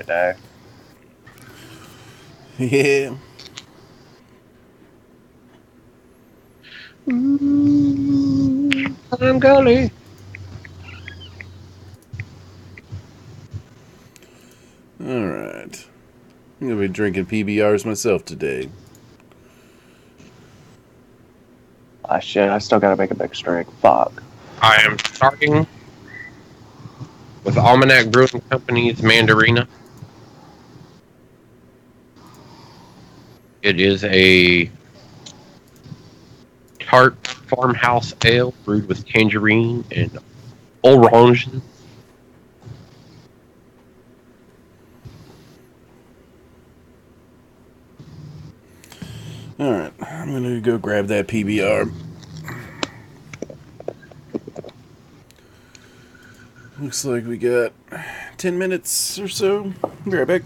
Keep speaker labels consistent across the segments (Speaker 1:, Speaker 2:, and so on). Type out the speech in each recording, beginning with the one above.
Speaker 1: day.
Speaker 2: Yeah.
Speaker 3: I'm gully.
Speaker 2: Alright. I'm gonna be drinking PBRs myself today.
Speaker 1: Ah, shit, I still gotta make a big drink. Fuck.
Speaker 3: I am starting with Almanac Brewing Company's Mandarina. It is a tart farmhouse ale brewed with tangerine and oranges.
Speaker 2: Alright, I'm gonna go grab that PBR. Looks like we got 10 minutes or so. Be right back.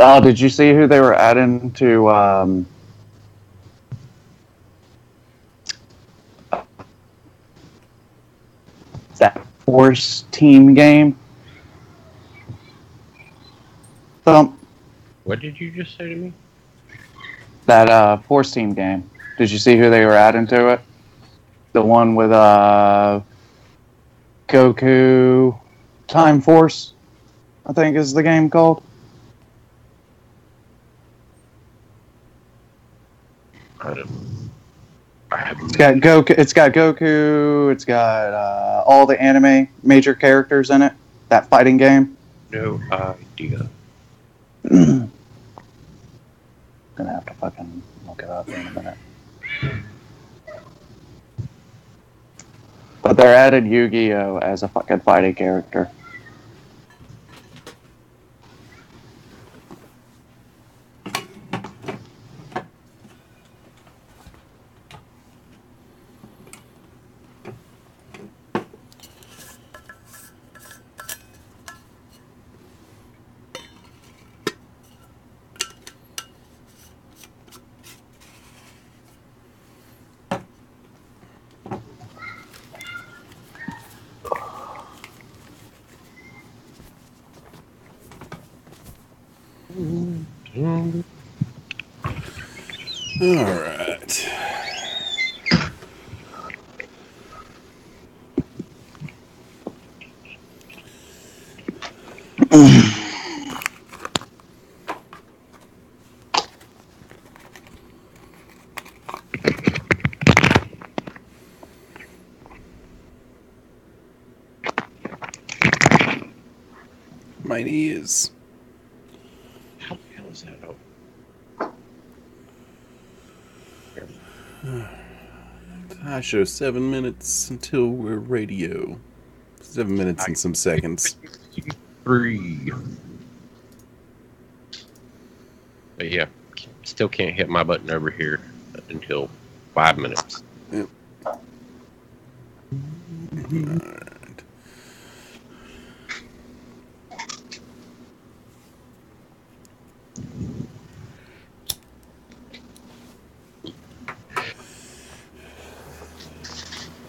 Speaker 1: Oh, did you see who they were adding to that Force team game? Thump.
Speaker 3: What did you just say to me?
Speaker 1: That Force team game. Did you see who they were adding to it? The one with Goku Time Force, I think is the game called.
Speaker 3: I haven't.
Speaker 1: It's got Goku. It's got Goku. It's got all the anime major characters in it. That fighting game.
Speaker 3: No idea.
Speaker 1: Gonna have to fucking look it up in a minute. But they're added Yu-Gi-Oh as a fucking fighting character.
Speaker 2: Alright. Mine is.
Speaker 3: How the hell is that open?
Speaker 2: I show 7 minutes until we're radio. 7 minutes and some seconds.
Speaker 3: 3. But yeah, still can't hit my button over here until 5 minutes.
Speaker 2: Yep. Alright.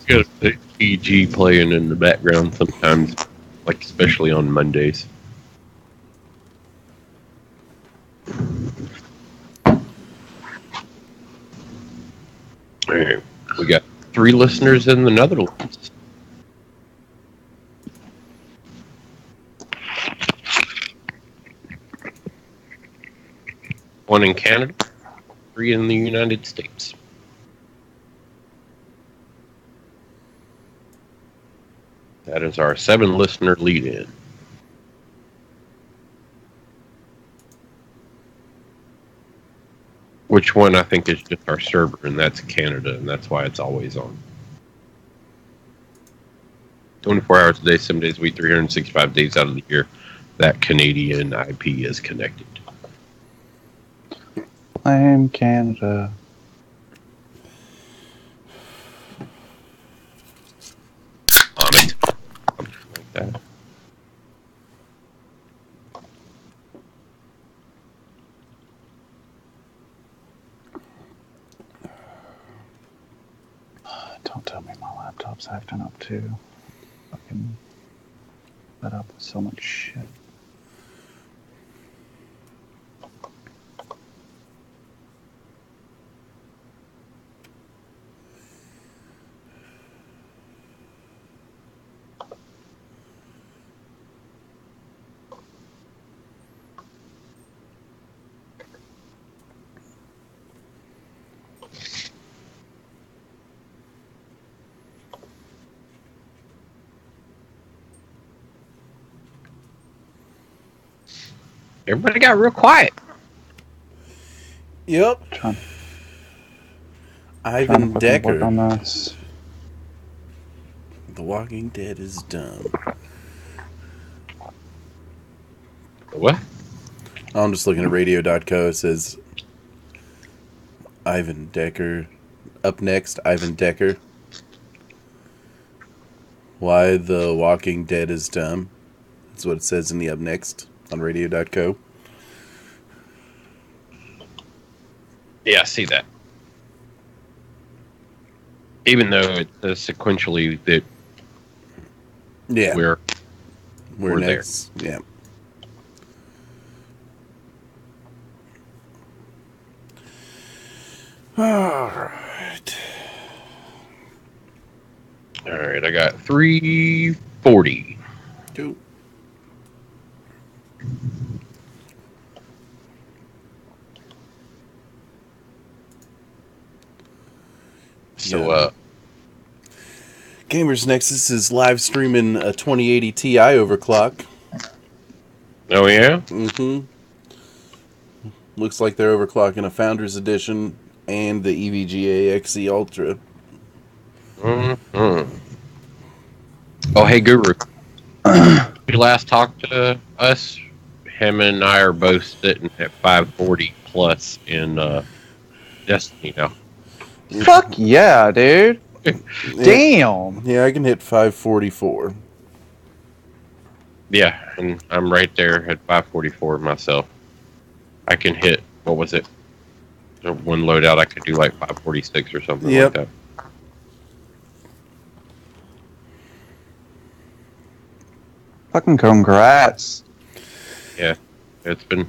Speaker 3: Got a PG playing in the background sometimes, like especially on Mondays. Alright, we got 3 listeners in the Netherlands. One in Canada, 3 in the United States. That is our 7 listener lead in. Which one I think is just our server, and that's Canada, and that's why it's always on. 24 hours a day, 7 days a week, 365 days out of the year, that Canadian IP is connected.
Speaker 1: Claim Canada.
Speaker 3: On it. Something like that.
Speaker 1: Don't tell me my laptop's acting up too. Fucking fed up with so much shit.
Speaker 3: Everybody got real quiet.
Speaker 2: Yep.
Speaker 1: Trying to
Speaker 2: Ivan
Speaker 1: fucking work
Speaker 2: Decker.
Speaker 1: on this.
Speaker 2: The Walking Dead is dumb.
Speaker 3: What?
Speaker 2: I'm just looking at radio.co. It says Ivan Decker. Up next, Ivan Decker. Why the Walking Dead is dumb. That's what it says in the up next on radio.co.
Speaker 3: Yeah, I see that. Even though it's sequentially that
Speaker 2: Yeah.
Speaker 3: we're
Speaker 2: next. There. Yeah. Alright.
Speaker 3: Alright, I got 340.
Speaker 2: Cool.
Speaker 3: So,
Speaker 2: Gamers Nexus is live streaming a 2080 Ti overclock.
Speaker 3: oh yeah?
Speaker 2: Mm-hmm. Looks like they're overclocking a Founders Edition and the EVGA XE Ultra.
Speaker 3: Mm-hmm. Oh, hey, Guru. You last talked to us, him and I are both sitting at 540 plus in Destiny now.
Speaker 1: Fuck yeah, dude. Damn.
Speaker 2: Yeah, I can hit 544.
Speaker 3: Yeah, and I'm right there at 544 myself. I can hit, what was it? One loadout, I could do like 546 or something like that.
Speaker 1: Fucking congrats.
Speaker 3: Yeah, it's been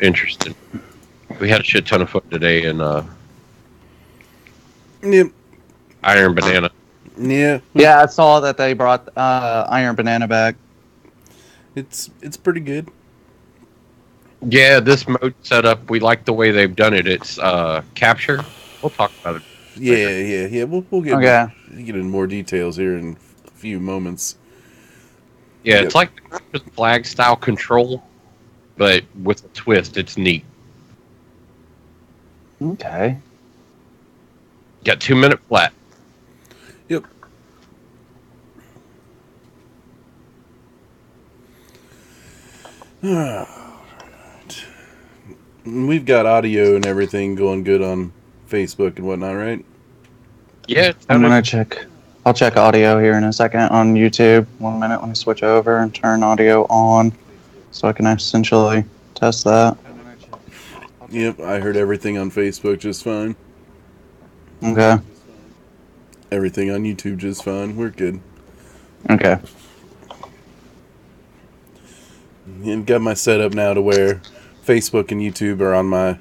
Speaker 3: interesting. We had a shit ton of fun today in
Speaker 2: Yep.
Speaker 3: Iron Banana.
Speaker 2: Yeah.
Speaker 1: Yeah, I saw that they brought Iron Banana back.
Speaker 2: It's pretty good.
Speaker 3: Yeah, this mode setup, we like the way they've done it. It's capture. We'll talk about it later.
Speaker 2: Yeah. We'll get get into more details here in a few moments.
Speaker 3: Yeah, it's like the flag style control, but with a twist. It's neat.
Speaker 1: Okay.
Speaker 3: Got 2 minute flat.
Speaker 2: Yep. Alright. We've got audio and everything going good on Facebook and whatnot, right?
Speaker 3: Yeah,
Speaker 1: I'm gonna check. I'll check audio here in a second on YouTube. 1 minute. Let me switch over and turn audio on, so I can essentially test that.
Speaker 2: Yep, I heard everything on Facebook just fine.
Speaker 1: Okay.
Speaker 2: Everything on YouTube just fine. We're good.
Speaker 1: Okay.
Speaker 2: And got my setup now to where Facebook and YouTube are on my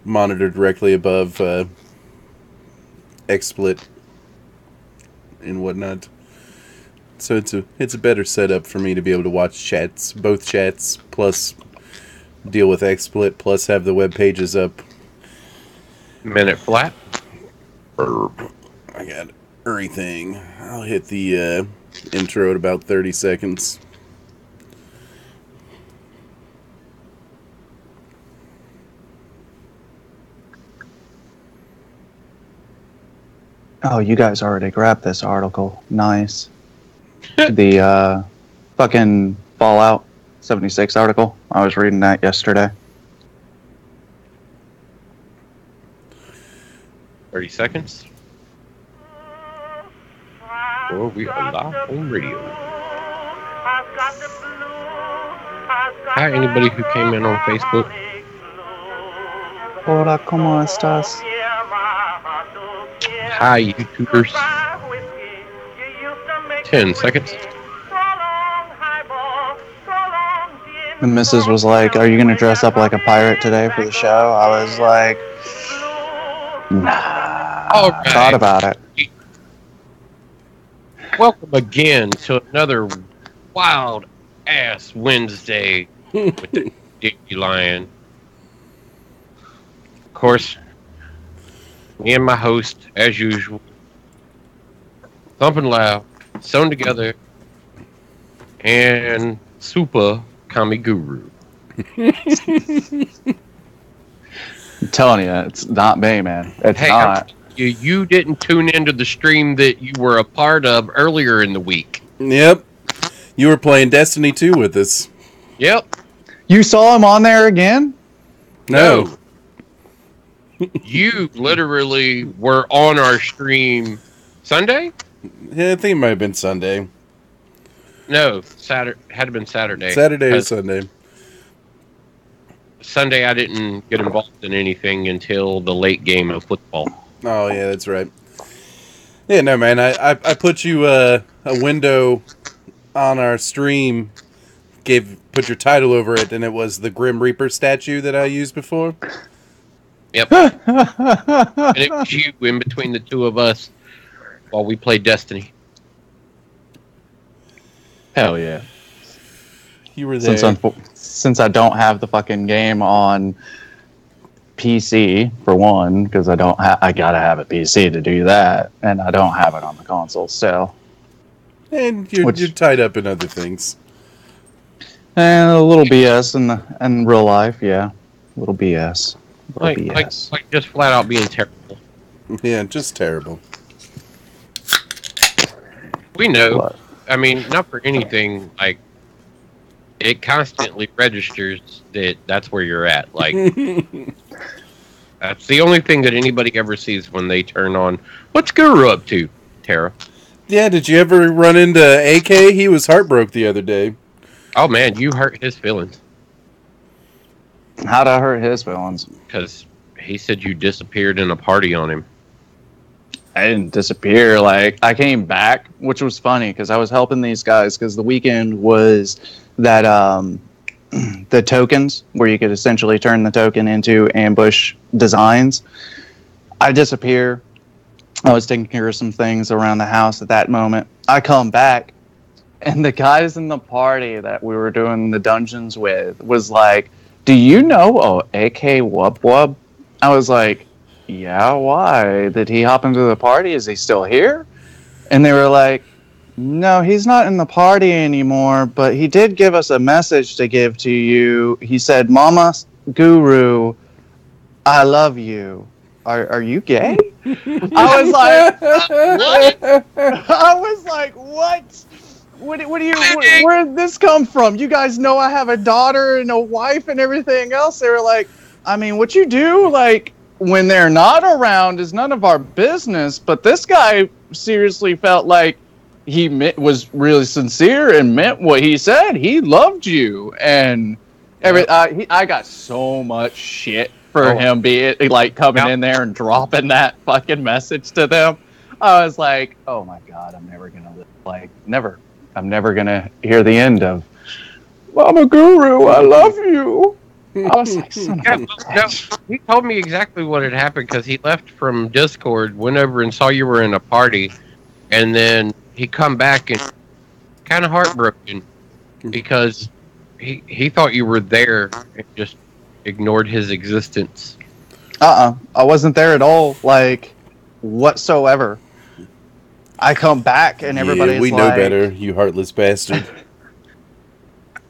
Speaker 2: monitor directly above XSplit and whatnot. So it's a better setup for me to be able to watch chats, both chats, plus deal with XSplit, plus have the web pages up.
Speaker 3: minute flat.
Speaker 2: I got everything. I'll hit the intro at about 30 seconds.
Speaker 1: Oh, you guys already grabbed this article. Nice. The fucking Fallout 76 article. I was reading that yesterday.
Speaker 3: 30 seconds. Or we are live on radio. Hi, anybody who came in on Facebook.
Speaker 1: Hola, ¿cómo estás?
Speaker 3: Hi, YouTubers. 10 seconds.
Speaker 1: The missus was like, "Are you going to dress up like a pirate today for the show?" I was like, "Nah."
Speaker 3: All right.
Speaker 1: Thought about it.
Speaker 3: Welcome again to another wild ass Wednesday with the Dandelion. Of course, me and my host, as usual, thumping loud, sewn together, and super Kami Guru.
Speaker 1: I'm telling you, it's not me, man. It's
Speaker 3: Hey,
Speaker 1: not.
Speaker 3: you didn't tune into the stream that you were a part of earlier in the week.
Speaker 2: Yep. You were playing Destiny 2 with us.
Speaker 3: Yep.
Speaker 1: You saw him on there again?
Speaker 2: No.
Speaker 3: You literally were on our stream Sunday?
Speaker 2: Yeah, I think it might have been Sunday.
Speaker 3: No, Saturday. Had to been Saturday.
Speaker 2: Saturday or Sunday.
Speaker 3: Sunday, I didn't get involved in anything until the late game of football.
Speaker 2: Oh, yeah, that's right. Yeah, no, man. I put you a window on our stream, put your title over it, and it was the Grim Reaper statue that I used before.
Speaker 3: Yep. And it was you in between the two of us while we played Destiny.
Speaker 1: Hell yeah.
Speaker 2: You were there.
Speaker 1: Since I don't have the fucking game on PC, for one, because I gotta have a PC to do that, and I don't have it on the console, so.
Speaker 2: And you're tied up in other things.
Speaker 1: And a little BS in real life, yeah. A little BS.
Speaker 3: Like just flat out being terrible.
Speaker 2: Yeah, just terrible.
Speaker 3: We know.
Speaker 1: What?
Speaker 3: I mean, not for anything, like, it constantly registers that that's where you're at. Like, that's the only thing that anybody ever sees when they turn on. What's Guru up to, Tara?
Speaker 2: Yeah, did you ever run into AK? He was heartbroken the other day.
Speaker 3: Oh, man, you hurt his feelings.
Speaker 1: How'd I hurt his feelings?
Speaker 3: Because he said you disappeared in a party on him.
Speaker 1: I didn't disappear. Like, I came back, which was funny because I was helping these guys because the weekend was that the tokens where you could essentially turn the token into ambush designs. I disappear. I was taking care of some things around the house at that moment. I come back, and the guys in the party that we were doing the dungeons with was like, "Do you know AK Wub Wub?" I was like, "Yeah, why? Did he hop into the party? Is he still here?" And they were like, "No, he's not in the party anymore, but he did give us a message to give to you. He said, 'Mama Guru, I love you.' Are you gay?" I was like, what? I was like, what? Where did this come from? You guys know I have a daughter and a wife and everything else. They were like, I mean, what you do, like, when they're not around is none of our business. But this guy seriously felt like he was really sincere and meant what he said. He loved you. And I got so much shit for him being like coming in there and dropping that fucking message to them. I was like, oh my God, I'm never going to live. Like, never. I'm never going to hear the end of, Mama Guru, I love you. I was like, son of a bitch.
Speaker 3: No, he told me exactly what had happened because he left from Discord, went over and saw you were in a party, and then he come back and kind of heartbroken because he thought you were there and just ignored his existence.
Speaker 1: I wasn't there at all, like, whatsoever. I come back and everybody's
Speaker 2: we
Speaker 1: like...
Speaker 2: know better, you heartless bastard.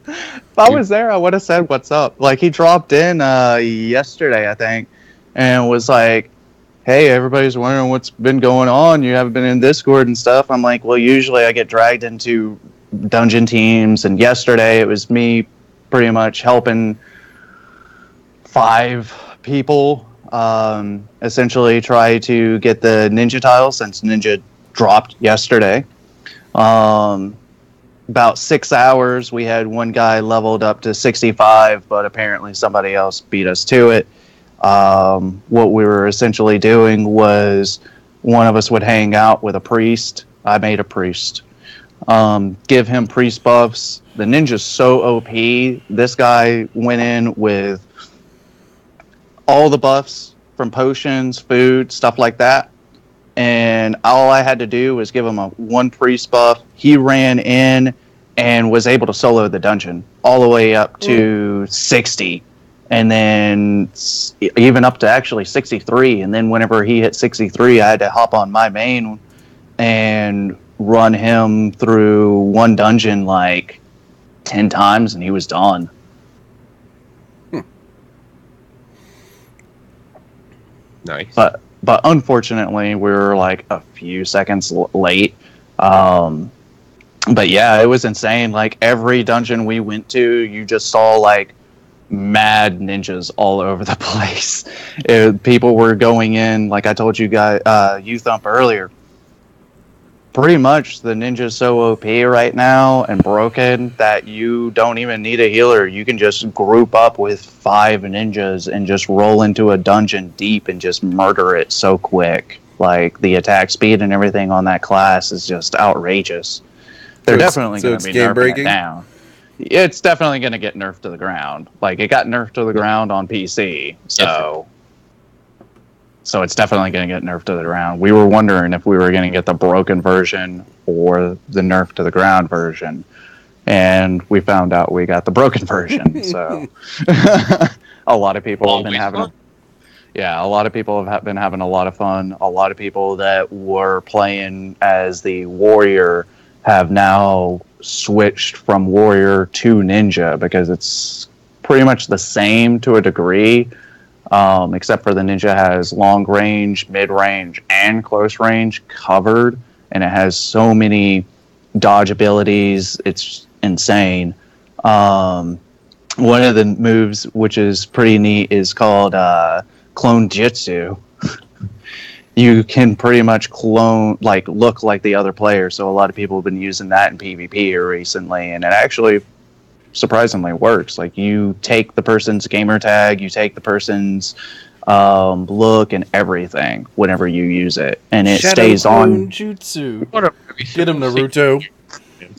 Speaker 1: If I was there, I would have said, what's up? Like, he dropped in yesterday, I think, and was like, hey, everybody's wondering what's been going on. You haven't been in Discord and stuff. I'm like, well, usually I get dragged into dungeon teams, and yesterday it was me pretty much helping 5 people essentially try to get the ninja tile since ninja dropped yesterday. About 6 hours, we had one guy leveled up to 65, but apparently somebody else beat us to it. What we were essentially doing was one of us would hang out with a priest. I made a priest. Give him priest buffs. The ninja's so OP. This guy went in with all the buffs from potions, food, stuff like that. And all I had to do was give him a 1 priest buff. He ran in and was able to solo the dungeon all the way up to 60. And then even up to actually 63. And then whenever he hit 63, I had to hop on my main and run him through one dungeon like 10 times, and he was done.
Speaker 3: Nice.
Speaker 1: But unfortunately, we were like a few seconds late. But yeah, it was insane. Like every dungeon we went to, you just saw like mad ninjas all over the place. People were going in, like I told you guys, you Thump earlier. Pretty much the ninja's so OP right now and broken that you don't even need a healer. You can just group up with 5 ninjas and just roll into a dungeon deep and just murder it so quick. Like the attack speed and everything on that class is just outrageous. They're definitely going to be nerfing it down. It's definitely going to get nerfed to the ground. Like it got nerfed to the ground on PC, so it's definitely going to get nerfed to the ground. We were wondering if we were going to get the broken version or the nerf to the ground version, and we found out we got the broken version. So a lot of people have been having. A lot of people have been having a lot of fun. A lot of people that were playing as the warrior have now switched from warrior to ninja because it's pretty much the same to a degree, except for the ninja has long range, mid range, and close range covered, and it has so many dodge abilities. It's insane. One of the moves, which is pretty neat, is called clone jutsu. You can pretty much clone, like, look like the other player. So a lot of people have been using that in PvP here recently, and it actually surprisingly works. Like, you take the person's gamer tag, you take the person's look and everything whenever you use it, and it stays on.
Speaker 2: Jutsu.
Speaker 3: Get
Speaker 2: him, Naruto.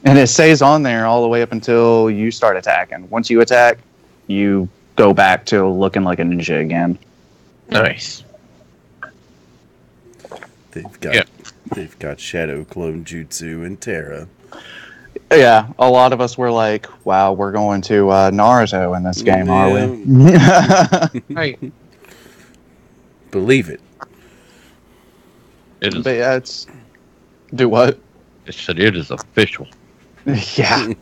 Speaker 1: And it stays on there all the way up until you start attacking. Once you attack, you go back to looking like a ninja again.
Speaker 3: Nice.
Speaker 2: They've got Shadow Clone Jutsu and Terra.
Speaker 1: Yeah, a lot of us were like, wow, we're going to Naruto in this game, are we?
Speaker 3: Right.
Speaker 2: Believe it.
Speaker 3: It is.
Speaker 1: But yeah, it's... Do what?
Speaker 3: It said it is official.
Speaker 1: Yeah.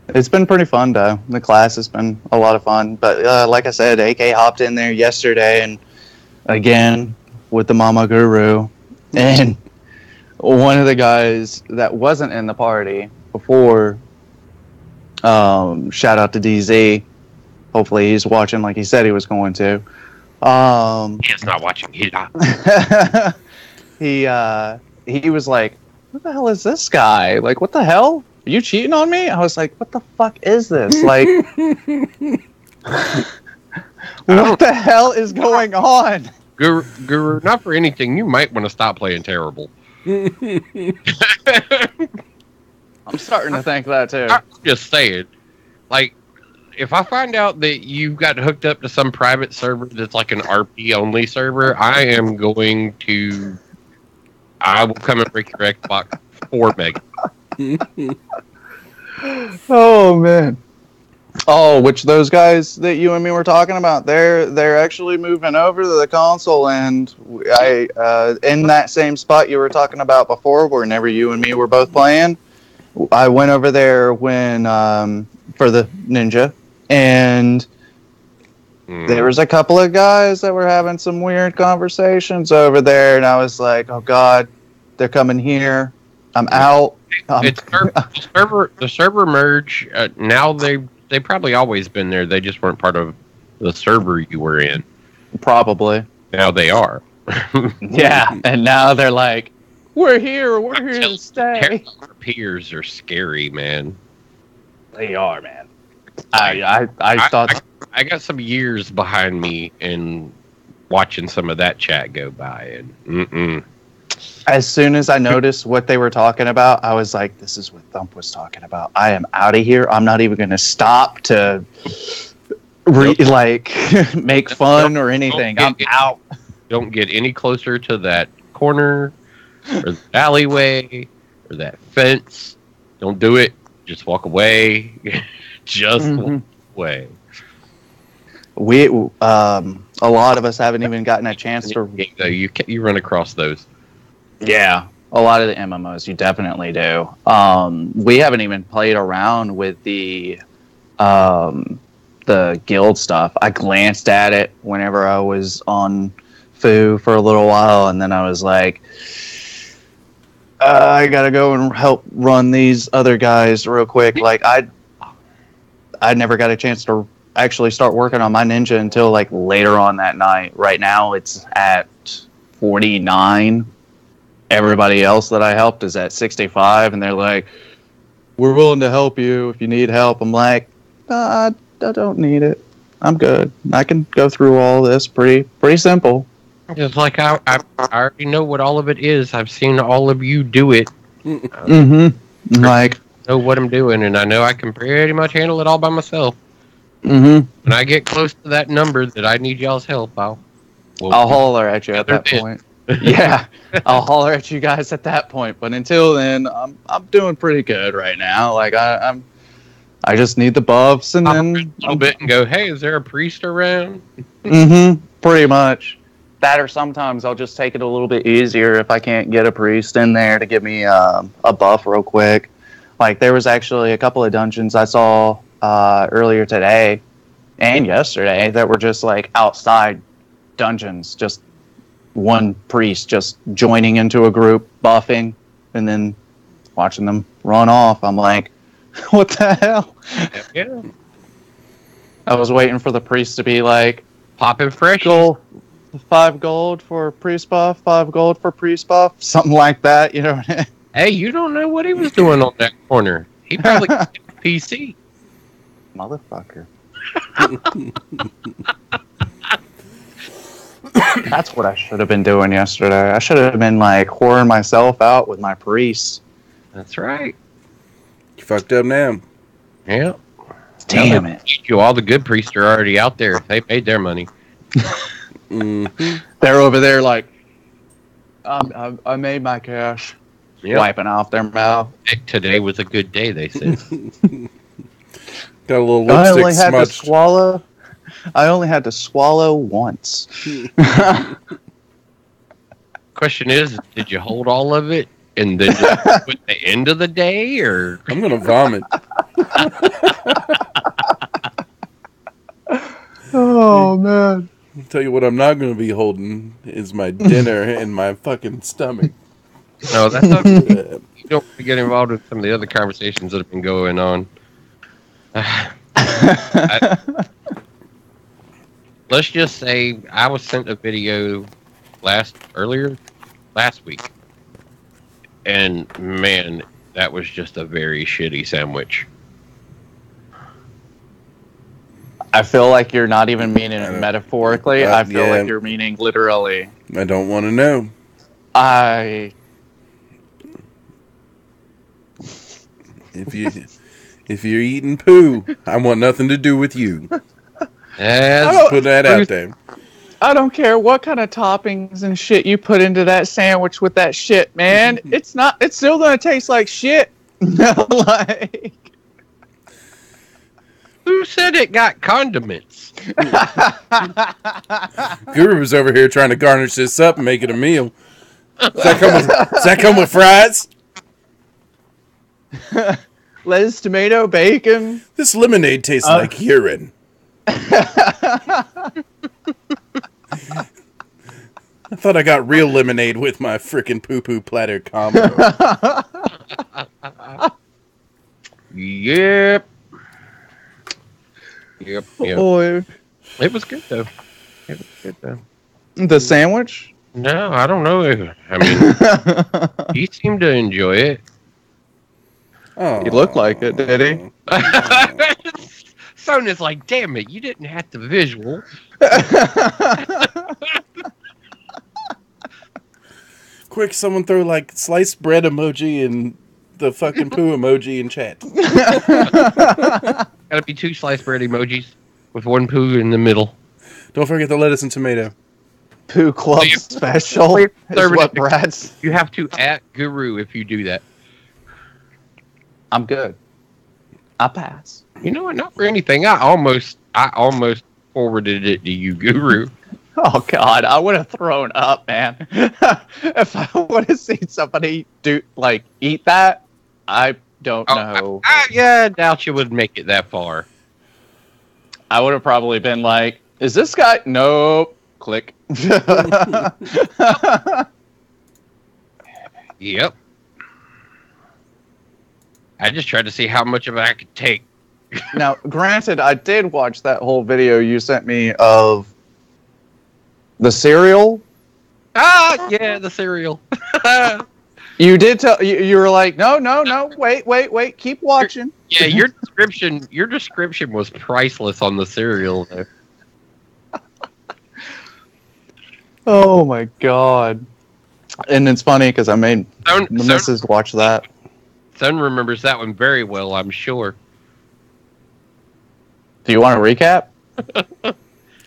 Speaker 1: It's been pretty fun, though. The class has been a lot of fun. But like I said, AK hopped in there yesterday, and again, with the Mama Guru. And one of the guys that wasn't in the party before, shout out to DZ. Hopefully he's watching like he said he was going to.
Speaker 3: He's not watching. He's not.
Speaker 1: He was like, what the hell is this guy? Like, what the hell? Are you cheating on me? I was like, what the fuck is this? Like, what the hell is going on?
Speaker 3: Guru, not for anything, you might want to stop playing terrible.
Speaker 1: I'm starting to think that too.
Speaker 3: I'm just saying, like, if I find out that you got hooked up to some private server that's like an RP only server, I will come and break your Xbox 4 meg.
Speaker 1: Oh man. Oh, which those guys that you and me were talking about, they're actually moving over to the console, and I in that same spot you were talking about before, whenever you and me were both playing, I went over there when for the ninja, and There was a couple of guys that were having some weird conversations over there, and I was like, "Oh God, they're coming here. I'm out."
Speaker 3: It's the server merge. Now they probably always been there. They just weren't part of the server you were in.
Speaker 1: Probably.
Speaker 3: Now they are.
Speaker 1: Yeah, and now they're like, "We're here. We're here to stay."
Speaker 3: Our peers are scary, man.
Speaker 1: They are, man. I thought
Speaker 3: I got some years behind me in watching some of that chat go by, and
Speaker 1: as soon as I noticed what they were talking about, I was like, "This is what Thump was talking about. I am out of here. I'm not even going to stop to make fun or anything. I'm out."
Speaker 3: Don't get any closer to that corner or the alleyway or that fence. Don't do it. Just walk away. Just walk away.
Speaker 1: We a lot of us haven't even gotten a chance to.
Speaker 3: You run across those.
Speaker 1: Yeah, a lot of the MMOs you definitely do. We haven't even played around with the guild stuff. I glanced at it whenever I was on Foo for a little while, and then I was like, I gotta go and help run these other guys real quick. Like I never got a chance to actually start working on my ninja until like later on that night. Right now it's at 49. Everybody else that I helped is at 65, and they're like, "We're willing to help you if you need help." I'm like, I don't need it. I'm good. I can go through all this pretty simple.
Speaker 3: It's like I already know what all of it is. I've seen all of you do it.
Speaker 1: Like,
Speaker 3: I know what I'm doing, and I know I can pretty much handle it all by myself. When I get close to that number that I need y'all's help, I'll
Speaker 1: holler at you at that point. Yeah, I'll holler at you guys at that point. But until then, I'm doing pretty good right now. Like I just need the buffs, and then
Speaker 3: a little bit and go, "Hey, is there a priest around?"
Speaker 1: Pretty much. That, or sometimes I'll just take it a little bit easier if I can't get a priest in there to give me a buff real quick. Like, there was actually a couple of dungeons I saw earlier today and yesterday that were just like outside dungeons, just one priest just joining into a group, buffing, and then watching them run off. I'm like, what the hell?
Speaker 3: Yeah.
Speaker 1: I was waiting for the priest to be like,
Speaker 3: popping fresh.
Speaker 1: 5 gold for priest buff, 5 gold for priest buff, something like that, you know.
Speaker 3: Hey, you don't know what he was doing on that corner. He probably got a PC.
Speaker 1: Motherfucker. That's what I should have been doing yesterday. I should have been like whoring myself out with my priests.
Speaker 3: That's right.
Speaker 2: You fucked up now.
Speaker 3: Yeah.
Speaker 1: Damn it.
Speaker 3: All the good priests are already out there. They paid their money.
Speaker 1: They're over there like, I made my cash. Yep. Wiping off their mouth.
Speaker 3: Today was a good day, they said.
Speaker 2: Got a little lipstick smudged.
Speaker 1: I only had to swallow once.
Speaker 3: Question is, did you hold all of it and then just put the end of the day, or
Speaker 2: I'm gonna vomit.
Speaker 1: Oh man.
Speaker 2: I'll tell you what I'm not going to be holding is my dinner in my fucking stomach.
Speaker 3: No, that's not good. You don't want to get involved with some of the other conversations that have been going on. Let's just say I was sent a video last week. And man, that was just a very shitty sandwich.
Speaker 1: I feel like you're not even meaning it metaphorically. I feel like you're meaning literally.
Speaker 2: I don't want to know. If you're eating poo, I want nothing to do with you. Put that out there.
Speaker 1: I don't care what kind of toppings and shit you put into that sandwich with that shit, man. It's still gonna taste like shit. Like,
Speaker 3: who said it got condiments?
Speaker 2: Guru was over here trying to garnish this up and make it a meal. Does that come with fries?
Speaker 1: Lettuce, tomato, bacon.
Speaker 2: This lemonade tastes like urine. I thought I got real lemonade with my frickin' poo-poo platter combo.
Speaker 3: Yep. Yep.
Speaker 1: Boy.
Speaker 3: It was good though. It was good though.
Speaker 1: The sandwich?
Speaker 3: No, I don't know. I mean, he seemed to enjoy it.
Speaker 2: Oh,
Speaker 1: He looked like it, did he?
Speaker 3: Sonia's like, damn it, you didn't have the visual.
Speaker 2: Quick, someone throw like sliced bread emoji and the fucking poo emoji in chat.
Speaker 3: Gotta be 2 sliced bread emojis with 1 poo in the middle.
Speaker 2: Don't forget the lettuce and tomato.
Speaker 1: Poo Club special is what Brad's.
Speaker 3: You have to at Guru if you do that.
Speaker 1: I'm good. I pass.
Speaker 3: You know what? Not for anything. I almost forwarded it to you, Guru.
Speaker 1: Oh God, I would have thrown up, man. If I would have seen somebody eat that, I don't know.
Speaker 3: I doubt you would make it that far.
Speaker 1: I would have probably been like, "Is this guy?" Nope. Click.
Speaker 3: Yep. I just tried to see how much of it I could take.
Speaker 1: Now, granted, I did watch that whole video you sent me of the cereal.
Speaker 3: Yeah, the cereal.
Speaker 1: You did tell you were like, no, wait, keep watching.
Speaker 3: Yeah, your description was priceless on the cereal though.
Speaker 1: Oh my God. And it's funny because I made the missus watch that.
Speaker 3: Son remembers that one very well, I'm sure.
Speaker 1: Do you want to recap?
Speaker 2: I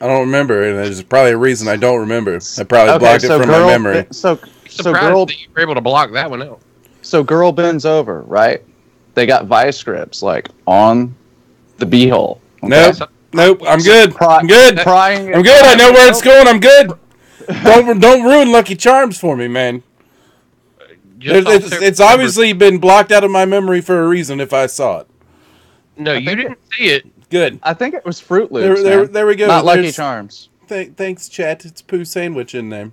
Speaker 2: don't remember, and there's probably a reason I don't remember. I probably blocked it from my memory.
Speaker 1: So
Speaker 3: girl, that you were able to block that one out.
Speaker 1: So girl bends over, right? They got vice grips on the beehole. Okay?
Speaker 2: Nope. I'm good. I'm good.
Speaker 1: Prying
Speaker 2: I'm good. I know where it's going. I'm good. Don't ruin Lucky Charms for me, man. It's obviously been blocked out of my memory for a reason. If I saw it,
Speaker 3: no, you didn't see it.
Speaker 2: Good.
Speaker 1: I think it was Fruit Loops.
Speaker 2: There we go.
Speaker 1: Not Lucky Charms.
Speaker 2: Thanks, chat. It's poo sandwich in there,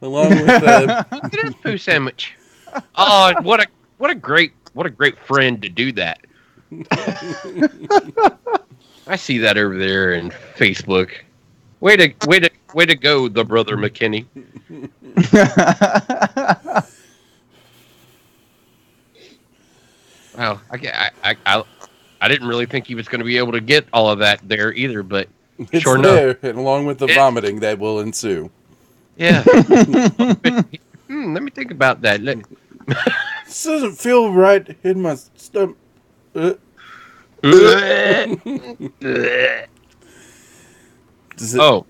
Speaker 2: along with.
Speaker 3: It is poo sandwich. Oh, what a great friend to do that. I see that over there in Facebook. Way to go, the brother McKinney. Wow, I didn't really think he was going to be able to get all of that there either, but
Speaker 2: it's
Speaker 3: sure
Speaker 2: there,
Speaker 3: enough.
Speaker 2: and along with the vomiting that will ensue.
Speaker 3: Yeah. Let me think about that.
Speaker 2: This doesn't feel right in my stomach.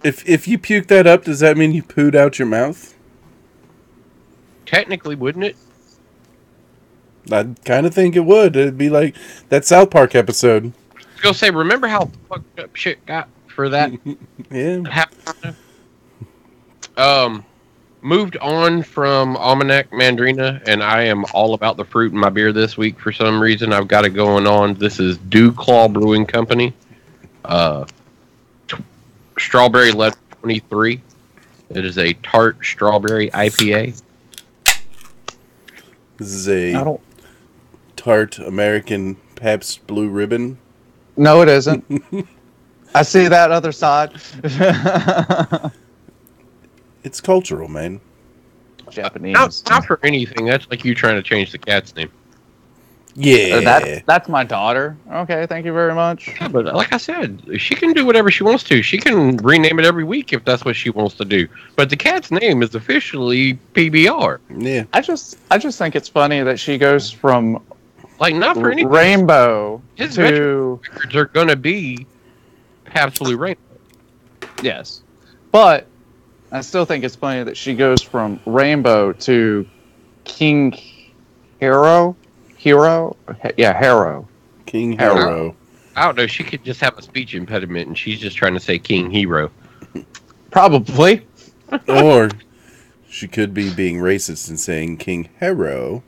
Speaker 2: If you puke that up, does that mean you pooed out your mouth?
Speaker 3: Technically, wouldn't it?
Speaker 2: I kind of think it would. It'd be like that South Park episode.
Speaker 3: I was gonna say, remember how fucked up shit got for that?
Speaker 2: Yeah.
Speaker 3: Moved on from Almanac Mandrina, and I am all about the fruit in my beer this week for some reason. I've got it going on. This is Dew Claw Brewing Company. Strawberry Letter 23. It is a tart strawberry IPA.
Speaker 2: This is a tart American Pabst Blue Ribbon.
Speaker 1: No, it isn't. I see that other side.
Speaker 2: It's cultural, man.
Speaker 1: Japanese.
Speaker 3: Not for anything. That's like you trying to change the cat's name.
Speaker 2: Yeah.
Speaker 1: That's my daughter. Okay, thank you very much.
Speaker 3: Yeah, but like I said, she can do whatever she wants to. She can rename it every week if that's what she wants to do. But the cat's name is officially PBR.
Speaker 2: Yeah.
Speaker 1: I just think it's funny that she goes from
Speaker 3: not for anything.
Speaker 1: Rainbow
Speaker 3: His
Speaker 1: to
Speaker 3: records are gonna be absolute Rainbow.
Speaker 1: Yes, but I still think it's funny that she goes from Rainbow to King Hero. Hero? Yeah, Hero.
Speaker 2: King Hero.
Speaker 3: I don't know. She could just have a speech impediment, and she's just trying to say King Hero.
Speaker 1: Probably.
Speaker 2: Or she could be being racist and saying King Hero.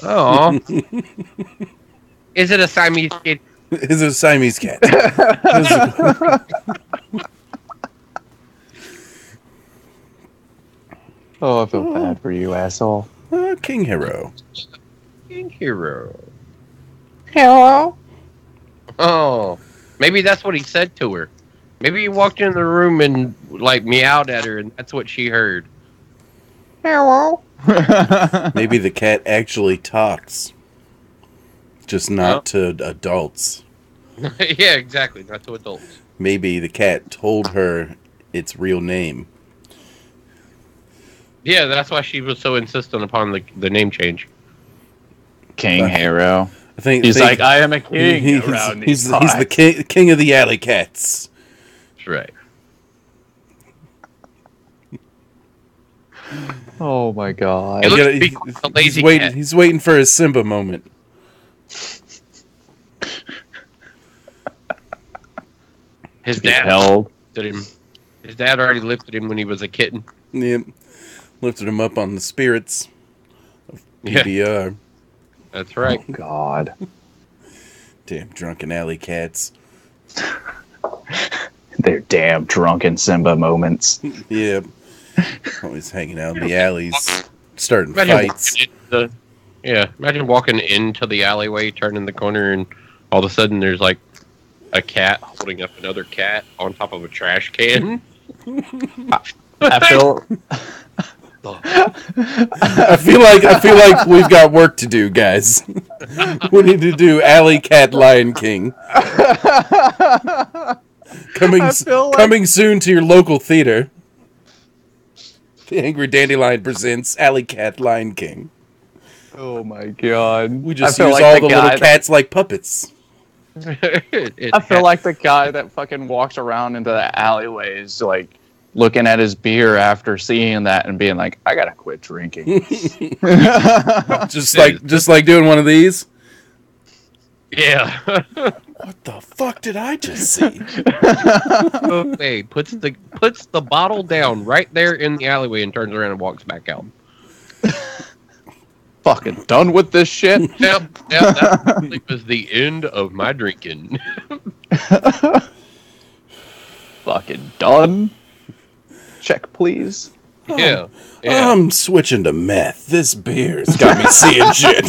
Speaker 3: Oh. Is it a Siamese kid?
Speaker 2: It's a Siamese cat.
Speaker 1: Oh, I feel bad for you, asshole.
Speaker 2: King Hero.
Speaker 3: King Hero.
Speaker 1: Hello?
Speaker 3: Oh, maybe that's what he said to her. Maybe he walked in the room and like meowed at her, and that's what she heard.
Speaker 1: Hello?
Speaker 2: Maybe the cat actually talks. Just not to adults.
Speaker 3: Yeah, exactly. Not to adults.
Speaker 2: Maybe the cat told her its real name.
Speaker 3: Yeah, that's why she was so insistent upon the name change.
Speaker 1: King Hero.
Speaker 2: I think
Speaker 1: He's like, I am a king around these
Speaker 2: he's the king of the alley cats.
Speaker 3: That's right.
Speaker 1: Oh my god.
Speaker 3: It looks to be a lazy cat.
Speaker 2: He's waiting for his Simba moment.
Speaker 3: His dad lifted him. His dad already lifted him when he was a kitten.
Speaker 2: Yep. Lifted him up on the spirits of PBR.
Speaker 3: That's right.
Speaker 1: Oh god.
Speaker 2: Damn drunken alley cats.
Speaker 1: Their damn drunken Simba moments.
Speaker 2: Yep. Always hanging out in the alleys, starting fights.
Speaker 3: Imagine walking into the alleyway, turning the corner, and all of a sudden there's like a cat holding up another cat on top of a trash can.
Speaker 1: I
Speaker 2: feel like we've got work to do, guys. We need to do Alley Cat Lion King. Coming soon to your local theater. The Angry Dandelion presents Alley Cat Lion King.
Speaker 1: Oh my god.
Speaker 2: We just use all the little cats like puppets.
Speaker 1: I feel like the guy that fucking walks around into the alleyways, like, looking at his beer after seeing that and being like, I gotta quit drinking.
Speaker 2: just like doing one of these.
Speaker 3: Yeah.
Speaker 2: What the fuck did I just see?
Speaker 3: Okay, puts the bottle down right there in the alleyway and turns around and walks back out.
Speaker 1: Fucking done with this shit.
Speaker 3: Yep, that was the end of my drinking.
Speaker 1: Fucking done. Check, please.
Speaker 3: Yeah.
Speaker 2: I'm switching to meth. This beer's got me seeing shit.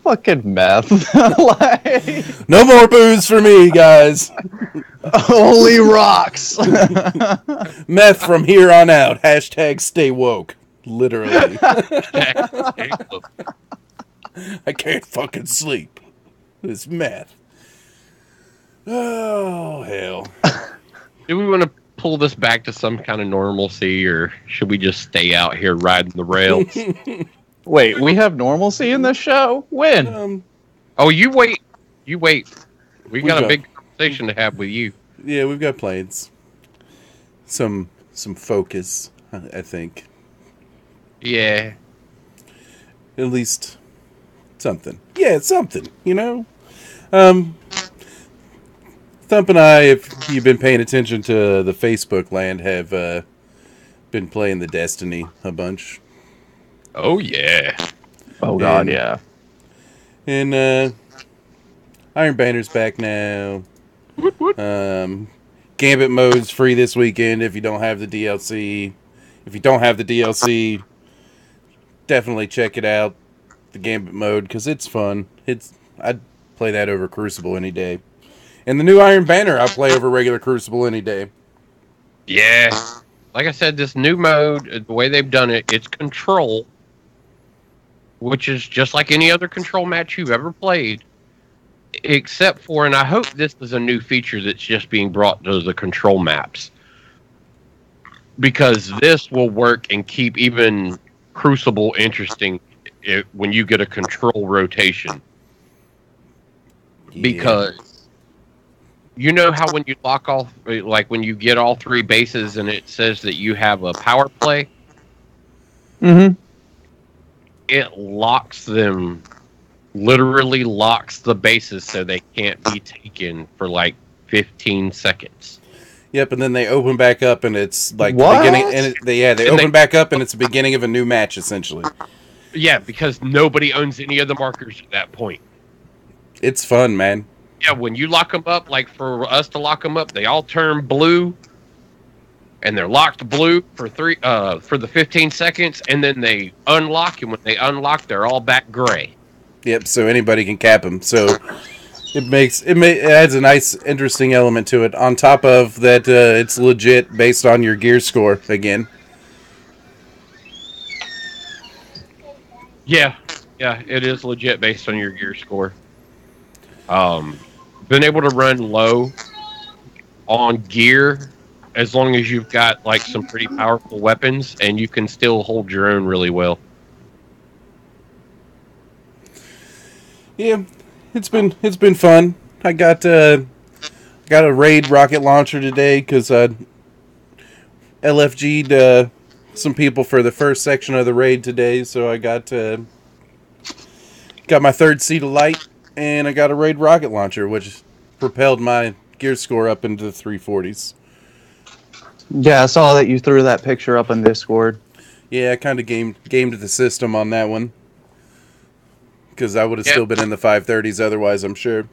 Speaker 1: Fucking meth. Like,
Speaker 2: no more booze for me, guys.
Speaker 1: only rocks.
Speaker 2: Meth from here on out. Hashtag stay woke. Literally. I can't fucking sleep. It's meth. Oh, hell.
Speaker 3: Do we want to pull this back to some kind of normalcy, or should we just stay out here riding the rails?
Speaker 1: Wait, we have normalcy in this show? When?
Speaker 3: Oh, you wait. We got a big conversation to have with you.
Speaker 2: Yeah, we've got plans. Some focus, I think.
Speaker 3: Yeah.
Speaker 2: At least something. Yeah, something, you know? Thump and I, if you've been paying attention to the Facebook land, have been playing the Destiny a bunch.
Speaker 3: Oh, yeah.
Speaker 1: Oh, God, yeah.
Speaker 2: And Iron Banner's back now. Gambit mode's free this weekend if you don't have the DLC. If you don't have the DLC, definitely check it out, the Gambit mode, because it's fun. I'd play that over Crucible any day. And the new Iron Banner, I'll play over regular Crucible any day.
Speaker 3: Yeah. Like I said, this new mode, the way they've done it, it's control, which is just like any other control match you've ever played, except for, and I hope this is a new feature that's just being brought to the control maps, because this will work and keep even Crucible interesting when you get a control rotation. Yeah. Because you know how when you lock off, like when you get all three bases and it says that you have a power play?
Speaker 1: Mm-hmm.
Speaker 3: It locks them, literally locks the bases so they can't be taken for like 15 seconds.
Speaker 2: Yep, and then they open back up and it's like the beginning, and they open back up and it's the beginning of a new match essentially.
Speaker 3: Yeah, because nobody owns any of the markers at that point.
Speaker 2: It's fun, man.
Speaker 3: Yeah, when you lock them up, like for us to lock them up, they all turn blue, and they're locked blue for the 15 seconds, and then they unlock, and when they unlock, they're all back gray.
Speaker 2: Yep. So anybody can cap them. So it adds a nice, interesting element to it. On top of that, it's legit based on your gear score again.
Speaker 3: Yeah, it is legit based on your gear score. Been able to run low on gear as long as you've got like some pretty powerful weapons, and you can still hold your own really well.
Speaker 2: Yeah, it's been fun. I got a raid rocket launcher today because I LFG'd some people for the first section of the raid today, so I got my third seat of light, and I got a raid rocket launcher, which propelled my gear score up into the 340s.
Speaker 1: Yeah, I saw that you threw that picture up on Discord.
Speaker 2: Yeah, I kind of gamed the system on that one. Because I would have still been in the 530s otherwise, I'm sure.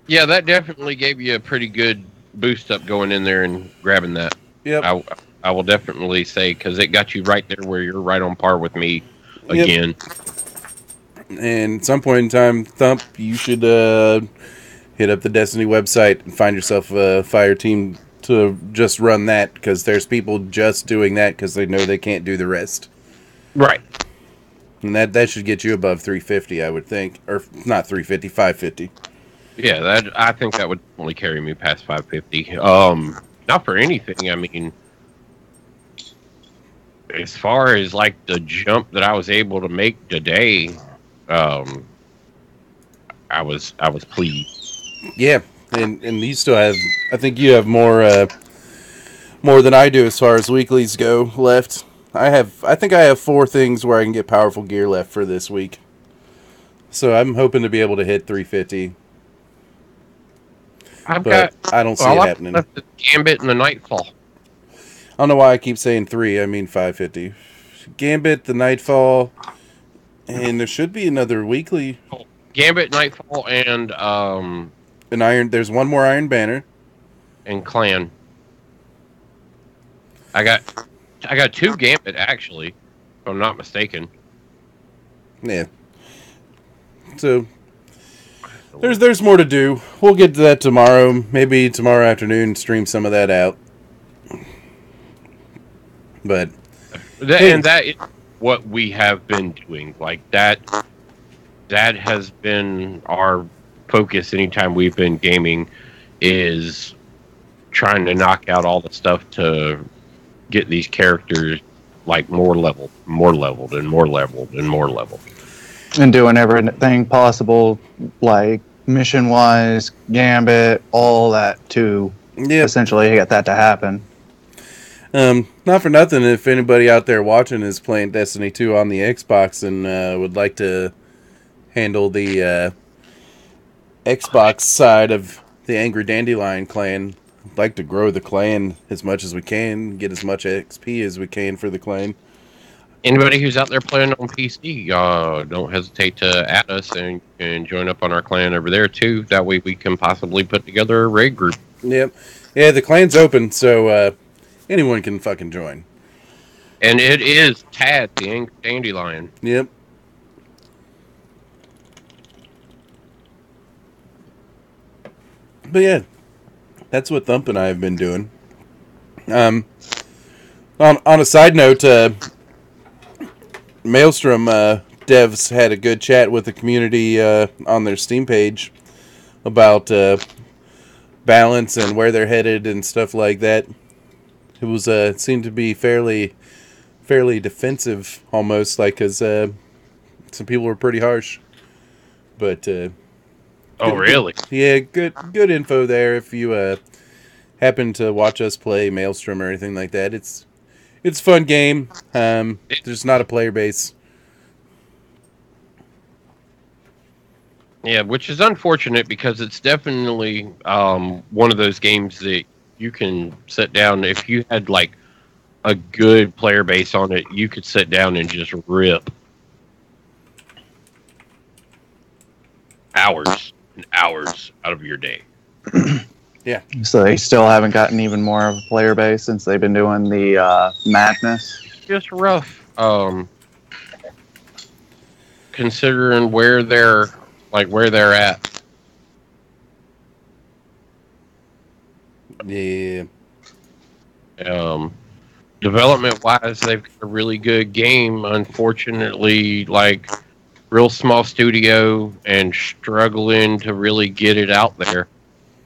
Speaker 3: Yeah, that definitely gave you a pretty good boost up going in there and grabbing that.
Speaker 2: Yep.
Speaker 3: I will definitely say, because it got you right there where you're right on par with me again.
Speaker 2: Yep. And at some point in time, Thump, you should hit up the Destiny website and find yourself a fire team to just run that, because there's people just doing that because they know they can't do the rest.
Speaker 3: Right.
Speaker 2: And that should get you above 350, I would think. Or not 350, 550.
Speaker 3: Yeah, I think that would only carry me past 550. Not for anything. I mean, as far as like the jump that I was able to make today, I was pleased.
Speaker 2: Yeah, and you still have. I think you have more than I do as far as weeklies go left. I think I have 4 things where I can get powerful gear left for this week. So I'm hoping to be able to hit 350. I don't see it happening.
Speaker 3: The Gambit and the Nightfall.
Speaker 2: I don't know why I keep saying 3. I mean 550. Gambit, the Nightfall, and there should be another weekly.
Speaker 3: Gambit, Nightfall, and
Speaker 2: an Iron. There's one more Iron Banner.
Speaker 3: And Clan. I got 2 Gambit, actually, if I'm not mistaken.
Speaker 2: Yeah. So there's more to do. We'll get to that tomorrow. Maybe tomorrow afternoon, stream some of that out. But
Speaker 3: and that is what we have been doing. Like that has been our focus anytime we've been gaming, is trying to knock out all the stuff to get these characters like more leveled, and more leveled.
Speaker 1: And doing everything possible, like mission-wise, Gambit, all that to essentially get that to happen.
Speaker 2: Not for nothing, if anybody out there watching is playing Destiny 2 on the Xbox and would like to handle the Xbox side of the TheAngryDandelion clan, I'd like to grow the clan as much as we can, get as much XP as we can for the clan.
Speaker 3: Anybody who's out there playing on PC, don't hesitate to add us and join up on our clan over there too. That way we can possibly put together a raid group.
Speaker 2: Yep. Yeah, the clan's open, so anyone can fucking join.
Speaker 3: And it is Tad, the Angry Dandelion.
Speaker 2: Yep. But yeah, that's what Thump and I have been doing. On a side note, Maelstrom devs had a good chat with the community on their Steam page about balance and where they're headed and stuff like that. It was it seemed to be fairly defensive, almost, like, because some people were pretty harsh. But
Speaker 3: oh, really?
Speaker 2: Yeah, good info there. If you happen to watch us play Maelstrom or anything like that, it's a fun game. There's not a player base.
Speaker 3: Yeah, which is unfortunate because it's definitely one of those games that you can sit down if you had like a good player base on it, you could sit down and just rip hours and hours out of your day.
Speaker 2: Yeah.
Speaker 1: So they still haven't gotten even more of a player base since they've been doing the madness.
Speaker 3: Just rough. Considering where they're at.
Speaker 2: Yeah.
Speaker 3: Development wise, they've got a really good game. Unfortunately, like real small studio and struggling to really get it out there.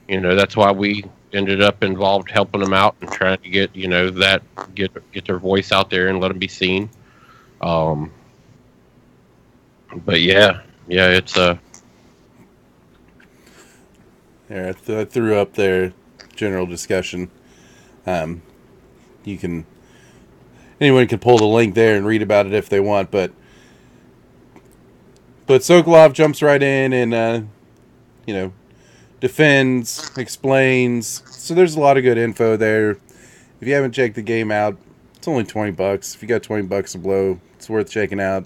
Speaker 3: You know, that's why we ended up involved helping them out and trying to get, you know, get their voice out there and let them be seen. But yeah, it's a.
Speaker 2: Yeah, I threw up their general discussion. Anyone can pull the link there and read about it if they want, but Sokolov jumps right in and defends, explains. So there's a lot of good info there. If you haven't checked the game out, it's only $20. If you got $20 to blow, it's worth checking out.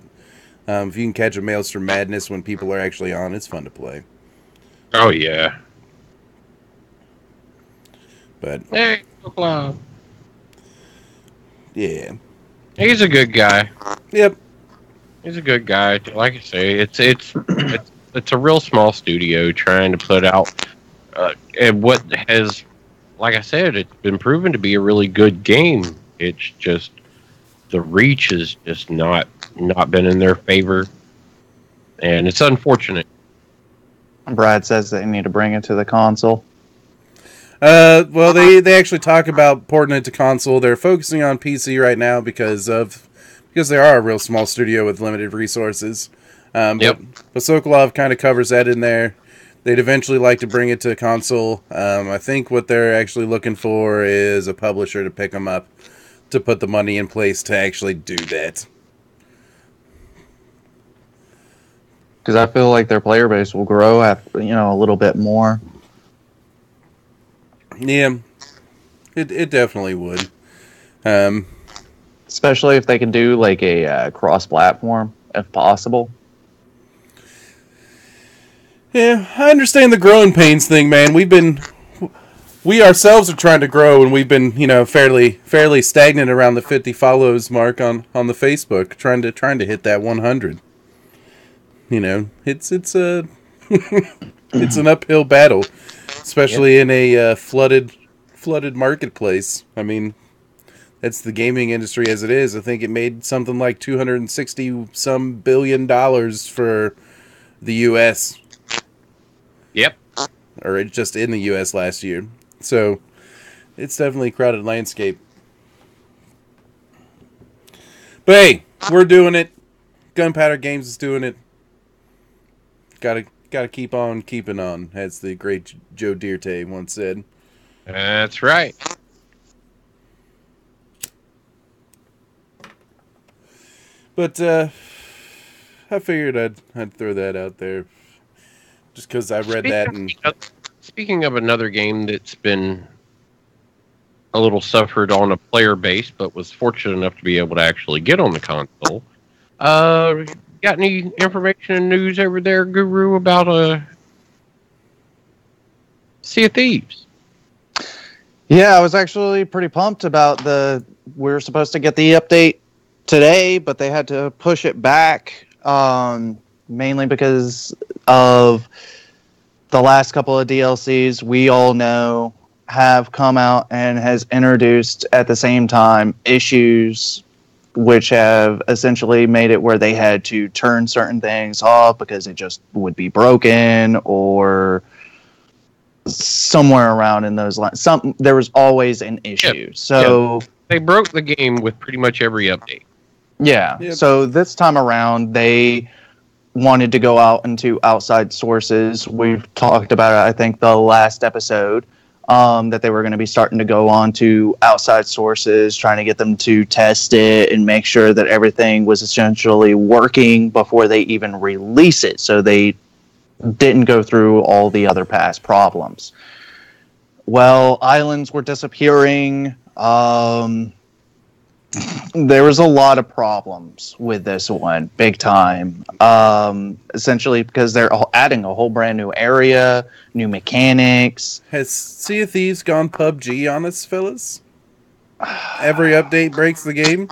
Speaker 2: If you can catch a Maelstrom Madness when people are actually on, it's fun to play.
Speaker 3: Oh yeah.
Speaker 2: But
Speaker 3: Hey, Sokolov.
Speaker 2: yeah,
Speaker 3: He's a good guy.
Speaker 2: yep.
Speaker 3: He's a good guy. Like I say, it's a real small studio trying to put out and what has, like I said, it's been proven to be a really good game. It's just the reach has just not been in their favor, and it's unfortunate.
Speaker 1: Brad says they need to bring it to the console.
Speaker 2: Well, they actually talk about porting it to console. They're focusing on PC right now because they are a real small studio with limited resources.
Speaker 3: Yep.
Speaker 2: But Sokolov kind of covers that in there. They'd eventually like to bring it to console. I think what they're actually looking for is a publisher to pick them up to put the money in place to actually do that.
Speaker 1: Because I feel like their player base will grow after, a little bit more.
Speaker 2: Yeah, it definitely would.
Speaker 1: Especially if they can do like a cross-platform, if possible.
Speaker 2: Yeah, I understand the growing pains thing, man. We ourselves are trying to grow, and we've been, fairly stagnant around the 50 follows mark on the Facebook, trying to hit that 100. It's a it's an uphill battle, especially in a flooded marketplace. I mean, that's the gaming industry as it is. I think it made something like $260 billion for the U.S.
Speaker 3: Yep.
Speaker 2: Or just in the U.S. last year. So it's definitely a crowded landscape. But hey, we're doing it. Gunpowder Games is doing it. Gotta keep on keeping on, as the great Joe Dierte once said.
Speaker 3: That's right.
Speaker 2: But I figured I'd throw that out there, just because I read that. And
Speaker 3: Speaking of another game that's been a little suffered on a player base, but was fortunate enough to be able to actually get on the console. Got any information and news over there, Guru, about Sea of Thieves?
Speaker 1: Yeah, I was actually pretty pumped about we were supposed to get the update today, but they had to push it back, mainly because of the last couple of DLCs we all know have come out and has introduced at the same time issues which have essentially made it where they had to turn certain things off because it just would be broken or somewhere around in those lines. There was always an issue. So
Speaker 3: they broke the game with pretty much every update.
Speaker 1: Yeah. Yep. So this time around, they wanted to go out into outside sources. We've talked about it, I think, the last episode, that they were going to be starting to go on to outside sources, trying to get them to test it and make sure that everything was essentially working before they even release it. So they didn't go through all the other past problems. Well, islands were disappearing. There was a lot of problems with this one, big time. Essentially, because they're adding a whole brand new area, new mechanics.
Speaker 2: Has Sea of Thieves gone PUBG on us, fellas? Every update breaks the game.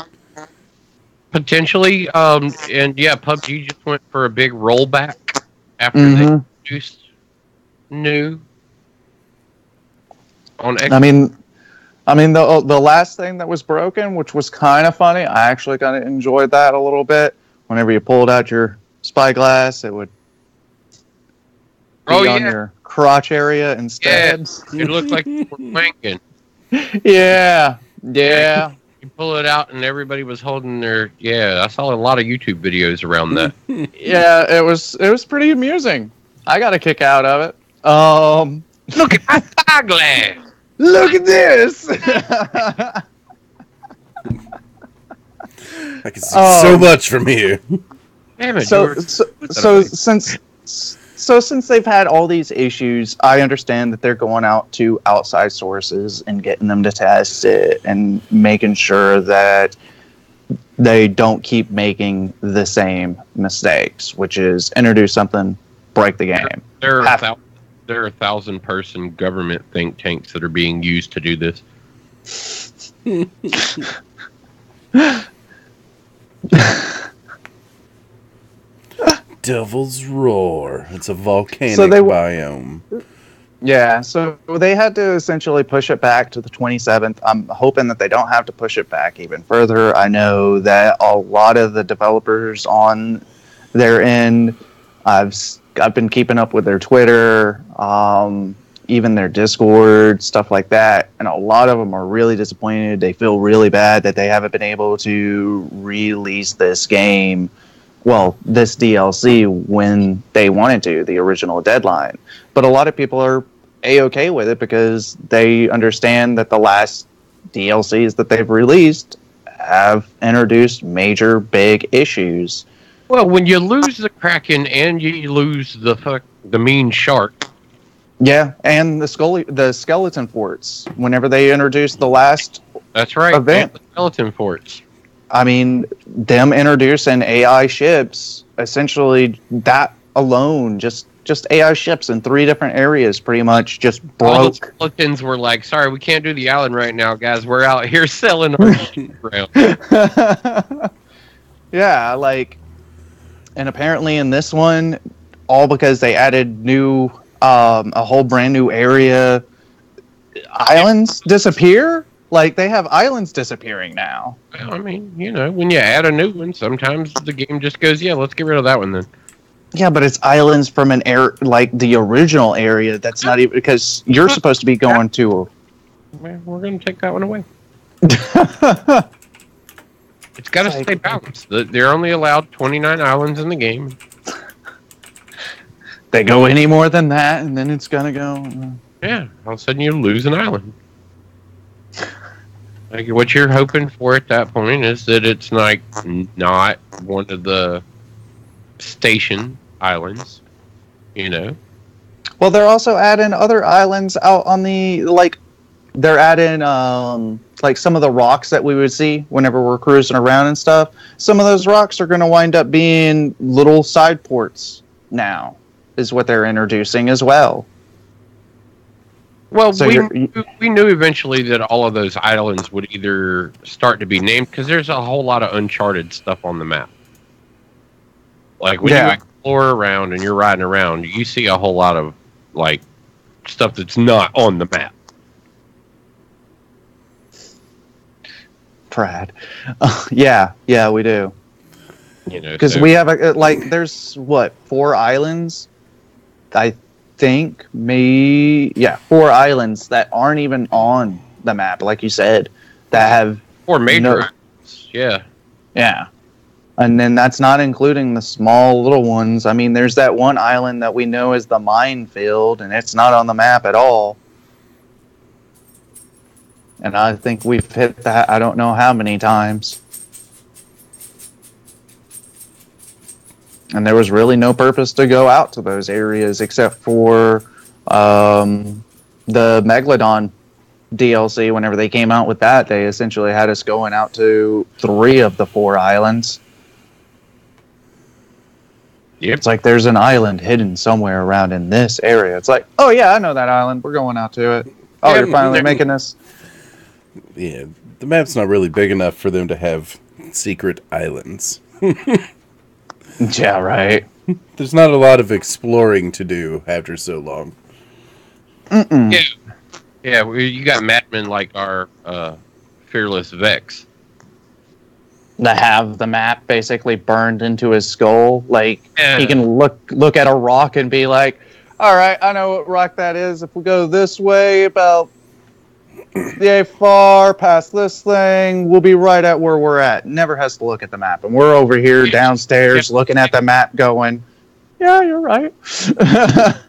Speaker 3: Potentially, and yeah, PUBG just went for a big rollback after they introduced new on X.
Speaker 1: I mean, the last thing that was broken, which was kind of funny, I actually kind of enjoyed that a little bit. Whenever you pulled out your spyglass, it would be on your crotch area instead.
Speaker 3: Yeah, it looked like you were wanking.
Speaker 1: Yeah.
Speaker 3: You pull it out, and everybody was holding their. Yeah, I saw a lot of YouTube videos around that.
Speaker 1: Yeah, it was pretty amusing. I got a kick out of it.
Speaker 3: Look at my spyglass.
Speaker 1: Look at this.
Speaker 2: I can see so much from here.
Speaker 3: Damn it,
Speaker 1: so since they've had all these issues, I understand that they're going out to outside sources and getting them to test it and making sure that they don't keep making the same mistakes, which is introduce something, break the game.
Speaker 3: There are 1,000-person government think tanks that are being used to do this.
Speaker 2: Devil's Roar. It's a volcanic biome.
Speaker 1: Yeah, so they had to essentially push it back to the 27th. I'm hoping that they don't have to push it back even further. I know that a lot of the developers on their end, I've been keeping up with their Twitter, even their Discord, stuff like that, and a lot of them are really disappointed. They feel really bad that they haven't been able to release this game, well, this DLC, when they wanted to, the original deadline. But a lot of people are A-okay with it because they understand that the last DLCs that they've released have introduced major big issues.
Speaker 3: Well, when you lose the Kraken and you lose the mean shark.
Speaker 1: Yeah, and the skeleton forts. Whenever they introduced the last
Speaker 3: that's right,
Speaker 1: event,
Speaker 3: the skeleton forts.
Speaker 1: I mean, them introducing AI ships, essentially that alone, just AI ships in 3 different areas, pretty much just broke.
Speaker 3: All the skeletons were like, "Sorry, we can't do the island right now, guys. We're out here selling our shit around."
Speaker 1: Yeah, like. And apparently in this one, all because they added a whole brand new area, islands disappear? Like, they have islands disappearing now.
Speaker 3: Well, I mean, when you add a new one, sometimes the game just goes, yeah, let's get rid of that one then.
Speaker 1: Yeah, but it's islands from an like the original area that's not even, because you're supposed to be going to
Speaker 3: Well, we're going to take that one away. It's got to stay balanced. They're only allowed 29 islands in the game.
Speaker 1: They go any more than that, and then it's gonna go.
Speaker 3: Yeah, all of a sudden you lose an island. Like, what you're hoping for at that point is that it's like not one of the station islands,
Speaker 1: Well, they're also adding other islands out on the they're adding like some of the rocks that we would see whenever we're cruising around and stuff. Some of those rocks are going to wind up being little side ports now, is what they're introducing as well.
Speaker 3: Well, so we knew eventually that all of those islands would either start to be named, because there's a whole lot of uncharted stuff on the map. Like, when you explore around and you're riding around, you see a whole lot of, like, stuff that's not on the map.
Speaker 1: Brad. Yeah, we do. Because we have there's 4 islands, I think, 4 islands that aren't even on the map, like you said, that have
Speaker 3: 4 major islands.
Speaker 1: Yeah, and then that's not including the small little ones. I mean, there's that one island that we know is the minefield, and it's not on the map at all. And I think we've hit that I don't know how many times. And there was really no purpose to go out to those areas except for the Megalodon DLC, whenever they came out with that, they essentially had us going out to 3 of the 4 islands.
Speaker 3: Yep.
Speaker 1: It's like there's an island hidden somewhere around in this area. It's like, oh yeah, I know that island. We're going out to it. Oh, you're finally making this.
Speaker 2: Yeah, the map's not really big enough for them to have secret islands.
Speaker 1: Yeah, right.
Speaker 2: There's not a lot of exploring to do after so long.
Speaker 3: Yeah, yeah. You got madmen like our fearless Vex.
Speaker 1: To have the map basically burned into his skull, like he can look at a rock and be like, "All right, I know what rock that is. If we go this way, about far past this thing, we'll be right at where we're at." Never has to look at the map, and we're over here downstairs looking at the map, going, "Yeah, you're right."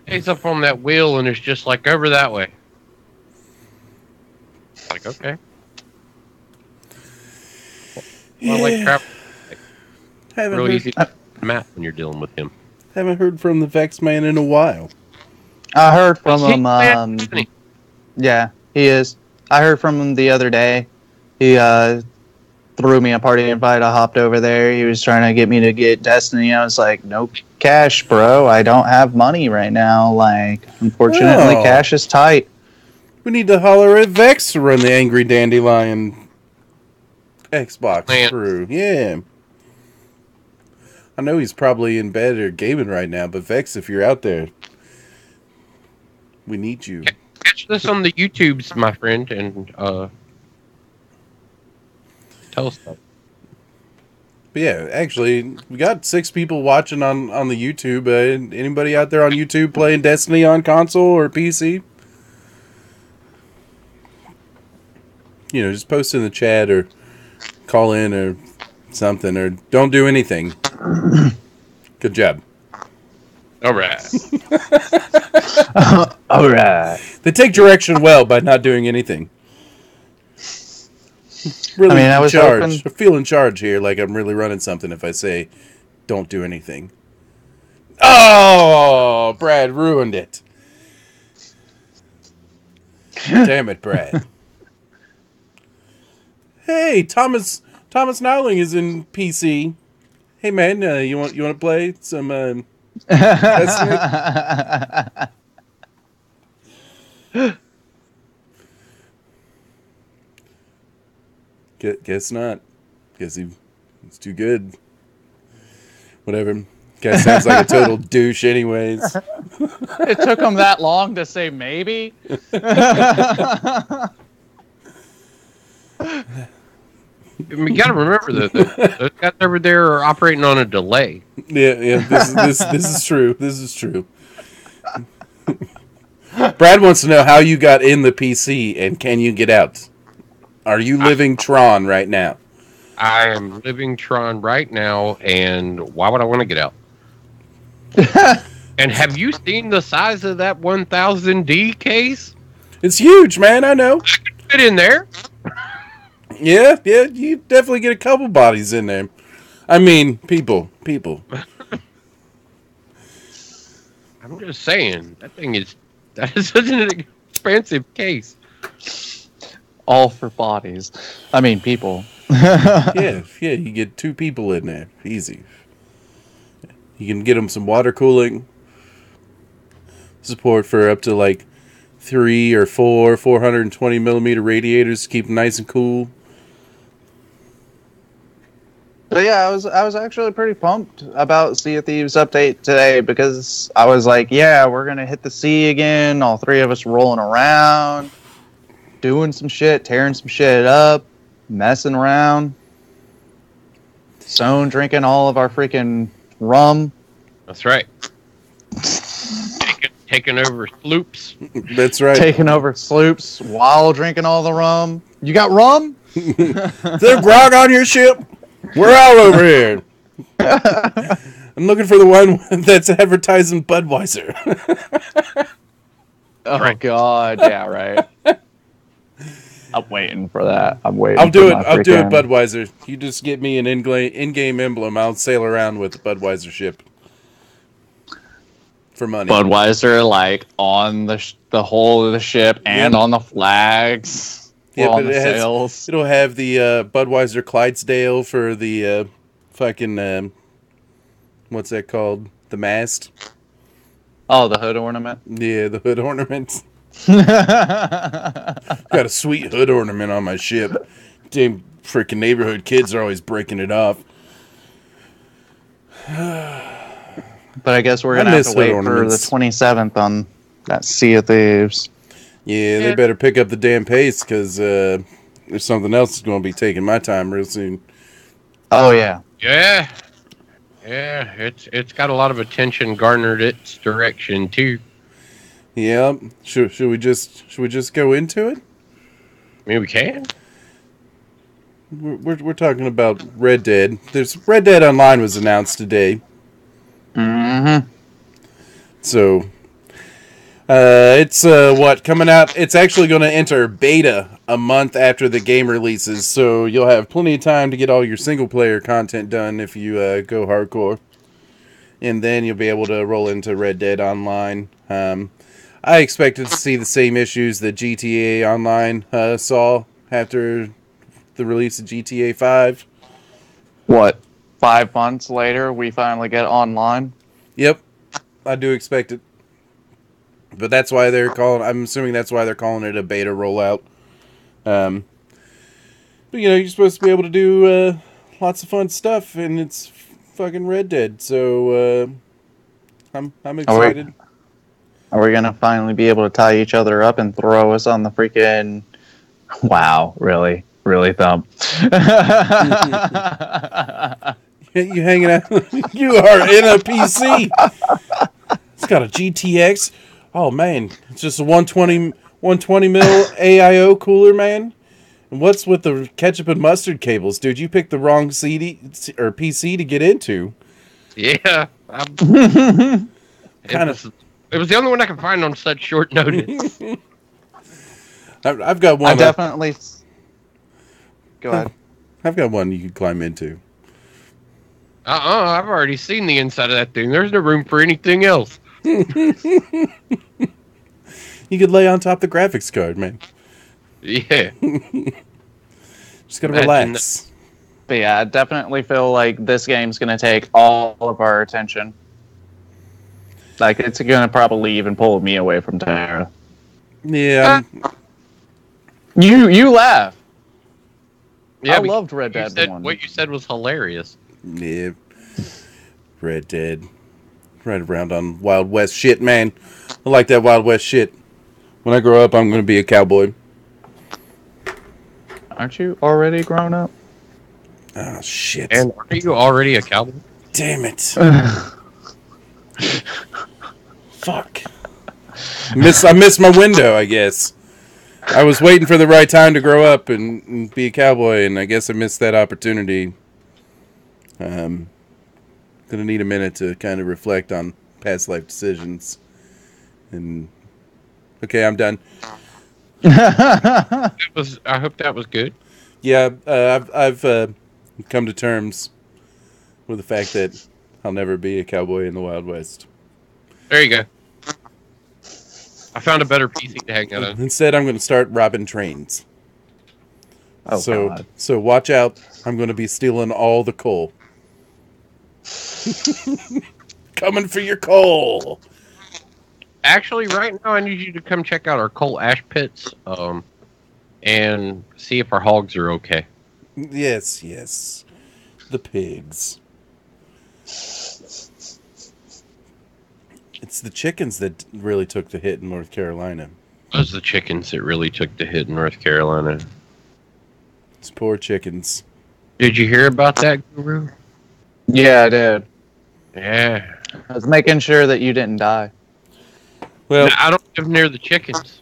Speaker 3: He's up on that wheel, and it's just like over that way. Like, okay. Well, like travel. Real easy to map when you're dealing with him.
Speaker 2: Haven't heard from the Vex Man in a while.
Speaker 1: I heard from him. Yeah, he is. I heard from him the other day. He threw me a party invite. I hopped over there. He was trying to get me to get Destiny. I was like, "No cash, bro. I don't have money right now. Like, unfortunately, cash is tight."
Speaker 2: We need to holler at Vex to run the Angry Dandelion Xbox through. Yeah. I know he's probably in bed or gaming right now, but Vex, if you're out there, we need you.
Speaker 3: Catch this on the YouTubes, my friend, and tell us that.
Speaker 2: But yeah, actually, we got 6 people watching on the YouTube. Anybody out there on YouTube playing Destiny on console or PC? You know, just post in the chat or call in or something, or don't do anything. Good job.
Speaker 3: All right.
Speaker 1: All right.
Speaker 2: They take direction well by not doing anything. Really, I was in charge. I feel in charge here, like I'm really running something if I say, don't do anything. Oh, Brad ruined it. Damn it, Brad. Hey, Thomas Nowling is in PC. Hey man, you want to play some Guess not. Guess he's too good. Whatever. Guy sounds like a total douche anyways.
Speaker 1: It took him that long to say maybe.
Speaker 3: You got to remember that those guys over there are operating on a delay.
Speaker 2: Yeah. This is true. This is true. Brad wants to know how you got in the PC and can you get out? Are you living Tron right now?
Speaker 3: I am living Tron right now, and why would I want to get out? And have you seen the size of that 1000D case?
Speaker 2: It's huge, man. I know.
Speaker 3: I could fit in there.
Speaker 2: Yeah, you definitely get a couple bodies in there. I mean, people.
Speaker 3: I'm just saying, that is such an expensive case.
Speaker 1: All for bodies. I mean, people.
Speaker 2: yeah, you get 2 people in there. Easy. You can get them some water cooling. Support for up to like 3 or 4 420 millimeter radiators to keep them nice and cool.
Speaker 1: But yeah, I was actually pretty pumped about Sea of Thieves update today because I was like, yeah, we're gonna hit the sea again. All 3 of us rolling around, doing some shit, tearing some shit up, messing around. Stone drinking all of our freaking rum.
Speaker 3: That's right. Taking over sloops.
Speaker 2: That's right.
Speaker 1: Taking over sloops while drinking all the rum. You got rum?
Speaker 2: Is there grog on your ship? We're all over here. I'm looking for the one that's advertising Budweiser.
Speaker 1: Oh, right. God. Yeah, right. I'm waiting for that.
Speaker 2: I'll do it, Budweiser. You just get me an in-game emblem. I'll sail around with the Budweiser ship. for money.
Speaker 1: Budweiser, like, on the whole of the ship and on the flags.
Speaker 2: Yeah,
Speaker 1: on
Speaker 2: but
Speaker 1: the sails.
Speaker 2: it'll have the Budweiser Clydesdale for the fucking what's that called? The mast.
Speaker 1: Oh, the hood ornament.
Speaker 2: Yeah, the hood ornament. Got a sweet hood ornament on my ship. Damn freaking neighborhood kids are always breaking it off.
Speaker 1: But I guess we're gonna have to wait for the 27th on that Sea of Thieves.
Speaker 2: Yeah, they better pick up the damn pace because there's something else that's going to be taking my time real soon.
Speaker 1: Oh yeah.
Speaker 3: Yeah. Yeah, it's got a lot of attention garnered its direction too.
Speaker 2: Yeah, should we just go into it?
Speaker 3: I mean, we can.
Speaker 2: We're talking about Red Dead. There's Red Dead Online was announced today.
Speaker 1: Mm-hmm.
Speaker 2: So, it's coming out? It's actually going to enter beta a month after the game releases, so you'll have plenty of time to get all your single player content done if you go hardcore, and then you'll be able to roll into Red Dead Online. I expected to see the same issues that GTA Online saw after the release of GTA 5.
Speaker 1: What? 5 months later, we finally get online.
Speaker 2: Yep, I do expect it. But that's why I'm assuming that's why they're calling it a beta rollout. But you're supposed to be able to do lots of fun stuff, and it's fucking Red Dead. So I'm excited.
Speaker 1: Are we gonna finally be able to tie each other up and throw us on the freaking? Wow, really, Thump.
Speaker 2: You hanging out? You are in a PC. It's got a GTX. Oh man, it's just a 120 mil AIO cooler, man. And what's with the ketchup and mustard cables, dude? You picked the wrong CD or PC to get into.
Speaker 3: Yeah, it was the only one I could find on such short notice.
Speaker 2: I've got one.
Speaker 1: I definitely. Go ahead.
Speaker 2: I've got one you could climb into.
Speaker 3: I've already seen the inside of that thing. There's no room for anything else.
Speaker 2: You could lay on top of the graphics card, man.
Speaker 3: Yeah.
Speaker 2: Just gotta relax.
Speaker 1: But yeah, I definitely feel like this game's gonna take all of our attention. Like, it's gonna probably even pull me away from Terra.
Speaker 2: Yeah.
Speaker 1: You laugh.
Speaker 3: Yeah,
Speaker 1: I loved Red Dead 1.
Speaker 3: What you said was hilarious.
Speaker 2: Yeah. Red Dead. Right around on Wild West shit, man. I like that Wild West shit. When I grow up, I'm going to be a cowboy.
Speaker 1: Aren't you already grown up?
Speaker 2: Oh, shit.
Speaker 3: And are you already a cowboy?
Speaker 2: Damn it. Fuck. I missed my window, I guess. I was waiting for the right time to grow up and be a cowboy, and I guess I missed that opportunity. Gonna need a minute to kind of reflect on past life decisions. And okay, I'm done.
Speaker 3: I hope that was good.
Speaker 2: Yeah, I've come to terms with the fact that I'll never be a cowboy in the Wild West.
Speaker 3: There you go. I found a better PC to hang out on.
Speaker 2: Instead, I'm going to start robbing trains.
Speaker 1: Oh, God.
Speaker 2: So watch out. I'm going to be stealing all the coal. Coming for your coal.
Speaker 3: Actually, right now, I need you to come check out our coal ash pits, and see if our hogs are okay.
Speaker 2: Yes. The pigs. It's the chickens that really took the hit in North Carolina.
Speaker 3: It was the chickens that really took the hit in North Carolina.
Speaker 2: It's poor chickens.
Speaker 3: Did you hear about that, Guru?
Speaker 1: Yeah, I did.
Speaker 3: Yeah.
Speaker 1: I was making sure that you didn't die.
Speaker 2: Well,
Speaker 3: I don't live near the chickens.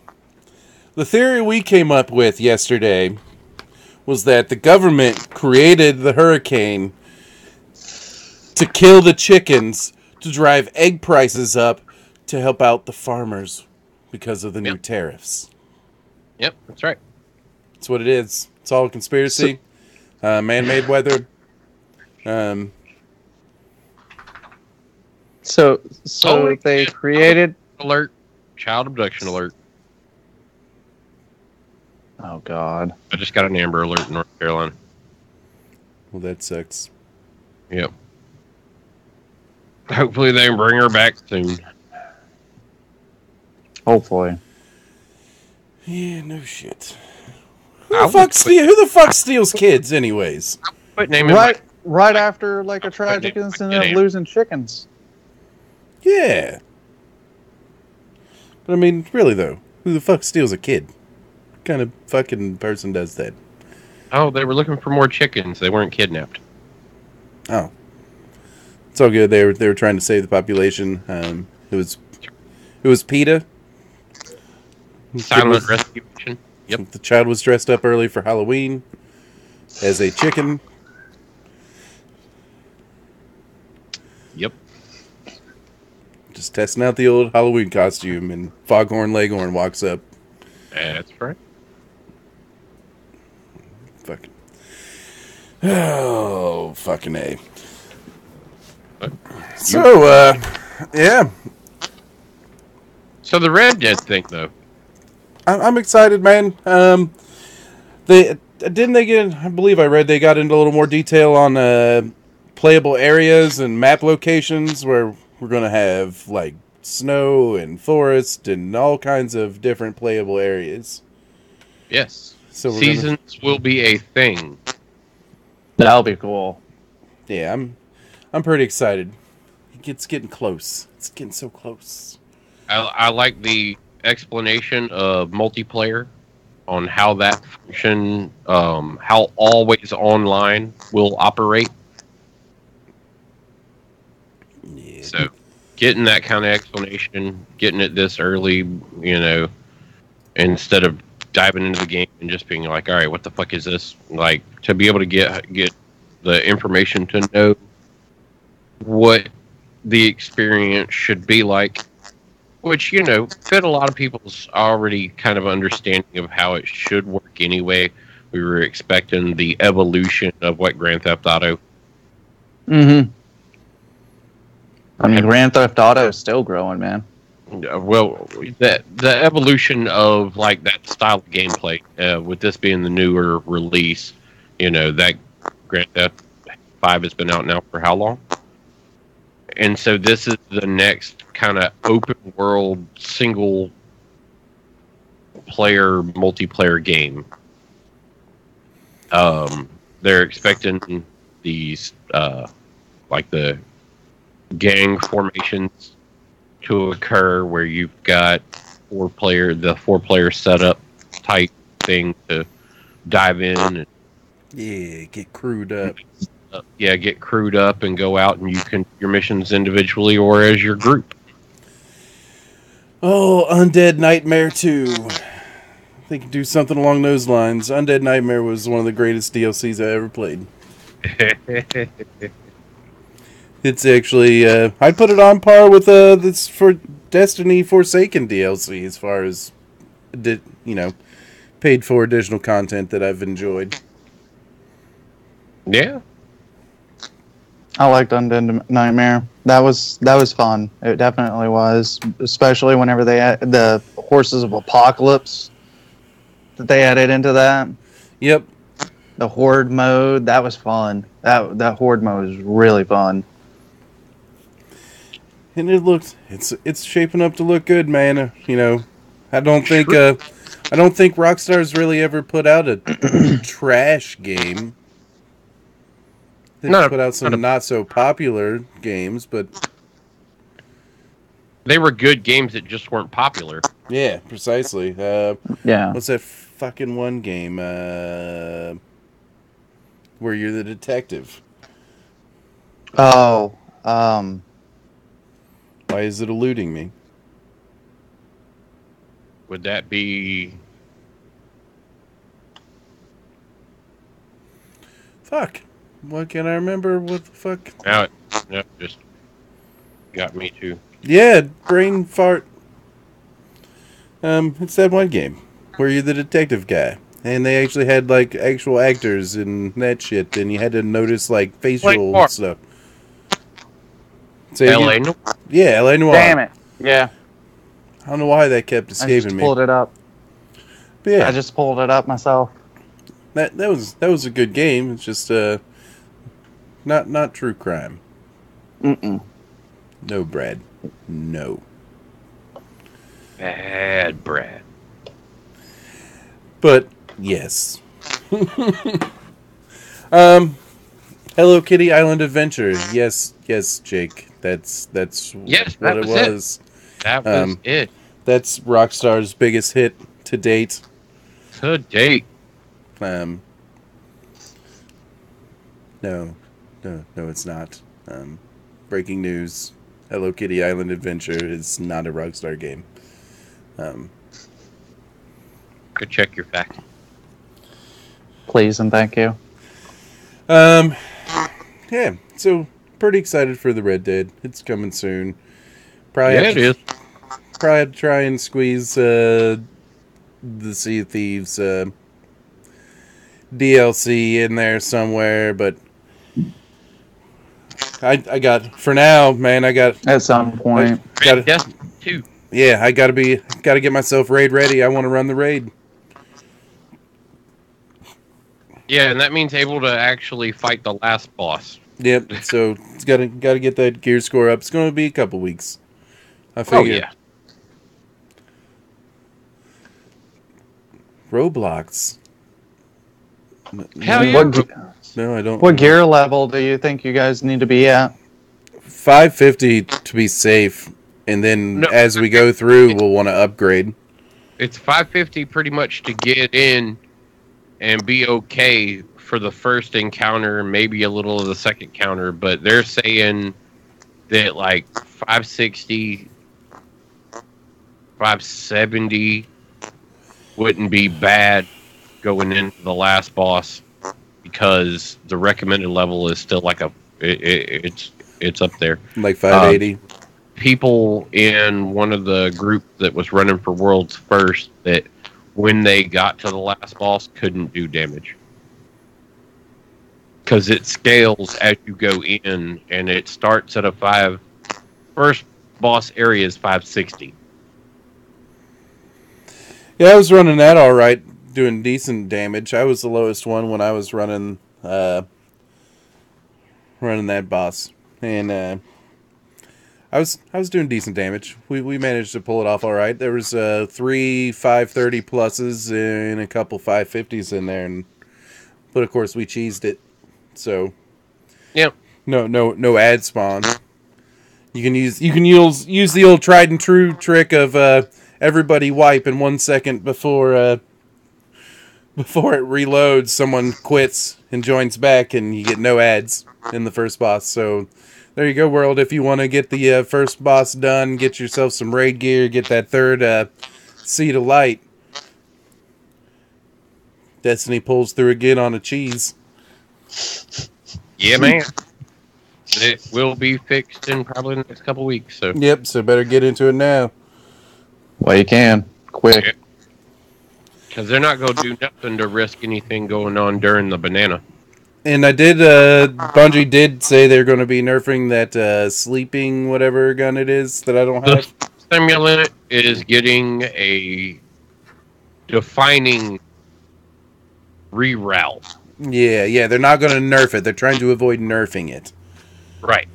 Speaker 2: the theory we came up with yesterday was that the government created the hurricane to kill the chickens, to drive egg prices up, to help out the farmers because of the new tariffs.
Speaker 3: Yep, that's right.
Speaker 2: That's what it is. It's all a conspiracy. Man-made weather.
Speaker 1: So
Speaker 3: Holy
Speaker 1: they
Speaker 3: shit.
Speaker 1: created.
Speaker 3: Alert. Child abduction alert.
Speaker 1: Oh God.
Speaker 3: I just got an Amber Alert in North Carolina.
Speaker 2: Well, that sucks.
Speaker 3: Yep. Hopefully they bring her back soon.
Speaker 1: Hopefully.
Speaker 2: Yeah, no shit.
Speaker 3: I
Speaker 2: Who the fuck steals kids, anyways?
Speaker 3: Quit naming
Speaker 1: Right after like a tragic
Speaker 3: name my
Speaker 1: incident
Speaker 3: kid
Speaker 1: of
Speaker 3: Amber.
Speaker 1: losing chickens.
Speaker 2: Yeah. But I mean, really though, who the fuck steals a kid? What kind of fucking person does that?
Speaker 3: Oh, they were looking for more chickens. They weren't kidnapped.
Speaker 2: Oh, it's all good. They were trying to save the population. It was PETA.
Speaker 3: Silent rescue mission. Yep.
Speaker 2: The child was dressed up early for Halloween as a chicken.
Speaker 3: Yep.
Speaker 2: Just testing out the old Halloween costume, and Foghorn Leghorn walks up.
Speaker 3: That's right.
Speaker 2: Fucking. Oh, fucking A. So, yeah.
Speaker 3: So the Red Dead thing, though.
Speaker 2: I'm excited, man. I believe I read they got into a little more detail on playable areas and map locations where we're gonna have like snow and forest and all kinds of different playable areas.
Speaker 3: Yes.
Speaker 2: So
Speaker 3: Seasons will be a thing.
Speaker 1: That'll be cool.
Speaker 2: Yeah, I'm pretty excited. It's getting close. It's getting so close.
Speaker 3: I like the explanation of multiplayer on how that function, how always online will operate.
Speaker 2: Yeah.
Speaker 3: So, getting that kind of explanation, getting it this early, instead of diving into the game and just being like, all right, what the fuck is this? Like, to be able to get the information to know what the experience should be like, which, fit a lot of people's already kind of understanding of how it should work anyway. We were expecting the evolution of what Grand Theft Auto.
Speaker 1: Mm-hmm. I mean, Grand Theft Auto is still growing, man.
Speaker 3: Well, the evolution of like that style of gameplay, with this being the newer release, that Grand Theft 5 has been out now for how long? And so this is the next kind of open world single player multiplayer game. They're expecting these like the gang formations to occur where you've got the four player setup type thing to dive in and
Speaker 2: get crewed up.
Speaker 3: Get crewed up and go out and you can your missions individually or as your group.
Speaker 2: Oh, Undead Nightmare 2. They can do something along those lines. Undead Nightmare was one of the greatest DLCs I ever played. It's actually, I'd put it on par with this for Destiny Forsaken DLC as far as, paid for additional content that I've enjoyed.
Speaker 3: Yeah.
Speaker 1: I liked Undead Nightmare. That was fun. It definitely was, especially whenever they had the Horses of Apocalypse that they added into that.
Speaker 2: Yep.
Speaker 1: The Horde mode, that was fun. That Horde mode is really fun.
Speaker 2: And it's shaping up to look good, man. I don't think Rockstar's really ever put out a trash game. They put out some not so popular games, but
Speaker 3: they were good games that just weren't popular.
Speaker 2: Yeah, precisely.
Speaker 1: Yeah.
Speaker 2: What's that fucking one game where you're the detective?
Speaker 1: Oh,
Speaker 2: Why is it eluding me?
Speaker 3: Would that be...
Speaker 2: Fuck. What can I remember? What the fuck?
Speaker 3: Now it just got me too.
Speaker 2: Yeah, brain fart. It's that one game where you're the detective guy. And they actually had, like, actual actors and that shit. And you had to notice, like, facial stuff. Say
Speaker 3: LA
Speaker 2: again?
Speaker 3: Noir.
Speaker 2: Yeah, LA Noir.
Speaker 1: Damn it. Yeah.
Speaker 2: I don't know why that kept
Speaker 1: I just
Speaker 2: escaping me.
Speaker 1: pulled it up.
Speaker 2: But yeah,
Speaker 1: I just pulled it up myself.
Speaker 2: that was a good game. It's just not true crime.
Speaker 1: Mm-mm.
Speaker 2: No, Brad. No.
Speaker 3: Bad Brad.
Speaker 2: But yes. Hello Kitty Island Adventure. Yes, Jake. That's
Speaker 3: Yes,
Speaker 2: what
Speaker 3: that
Speaker 2: it
Speaker 3: was it.
Speaker 2: was.
Speaker 3: That was it.
Speaker 2: That's Rockstar's biggest hit to date.
Speaker 3: To date.
Speaker 2: No, it's not. Breaking news: Hello Kitty Island Adventure is not a Rockstar game.
Speaker 3: Go check your facts.
Speaker 1: Please and thank you.
Speaker 2: Yeah. So pretty excited for the Red Dead. It's coming soon.
Speaker 3: Yeah, it is.
Speaker 2: Probably have to try and squeeze the Sea of Thieves DLC in there somewhere, but I got for now, man. I got
Speaker 1: At some point.
Speaker 3: Red Death 2.
Speaker 2: yeah. I gotta get myself raid ready. I want to run the raid.
Speaker 3: Yeah, and that means able to actually fight the last boss.
Speaker 2: Yep. So it's gotta get that gear score up. It's gonna be a couple weeks. I
Speaker 3: Oh,
Speaker 2: figure.
Speaker 3: yeah.
Speaker 2: Roblox.
Speaker 3: Hell yeah.
Speaker 2: No, I don't.
Speaker 1: What gear level do you think you guys need to be at?
Speaker 2: 550 to be safe, and then
Speaker 3: No.
Speaker 2: as we go through, we'll want to upgrade.
Speaker 3: It's 550 pretty much to get in and be okay for the first encounter, maybe a little of the second encounter, but they're saying that like 560, 570 wouldn't be bad going into the last boss because the recommended level is still like it's up there.
Speaker 2: Like 580.
Speaker 3: People in one of the group that was running for Worlds First that when they got to the last boss couldn't do damage because it scales as you go in, and it starts at first boss area is 560.
Speaker 2: Yeah, I was running that all right, doing decent damage. I was the lowest one when I was running that boss, and I was doing decent damage. We managed to pull it off all right. There was 3 530 pluses and a couple 550s in there, but of course we cheesed it. So
Speaker 3: Yep.
Speaker 2: no ad spawn. You can use the old tried and true trick of everybody wipe in 1 second before it reloads. Someone quits and joins back, and you get no ads in the first boss. So there you go, world. If you want to get the first boss done, get yourself some raid gear, get that third seed of light. Destiny pulls through again on a cheese.
Speaker 3: Yeah, man. It will be fixed in probably the next couple weeks. So
Speaker 2: Yep, so better get into it now.
Speaker 1: Well, you can. Quick.
Speaker 3: because they're not going to do nothing to risk anything going on during the banana.
Speaker 2: And I did, Bungie did say they're going to be nerfing that sleeping whatever gun it is that I don't have.
Speaker 3: The stimulant is getting a defining reroute.
Speaker 2: Yeah, they're not going to nerf it. They're trying to avoid nerfing it.
Speaker 3: Right.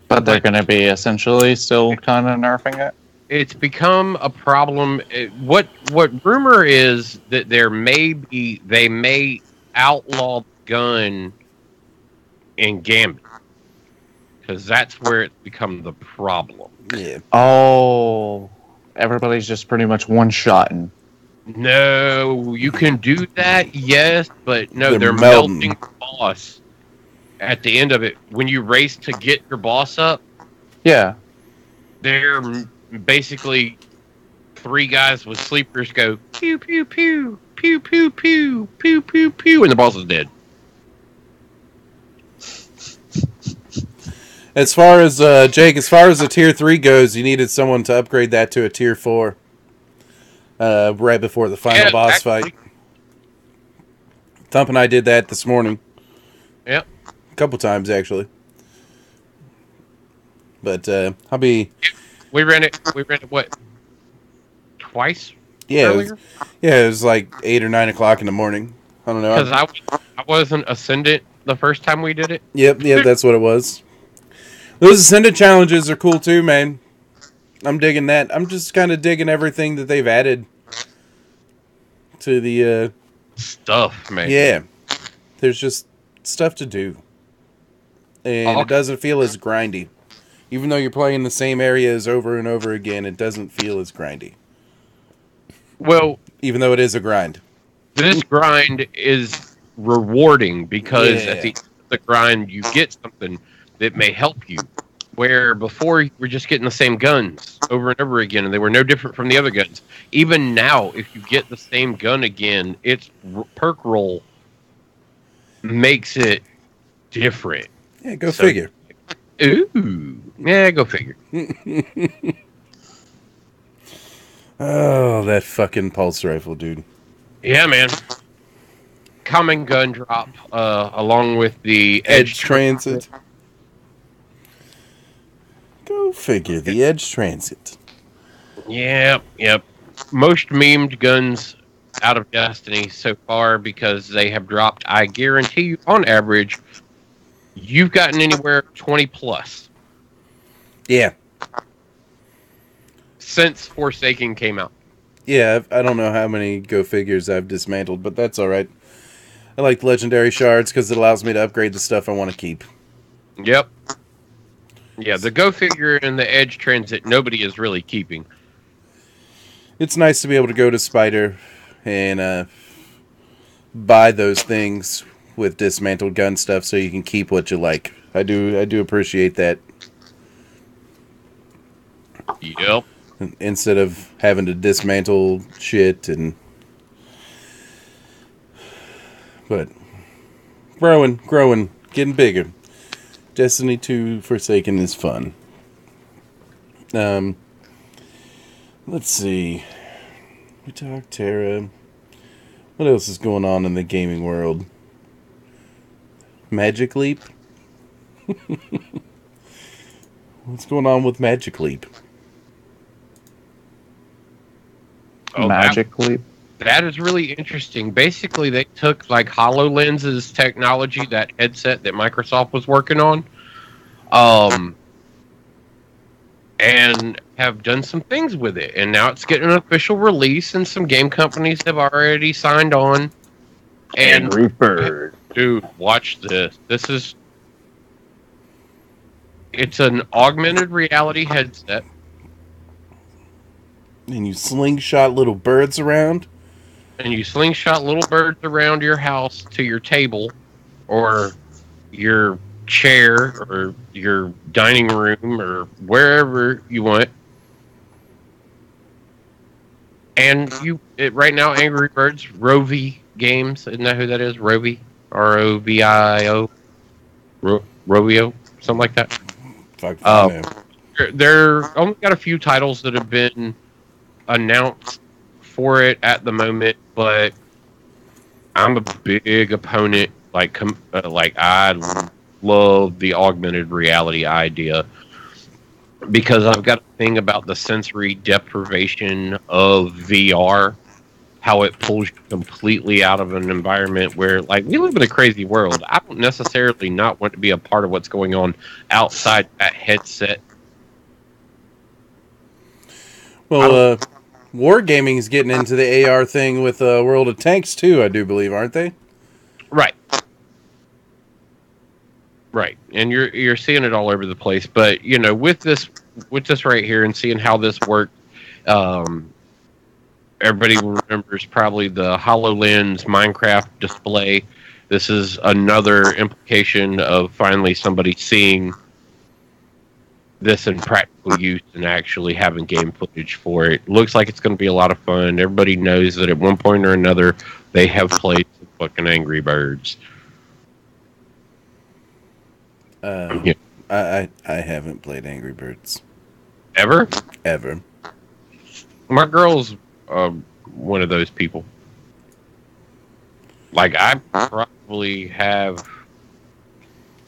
Speaker 1: But they're going to be essentially still kind of nerfing it.
Speaker 3: It's become a problem. What rumor is that they may outlaw the gun in Gambit, because that's where it's become the problem.
Speaker 2: Yeah.
Speaker 1: Oh, everybody's just pretty much one-shotting.
Speaker 3: No, you can do that, yes, but no, they're
Speaker 2: melting.
Speaker 3: melting the boss at the end of it. When you race to get your boss up,
Speaker 1: Yeah.
Speaker 3: they're basically 3 guys with sleepers go pew pew pew pew pew pew pew pew pew, and the boss is dead.
Speaker 2: As far as Jake, as far as the tier 3 goes, you needed someone to upgrade that to a tier 4 right before the final boss fight. Thump and I did that this morning.
Speaker 3: Yep.
Speaker 2: A couple times, actually. But I'll be.
Speaker 3: We ran it. We ran it what? Twice
Speaker 2: Yeah,
Speaker 3: earlier.
Speaker 2: it was like 8 or 9 o'clock in the morning. I don't know.
Speaker 3: Because I wasn't ascendant the first time we did it.
Speaker 2: Yep, that's what it was. Those Ascendant challenges are cool too, man. I'm digging that. I'm just kind of digging everything that they've added to the.
Speaker 3: Stuff, man.
Speaker 2: Yeah, there's just stuff to do, and it doesn't feel as grindy. Even though you're playing the same areas over and over again, it doesn't feel as grindy.
Speaker 3: Well,
Speaker 2: even though it is a grind.
Speaker 3: This grind is rewarding because at the end of the grind, you get something that may help you. Where before you were just getting the same guns over and over again, and they were no different from the other guns. Even now, if you get the same gun again, its perk roll makes it different.
Speaker 2: Yeah, go figure.
Speaker 3: Ooh, yeah, go figure.
Speaker 2: Oh, that fucking pulse rifle, dude.
Speaker 3: Yeah, man. Common gun drop, along with the
Speaker 2: Edge Transit. Go figure, the Edge Transit.
Speaker 3: Yep. Most memed guns out of Destiny so far because they have dropped, I guarantee you, on average, you've gotten anywhere 20 plus.
Speaker 2: Yeah.
Speaker 3: Since Forsaken came out.
Speaker 2: Yeah, I don't know how many Go figures I've dismantled, but that's alright. I like legendary shards because it allows me to upgrade the stuff I want to keep.
Speaker 3: Yep. Yeah, the Go figure and the Edge Transit, nobody is really keeping.
Speaker 2: It's nice to be able to go to Spider and buy those things with dismantled gun stuff so you can keep what you like. I do appreciate that.
Speaker 3: Yep.
Speaker 2: Instead of having to dismantle shit and... But growing, getting bigger. Destiny 2 Forsaken is fun. Let's see. We talked Terra. What else is going on in the gaming world? Magic Leap? What's going on with Magic Leap?
Speaker 1: Magic Leap?
Speaker 3: That is really interesting. Basically, they took like HoloLens's technology, that headset that Microsoft was working on, and have done some things with it. And now it's getting an official release, and some game companies have already signed on. And
Speaker 1: Angry Bird.
Speaker 3: Dude, watch this. It's an augmented reality headset.
Speaker 2: And you slingshot little birds around?
Speaker 3: And you slingshot little birds around your house to your table or your chair or your dining room or wherever you want. And right now, Angry Birds, Rovi Games, isn't that who that is? Rovi? R-O-V-I-O? Rovio? Something like that.
Speaker 2: Fuck, I know.
Speaker 3: They're only got a few titles that have been announced for it at the moment, but I'm a big opponent. Like I love the augmented reality idea because I've got a thing about the sensory deprivation of VR, how it pulls you completely out of an environment where, like, we live in a crazy world. I don't necessarily not want to be a part of what's going on outside that headset.
Speaker 2: Well, Wargaming is getting into the AR thing with World of Tanks too, I do believe, aren't they?
Speaker 3: Right. And you're seeing it all over the place. But you know, with this right here and seeing how this works, everybody remembers probably the HoloLens Minecraft display. This is another implication of finally somebody seeing this in practical use and actually having game footage for it. Looks like it's going to be a lot of fun. Everybody knows that at one point or another they have played some fucking Angry Birds.
Speaker 2: Yeah. I haven't played Angry Birds.
Speaker 3: Ever? My girl's one of those people. Like, I probably have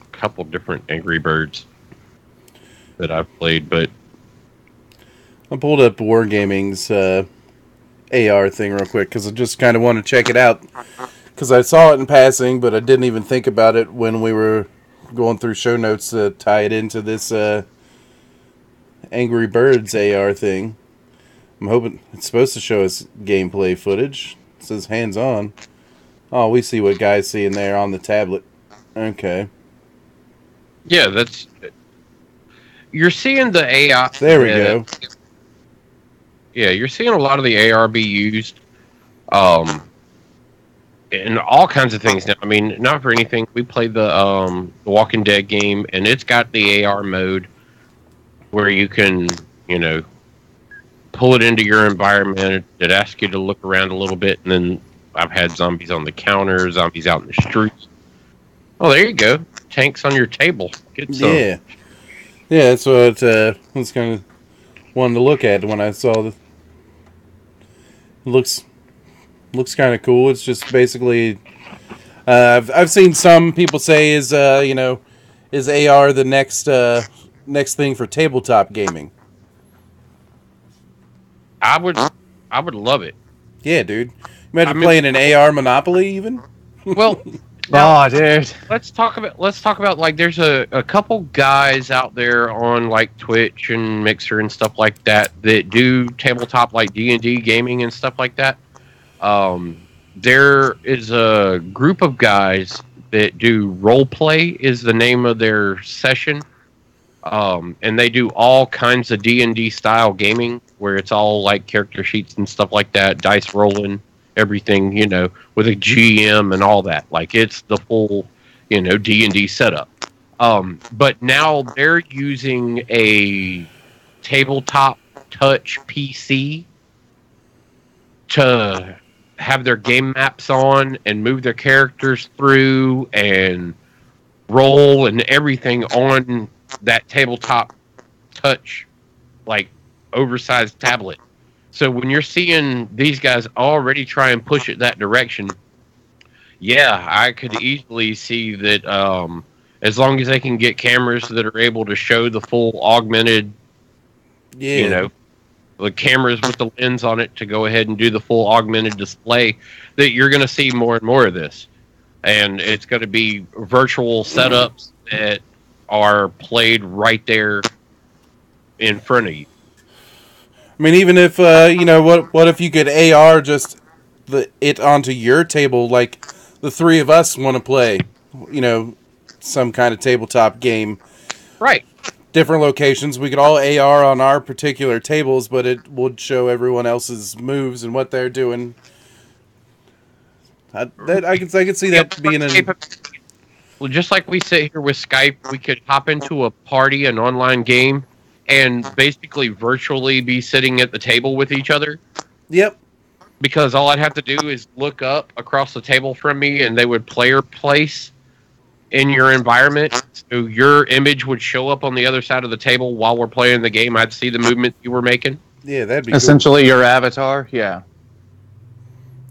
Speaker 3: a couple different Angry Birds. that I've played, but
Speaker 2: I pulled up Wargaming's AR thing real quick because I just kind of want to check it out. Because I saw it in passing, but I didn't even think about it when we were going through show notes to tie it into this Angry Birds AR thing. I'm hoping it's supposed to show us gameplay footage. It says hands-on. Oh, we see what guys see in there on the tablet. Okay.
Speaker 3: yeah, that's you're seeing the AI.
Speaker 2: There we go.
Speaker 3: Yeah, you're seeing a lot of the AR be used, in all kinds of things now. I mean, not for anything. We played the Walking Dead game, and it's got the AR mode where you can, pull it into your environment. It asks you to look around a little bit, and then I've had zombies on the counter, zombies out in the streets. Oh, there you go. Tanks on your table. Get some.
Speaker 2: Yeah. Yeah, that's what I was kind of wanting to look at when I saw the. Looks kind of cool. It's just basically. I've seen some people say is AR the next thing for tabletop gaming.
Speaker 3: I would love it.
Speaker 2: Yeah, dude. Imagine playing an AR Monopoly even.
Speaker 3: Well,
Speaker 1: Oh, dude.
Speaker 3: let's talk about like there's a couple guys out there on like Twitch and Mixer and stuff like that do tabletop like D&D gaming and stuff like that. There is a group of guys that do role play is the name of their session. And they do all kinds of D&D style gaming where it's all like character sheets and stuff like that, dice rolling, everything, with a GM and all that. Like it's the full, D&D setup. But now they're using a tabletop touch PC to have their game maps on and move their characters through and roll and everything on that tabletop touch, like oversized tablet. So when you're seeing these guys already try and push it that direction, yeah, I could easily see that as long as they can get cameras that are able to show the full augmented, the cameras with the lens on it to go ahead and do the full augmented display, that you're going to see more and more of this. And it's going to be virtual setups that are played right there in front of you.
Speaker 2: I mean, even if what if you could AR just it onto your table, like the three of us want to play, some kind of tabletop game,
Speaker 3: right?
Speaker 2: Different locations. We could all AR on our particular tables, but it would show everyone else's moves and what they're doing. I can see that being
Speaker 3: Well, just like we sit here with Skype, we could hop into a party, an online game, and basically virtually be sitting at the table with each other.
Speaker 2: Yep.
Speaker 3: Because all I'd have to do is look up across the table from me, and they would player place in your environment. So your image would show up on the other side of the table while we're playing the game. I'd see the movement you were making.
Speaker 2: Yeah, that'd be
Speaker 1: essentially cool. Your avatar. Yeah.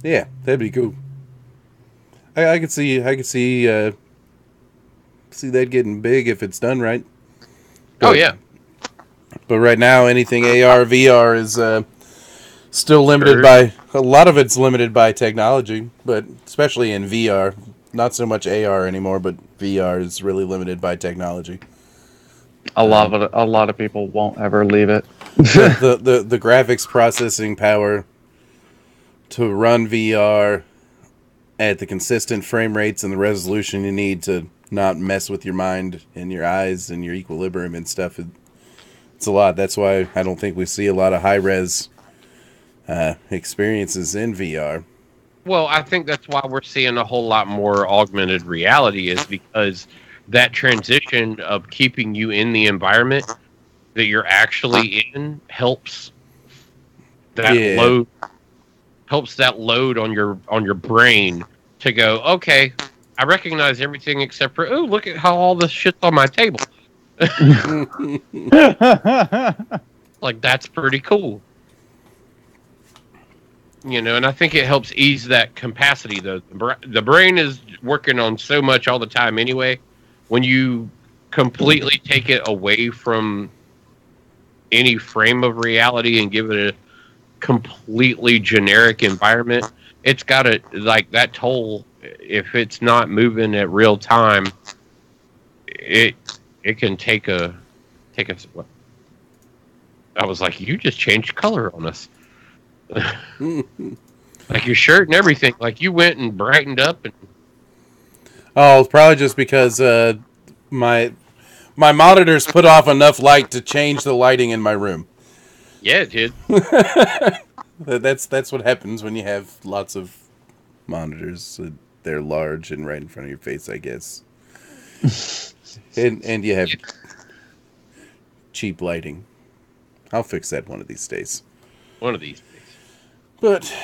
Speaker 2: Yeah, that'd be cool. I could see that getting big if it's done right.
Speaker 3: But, yeah.
Speaker 2: But right now, anything AR, VR is still limited by... A lot of it's limited by technology, but especially in VR. Not so much AR anymore, but VR is really limited by technology.
Speaker 1: A lot of people won't ever leave it.
Speaker 2: the graphics processing power to run VR at the consistent frame rates and the resolution you need to not mess with your mind and your eyes and your equilibrium and stuff. It's a lot. That's why I don't think we see a lot of high-res experiences in VR.
Speaker 3: Well, I think that's why we're seeing a whole lot more augmented reality, is because that transition of keeping you in the environment that you're actually in helps that load on your brain to go, okay, I recognize everything except for, oh, look at how all this shit's on my table. Like, that's pretty cool. And I think it helps ease that capacity, though. The brain is working on so much all the time anyway. When you completely take it away from any frame of reality and give it a completely generic environment, it's got to, like, that toll, if it's not moving at real time, it can take a I was like, you just changed color on us. Like your shirt and everything, like you went and brightened up. And
Speaker 2: Oh, probably just because my monitors put off enough light to change the lighting in my room.
Speaker 3: yeah, it did.
Speaker 2: That's what happens when you have lots of monitors. They're large and right in front of your face, I guess. and you have cheap lighting. I'll fix that one of these days.
Speaker 3: One of these days.
Speaker 2: But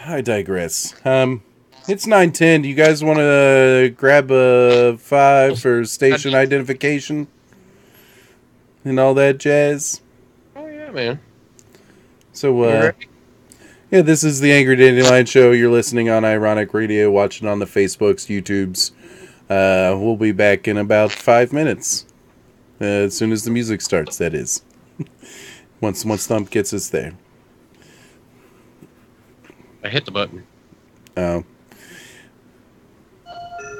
Speaker 2: I digress. It's 9:10. Do you guys want to grab a 5 for station identification and all that jazz?
Speaker 3: Oh yeah, man.
Speaker 2: So, yeah, this is the Angry Dandelion Show. You're listening on Ironic Radio, watching on the Facebooks, YouTubes. We'll be back in about 5 minutes. As soon as the music starts, that is. Once Thump gets us there.
Speaker 3: I hit the button.
Speaker 2: Oh.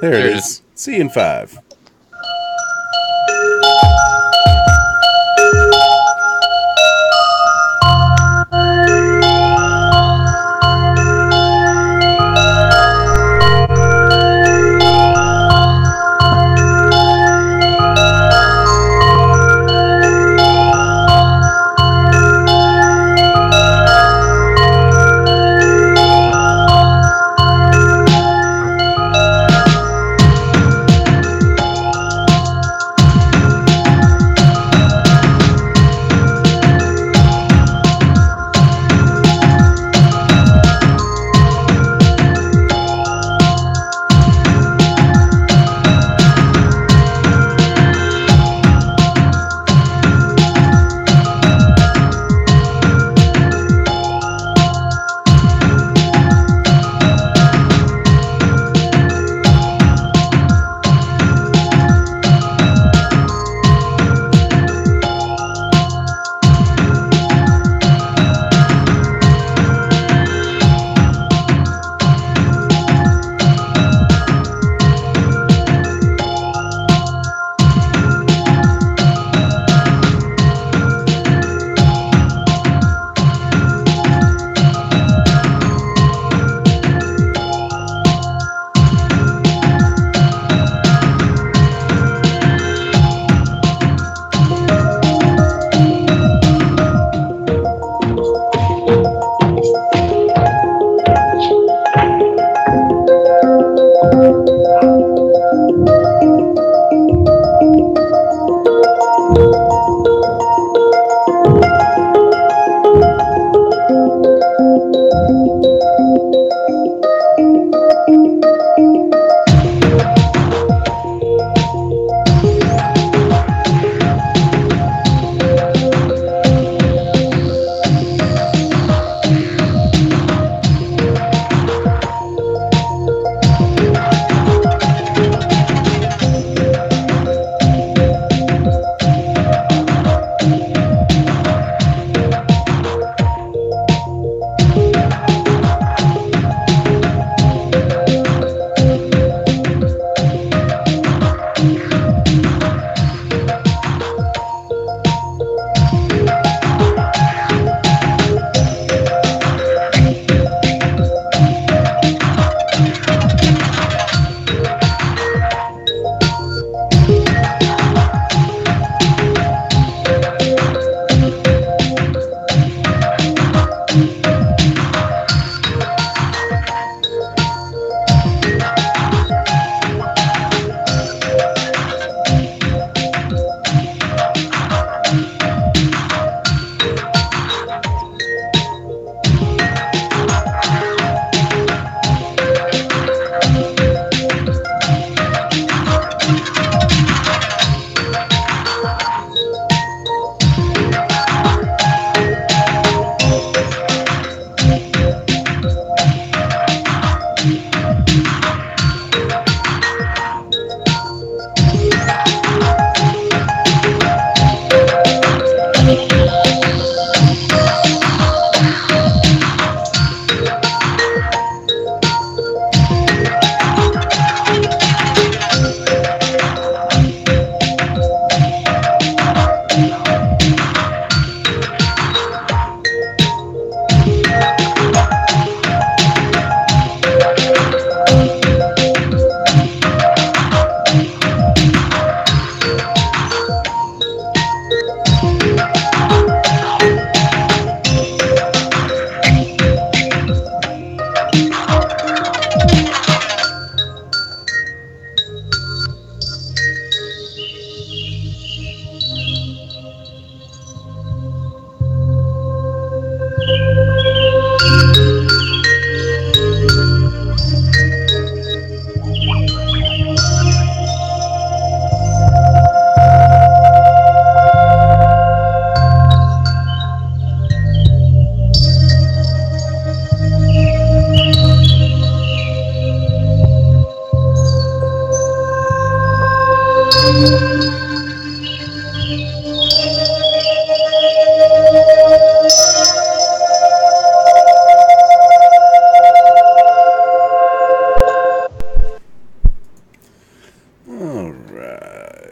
Speaker 2: There it is. See you in 5.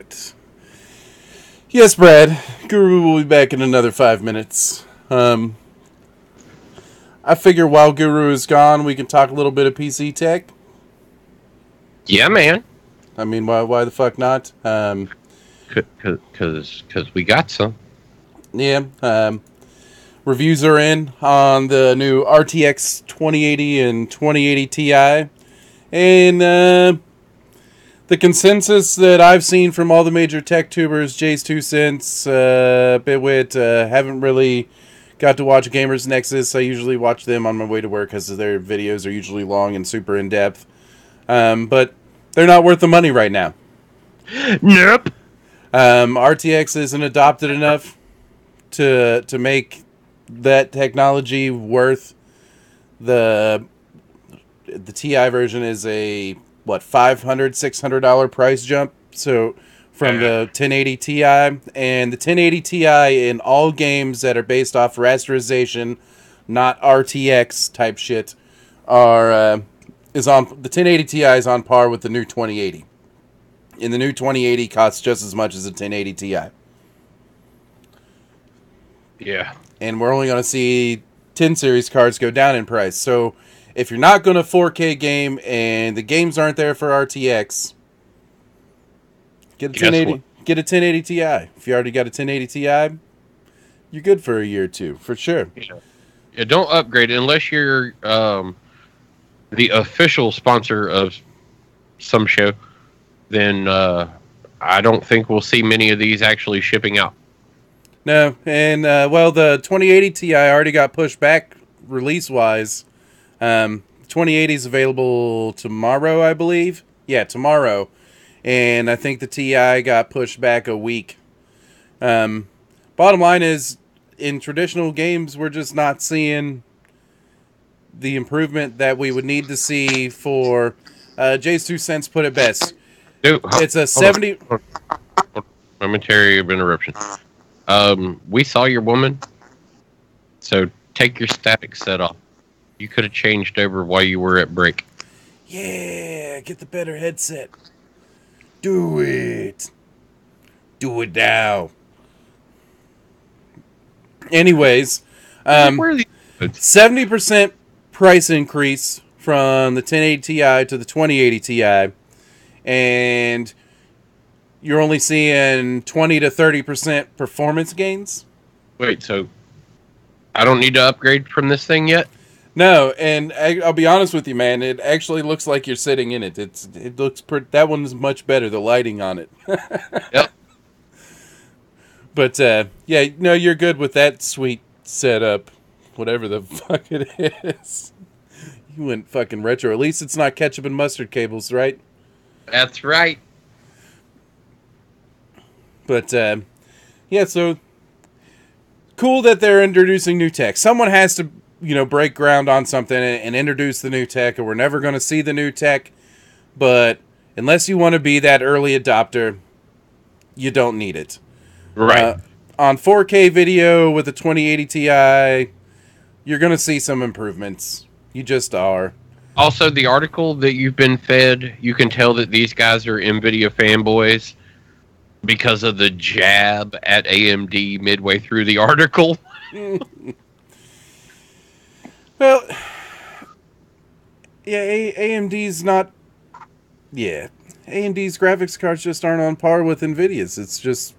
Speaker 2: But yes, Brad, Guru will be back in another 5 minutes. I figure while Guru is gone, we can talk a little bit of PC tech.
Speaker 3: Yeah, man.
Speaker 2: I mean, why the fuck not?
Speaker 3: Because we got some.
Speaker 2: Yeah. Reviews are in on the new RTX 2080 and 2080 Ti. And the consensus that I've seen from all the major tech tubers, Jay's 2 Cents, Bitwit, haven't really got to watch Gamers Nexus. I usually watch them on my way to work because their videos are usually long and super in-depth. But they're not worth the money right now.
Speaker 3: Nope.
Speaker 2: RTX isn't adopted enough to make that technology worth the TI version is a $500, $600 price jump. So from the 1080 Ti, and the 1080 Ti in all games that are based off rasterization, not RTX type shit, is on the 1080 Ti is on par with the new 2080. And the new 2080 costs just as much as the 1080 Ti.
Speaker 3: Yeah.
Speaker 2: And we're only going to see 10 series cards go down in price. So if you're not going to 4K game and the games aren't there for RTX, get a 1080. Get a 1080 Ti. If you already got a 1080 Ti, you're good for a year or two, for sure.
Speaker 3: Yeah, don't upgrade unless you're the official sponsor of some show. Then I don't think we'll see many of these actually shipping out.
Speaker 2: No, and the 2080 Ti already got pushed back release-wise. 2080 is available tomorrow, I believe. Yeah, tomorrow. And I think the Ti got pushed back a week. Bottom line is, in traditional games, we're just not seeing the improvement that we would need to see for... Jay's 2 Cents put it best.
Speaker 3: Dude,
Speaker 2: it's a 70...
Speaker 3: Momentary interruption. We saw your woman, so take your static set off. You could have changed over while you were at break.
Speaker 2: Yeah, get the better headset. Do it. Do it now. Anyways, 70% price increase from the 1080 Ti to the 2080 Ti, and you're only seeing 20 to 30% performance gains.
Speaker 3: Wait, so I don't need to upgrade from this thing yet?
Speaker 2: No, and I'll be honest with you, man. It actually looks like you're sitting in it. It looks that one's much better. The lighting on it.
Speaker 3: Yep.
Speaker 2: But yeah, no, you're good with that sweet setup, whatever the fuck it is. You went fucking retro. At least it's not ketchup and mustard cables, right?
Speaker 3: That's right.
Speaker 2: But yeah, so cool that they're introducing new tech. Someone has to, break ground on something and introduce the new tech, or we're never going to see the new tech. But unless you want to be that early adopter, you don't need it.
Speaker 3: Right.
Speaker 2: On 4K video with a 2080 Ti, you're going to see some improvements. You just are.
Speaker 3: Also, the article that you've been fed, you can tell that these guys are NVIDIA fanboys because of the jab at AMD midway through the article.
Speaker 2: Well, yeah, AMD's not... Yeah, AMD's graphics cards just aren't on par with NVIDIA's. It's just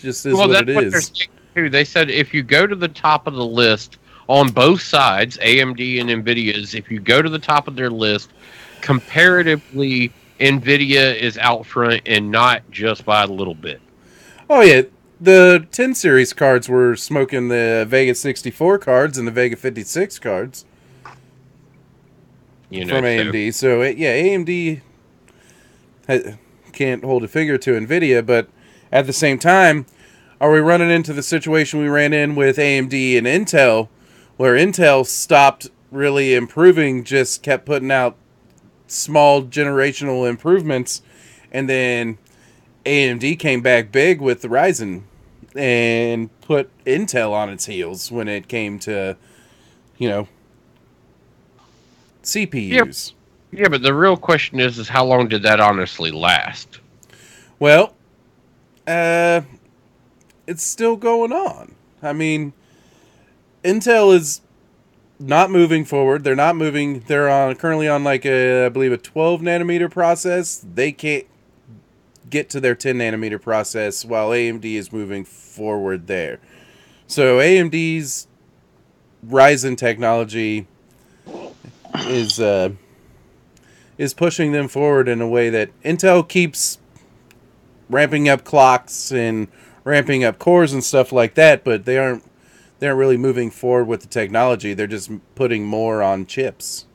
Speaker 2: is
Speaker 3: well,
Speaker 2: what
Speaker 3: that's
Speaker 2: it
Speaker 3: what
Speaker 2: is.
Speaker 3: they're saying too. They said if you go to the top of the list on both sides, AMD and NVIDIA's, if you go to the top of their list, comparatively, NVIDIA is out front and not just by a little bit.
Speaker 2: Oh, yeah. The 10 series cards were smoking the Vega 64 cards and the Vega 56 cards from AMD. So, yeah, AMD can't hold a finger to NVIDIA, but at the same time, are we running into the situation we ran in with AMD and Intel, where Intel stopped really improving, just kept putting out small generational improvements, and then AMD came back big with the Ryzen and put Intel on its heels when it came to, CPUs.
Speaker 3: Yeah, but the real question is how long did that honestly last?
Speaker 2: Well, It's still going on. I mean, Intel is not moving forward. They're not moving. They're currently on like I believe a 12 nanometer process. They can't get to their 10 nanometer process while AMD is moving forward there. So AMD's Ryzen technology is pushing them forward in a way that Intel keeps ramping up clocks and ramping up cores and stuff like that, but they aren't really moving forward with the technology. They're just putting more on chips,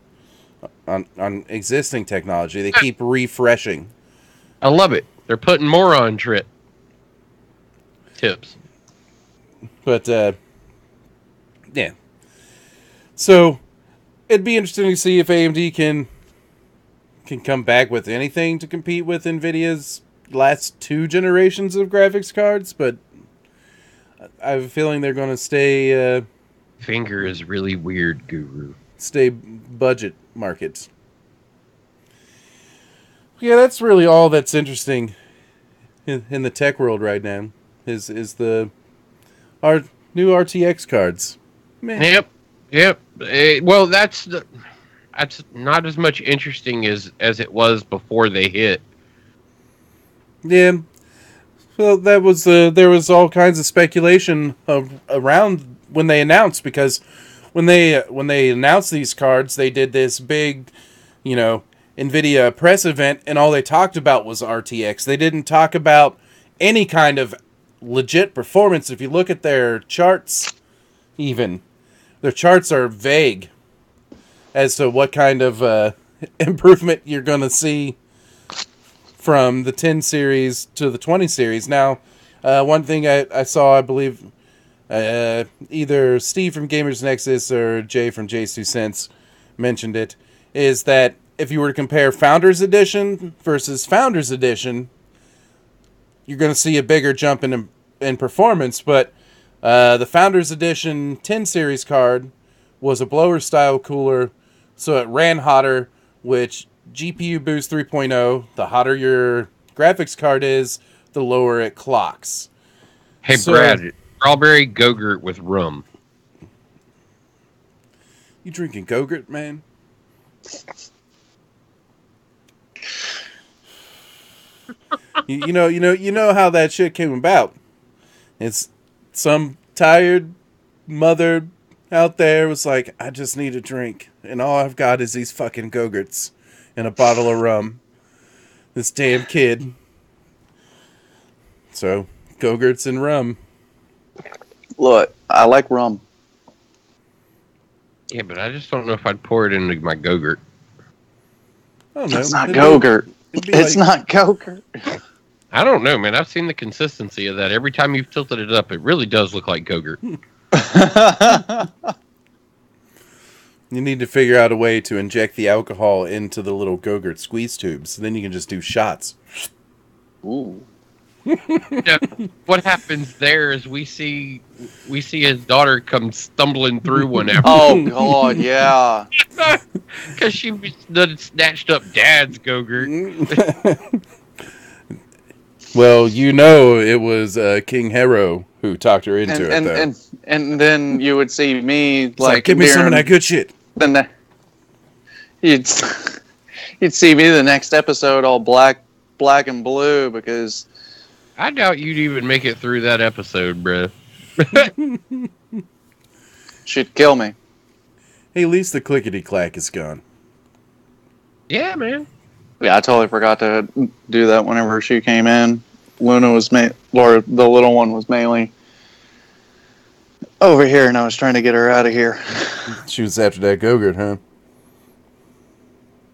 Speaker 2: on existing technology. They keep refreshing.
Speaker 3: I love it. They're putting more on tips.
Speaker 2: But yeah. So it'd be interesting to see if AMD can come back with anything to compete with NVIDIA's last 2 generations of graphics cards, but I have a feeling they're going to stay...
Speaker 3: Finger is really weird, Guru.
Speaker 2: Stay budget markets. Yeah, that's really all that's interesting in the tech world right now, is our new RTX cards. Man.
Speaker 3: Yep. Well, that's not as much interesting as it was before they hit.
Speaker 2: Yeah. Well, there was all kinds of speculation around when they announced, because when they announced these cards, they did this big, NVIDIA press event, and all they talked about was RTX. They didn't talk about any kind of legit performance. If you look at their charts, their charts are vague as to what kind of improvement you're going to see from the 10 series to the 20 series. Now, one thing I saw, I believe, either Steve from Gamers Nexus or Jay from Jay's 2 Cents mentioned it, is that if you were to compare Founders Edition versus Founders Edition, you're going to see a bigger jump in performance, but the Founders Edition 10 series card was a blower style cooler, so it ran hotter, which GPU boost 3.0, the hotter your graphics card is, the lower it clocks.
Speaker 3: Hey, Brad, strawberry Go-Gurt with rum.
Speaker 2: You drinking Go-Gurt, man? you know how that shit came about. It's some tired mother out there was like, I just need a drink, and all I've got is these fucking Go-Gurts and a bottle of rum. This damn kid. So, Go-Gurts and rum.
Speaker 1: Look, I like rum.
Speaker 3: Yeah, but I just don't know if I'd pour it into my Go-Gurt.
Speaker 2: Oh no,
Speaker 1: it's not Go-Gurt. It's not Go-Gurt.
Speaker 3: I don't know, man. I've seen the consistency of that. Every time you've tilted it up, it really does look like Go-Gurt.
Speaker 2: You need to figure out a way to inject the alcohol into the little Go-Gurt squeeze tubes. Then you can just do shots.
Speaker 1: Ooh.
Speaker 3: Yeah, what happens there is we see his daughter come stumbling through one after.
Speaker 1: Oh God, yeah.
Speaker 3: Because she snatched up Dad's Go-Gurt.
Speaker 2: Well, it was King Hero who talked her into it, though.
Speaker 1: And then you would see me
Speaker 2: like give me some of that good shit.
Speaker 1: Then you'd see me the next episode all black and blue because
Speaker 3: I doubt you'd even make it through that episode, bruh.
Speaker 1: She'd kill me.
Speaker 2: Hey, at least the clickety-clack is gone.
Speaker 3: Yeah, man.
Speaker 1: Yeah, I totally forgot to do that whenever she came in. Luna was or the little one was mainly over here, and I was trying to get her out of here.
Speaker 2: She was after that Go-Gurt, huh?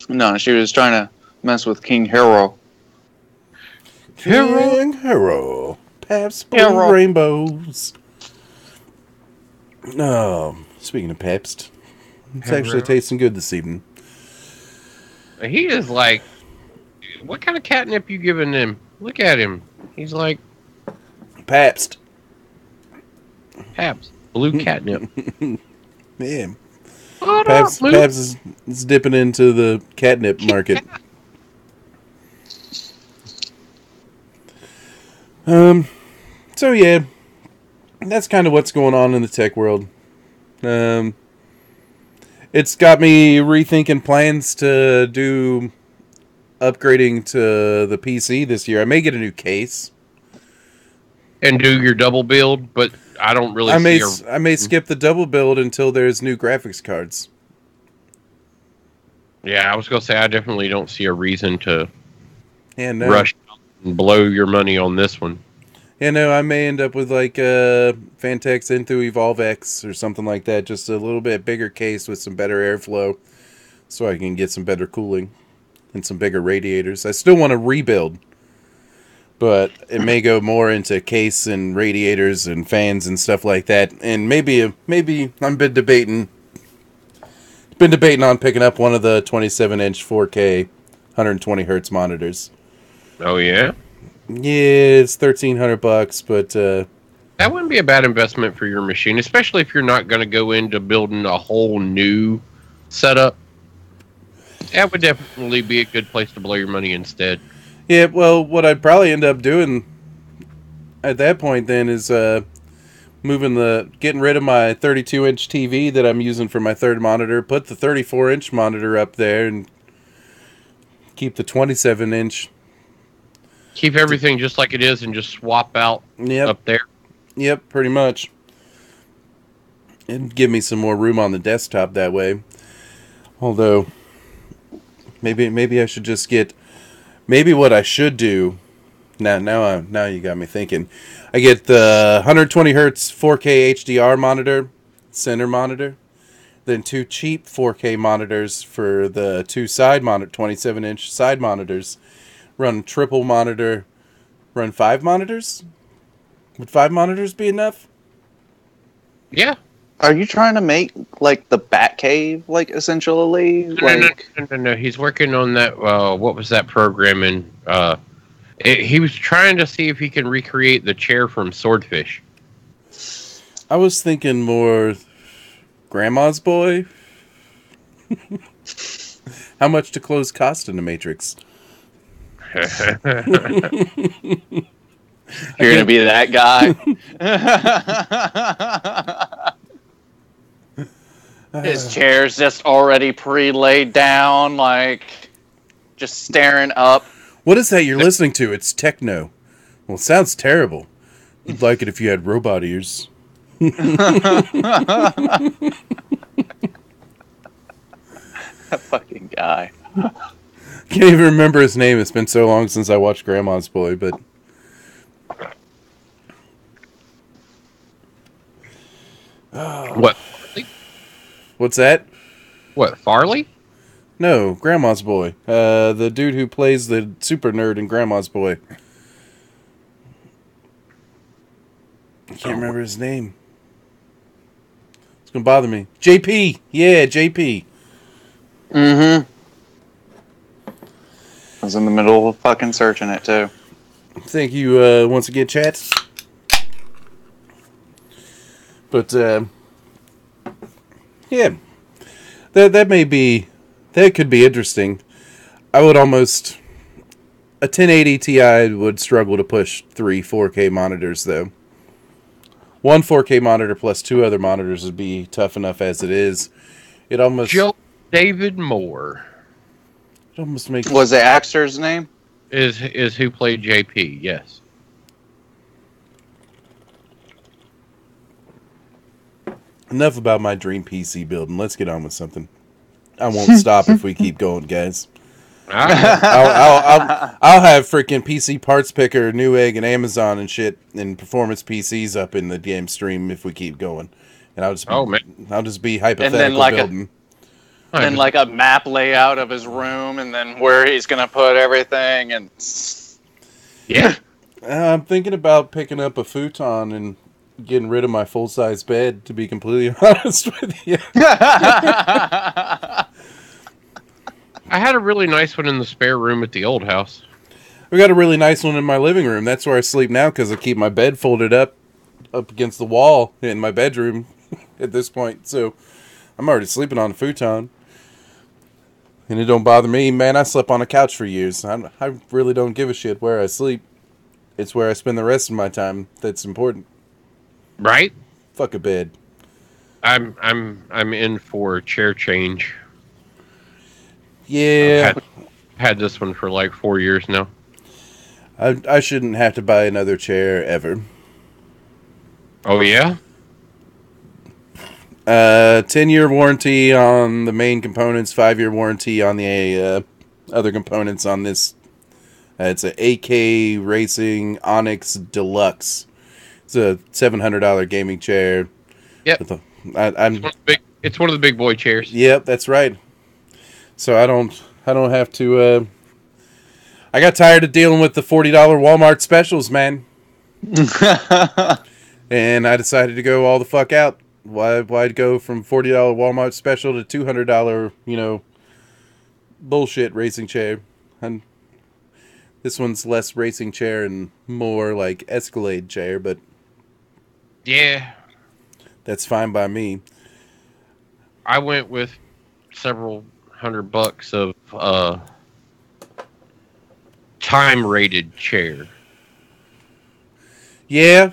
Speaker 1: No, she was trying to mess with King Hero.
Speaker 2: King Hero. Pabst Blue Rainbows. Speaking of Pabst, it's actually tasting good this evening.
Speaker 3: He is like, what kind of catnip you giving him? Look at him. He's like
Speaker 2: Pabst.
Speaker 3: Blue catnip.
Speaker 2: Yeah. Pabst is dipping into the catnip market. So yeah, that's kind of what's going on in the tech world. It's got me rethinking plans to do upgrading to the PC this year. I may get a new case.
Speaker 3: And do your double build, but I don't really see
Speaker 2: I may skip the double build until there's new graphics cards.
Speaker 3: Yeah, I was going to say, I definitely don't see a reason to rush and blow your money on this one.
Speaker 2: Yeah, no, I may end up with like a Fantex Enthoo Evolve X or something like that. Just a little bit bigger case with some better airflow so I can get some better cooling and some bigger radiators. I still want to rebuild, but it may go more into case and radiators and fans and stuff like that. And maybe I've been debating on picking up one of the 27-inch 4K 120 hertz monitors.
Speaker 3: Oh yeah?
Speaker 2: Yeah, it's $1,300, but
Speaker 3: that wouldn't be a bad investment for your machine, especially if you're not going to go into building a whole new setup. That would definitely be a good place to blow your money instead.
Speaker 2: Yeah, well, what I'd probably end up doing at that point then is getting rid of my 32-inch TV that I'm using for my third monitor, put the 34-inch monitor up there, and keep the 27-inch.
Speaker 3: Keep everything just like it is and just swap out up there.
Speaker 2: Yep, pretty much. And give me some more room on the desktop that way. Although, maybe I should just get... Maybe what I should do... Now you got me thinking. I get the 120 hertz 4K HDR monitor, center monitor. Then 2 cheap 4K monitors for the 2 side monitor, 27-inch side monitors. Run triple monitor, run 5 monitors? Would 5 monitors be enough?
Speaker 3: Yeah.
Speaker 1: Are you trying to make, like, the Batcave, like, essentially?
Speaker 3: No. He's working on that, what was that programming? He was trying to see if he can recreate the chair from Swordfish.
Speaker 2: I was thinking more Grandma's Boy. How much to close cost in the Matrix?
Speaker 1: You're gonna be that guy. His chair's just already pre-laid down, like just staring up.
Speaker 2: What is that you're listening to? It's techno. Well, it sounds terrible. You'd like it if you had robot ears.
Speaker 1: That fucking guy.
Speaker 2: Can't even remember his name. It's been so long since I watched Grandma's Boy, but...
Speaker 3: What? Farley?
Speaker 2: What's that?
Speaker 3: What, Farley?
Speaker 2: No, Grandma's Boy. The dude who plays the super nerd in Grandma's Boy. I can't remember his name. It's gonna bother me. JP! Yeah, JP.
Speaker 1: Mm-hmm. I was in the middle of fucking searching it, too.
Speaker 2: Thank you once again, chat. But, yeah. That could be interesting. I would almost... A 1080 Ti would struggle to push 3 4K monitors, though. One 4K monitor plus 2 other monitors would be tough enough as it is. It almost...
Speaker 3: Joe David Moore.
Speaker 2: It almost makes...
Speaker 1: Was the actor's name?
Speaker 3: Is who played JP, yes.
Speaker 2: Enough about my dream PC build, and let's get on with something. I won't stop if we keep going, guys. I'll have freaking PC Parts Picker, Newegg, and Amazon and shit, and performance PCs up in the game stream if we keep going. And I'll just be hypothetical building.
Speaker 1: And like a map layout of his room, and then where he's gonna put everything, and
Speaker 3: yeah.
Speaker 2: I'm thinking about picking up a futon and getting rid of my full-size bed, to be completely honest with you.
Speaker 3: I had a really nice one in the spare room at the old house.
Speaker 2: We got a really nice one in my living room. That's where I sleep now, because I keep my bed folded up against the wall in my bedroom at this point. So I'm already sleeping on a futon. And it don't bother me. Man, I slept on a couch for years. I really don't give a shit where I sleep. It's where I spend the rest of my time that's important.
Speaker 3: Right?
Speaker 2: Fuck a bed.
Speaker 3: I'm in for a chair change.
Speaker 2: Yeah.
Speaker 3: I've had this one for like 4 years now.
Speaker 2: I shouldn't have to buy another chair ever.
Speaker 3: Oh yeah?
Speaker 2: 10-year warranty on the main components, 5-year warranty on the other components on this. It's an AK Racing Onyx Deluxe. It's a $700 gaming chair.
Speaker 3: Yep. It's one of the big boy chairs.
Speaker 2: Yep, that's right. So I don't have to. I got tired of dealing with the $40 Walmart specials, man. And I decided to go all the fuck out. Why'd go from $40 Walmart special to $200, bullshit racing chair. And this one's less racing chair and more like Escalade chair, but
Speaker 3: Yeah.
Speaker 2: that's fine by me.
Speaker 3: I went with several $100 of time rated chair.
Speaker 2: Yeah,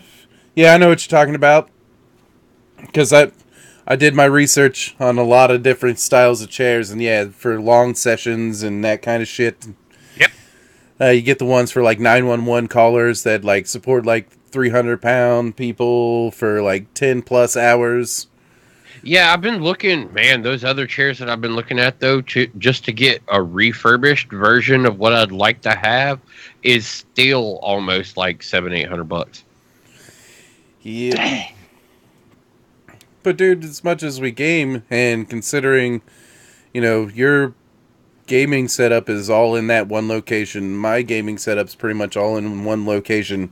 Speaker 2: I know what you're talking about. Because I did my research on a lot of different styles of chairs, and yeah, for long sessions and that kind of shit.
Speaker 3: Yep.
Speaker 2: You get the ones for like 911 callers that like support like 300-pound people for like 10 plus hours.
Speaker 3: Yeah, I've been looking, man, those other chairs that I've been looking at though, just to get a refurbished version of what I'd like to have is still almost like $700-800.
Speaker 2: Yeah.
Speaker 1: Dang.
Speaker 2: But dude, as much as we game, and considering, your gaming setup is all in that one location, my gaming setup's pretty much all in one location.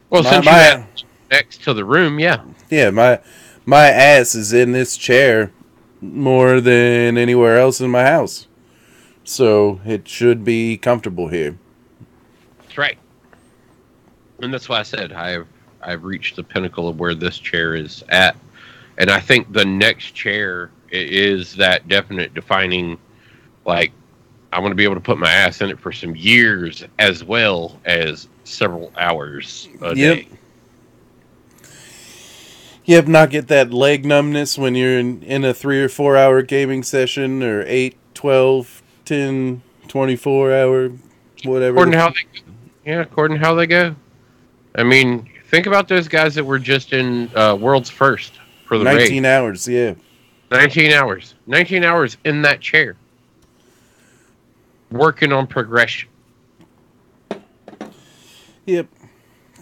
Speaker 3: Well, since you have next to the room, yeah.
Speaker 2: Yeah, my ass is in this chair more than anywhere else in my house. So it should be comfortable here.
Speaker 3: That's right. And that's why I said I've reached the pinnacle of where this chair is at. And I think the next chair is that definite defining, like, I want to be able to put my ass in it for some years as well as several hours a day.
Speaker 2: Yep, not get that leg numbness when you're in a 3 or 4 hour gaming session, or 8, 12, 10, 24 hour, whatever.
Speaker 3: According to how they go. I mean, think about those guys that were just in World's First for the
Speaker 2: 19
Speaker 3: race.
Speaker 2: hours, yeah.
Speaker 3: 19 hours. 19 hours in that chair. Working on progression.
Speaker 2: Yep.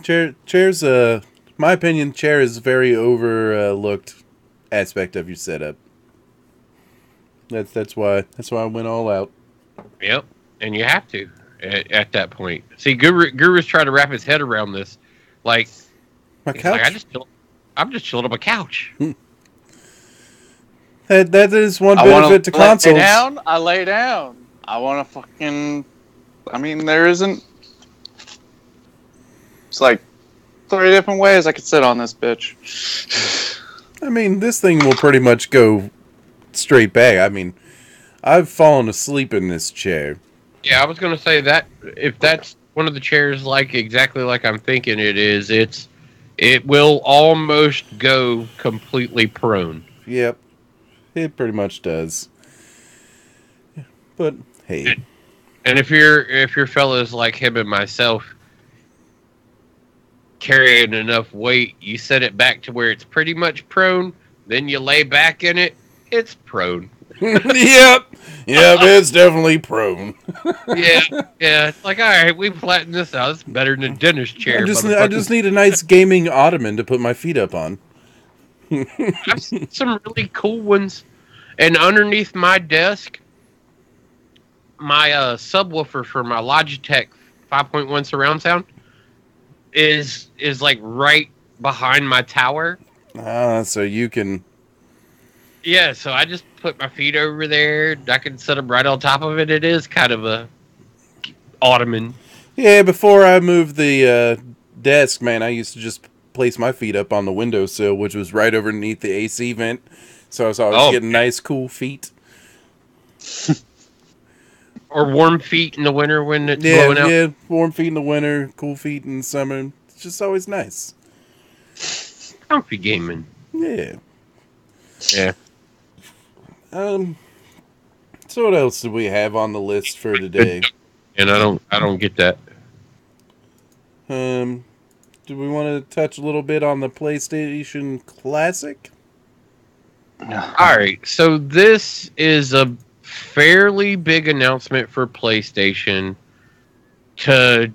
Speaker 2: Chair's, my opinion, chair is a very overlooked aspect of your setup. That's why I went all out.
Speaker 3: Yep. And you have to at that point. See, Guru's trying to wrap his head around this. Like,
Speaker 2: my couch?
Speaker 3: Like, I'm just chilling on my couch.
Speaker 2: That is one benefit to consoles.
Speaker 1: I lay down. I want to fucking... I mean, there isn't... It's like 30 different ways I could sit on this bitch.
Speaker 2: I mean, this thing will pretty much go straight back. I mean, I've fallen asleep in this chair.
Speaker 3: Yeah, I was going to say that if that's one of the chairs like exactly like I'm thinking it is, it will almost go completely prone.
Speaker 2: Yep. It pretty much does. But hey.
Speaker 3: And if your fellas like him and myself carrying enough weight, you set it back to where it's pretty much prone, then you lay back in it, it's prone.
Speaker 2: Yep, it's definitely prone.
Speaker 3: yeah. It's like, all right, we flattened this out. It's better than a dentist chair.
Speaker 2: I just need a nice gaming ottoman to put my feet up on.
Speaker 3: I've seen some really cool ones. And underneath my desk, my subwoofer for my Logitech 5.1 surround sound is like right behind my tower.
Speaker 2: So you can...
Speaker 3: Yeah, so I just put my feet over there. I can set them right on top of it. It is kind of a ottoman.
Speaker 2: Yeah, before I moved the desk, man, I used to just place my feet up on the windowsill, which was right underneath the AC vent. So I was always getting nice, cool feet.
Speaker 3: Or warm feet in the winter when it's
Speaker 2: Yeah,
Speaker 3: blowing out.
Speaker 2: yeah. Warm feet in the winter, cool feet in the summer. It's just always nice.
Speaker 3: Comfy gaming.
Speaker 2: Yeah.
Speaker 3: Yeah.
Speaker 2: So what else do we have on the list for today?
Speaker 3: And I don't get that.
Speaker 2: Do we want to touch a little bit on the PlayStation Classic?
Speaker 3: All right, so this is a fairly big announcement for PlayStation to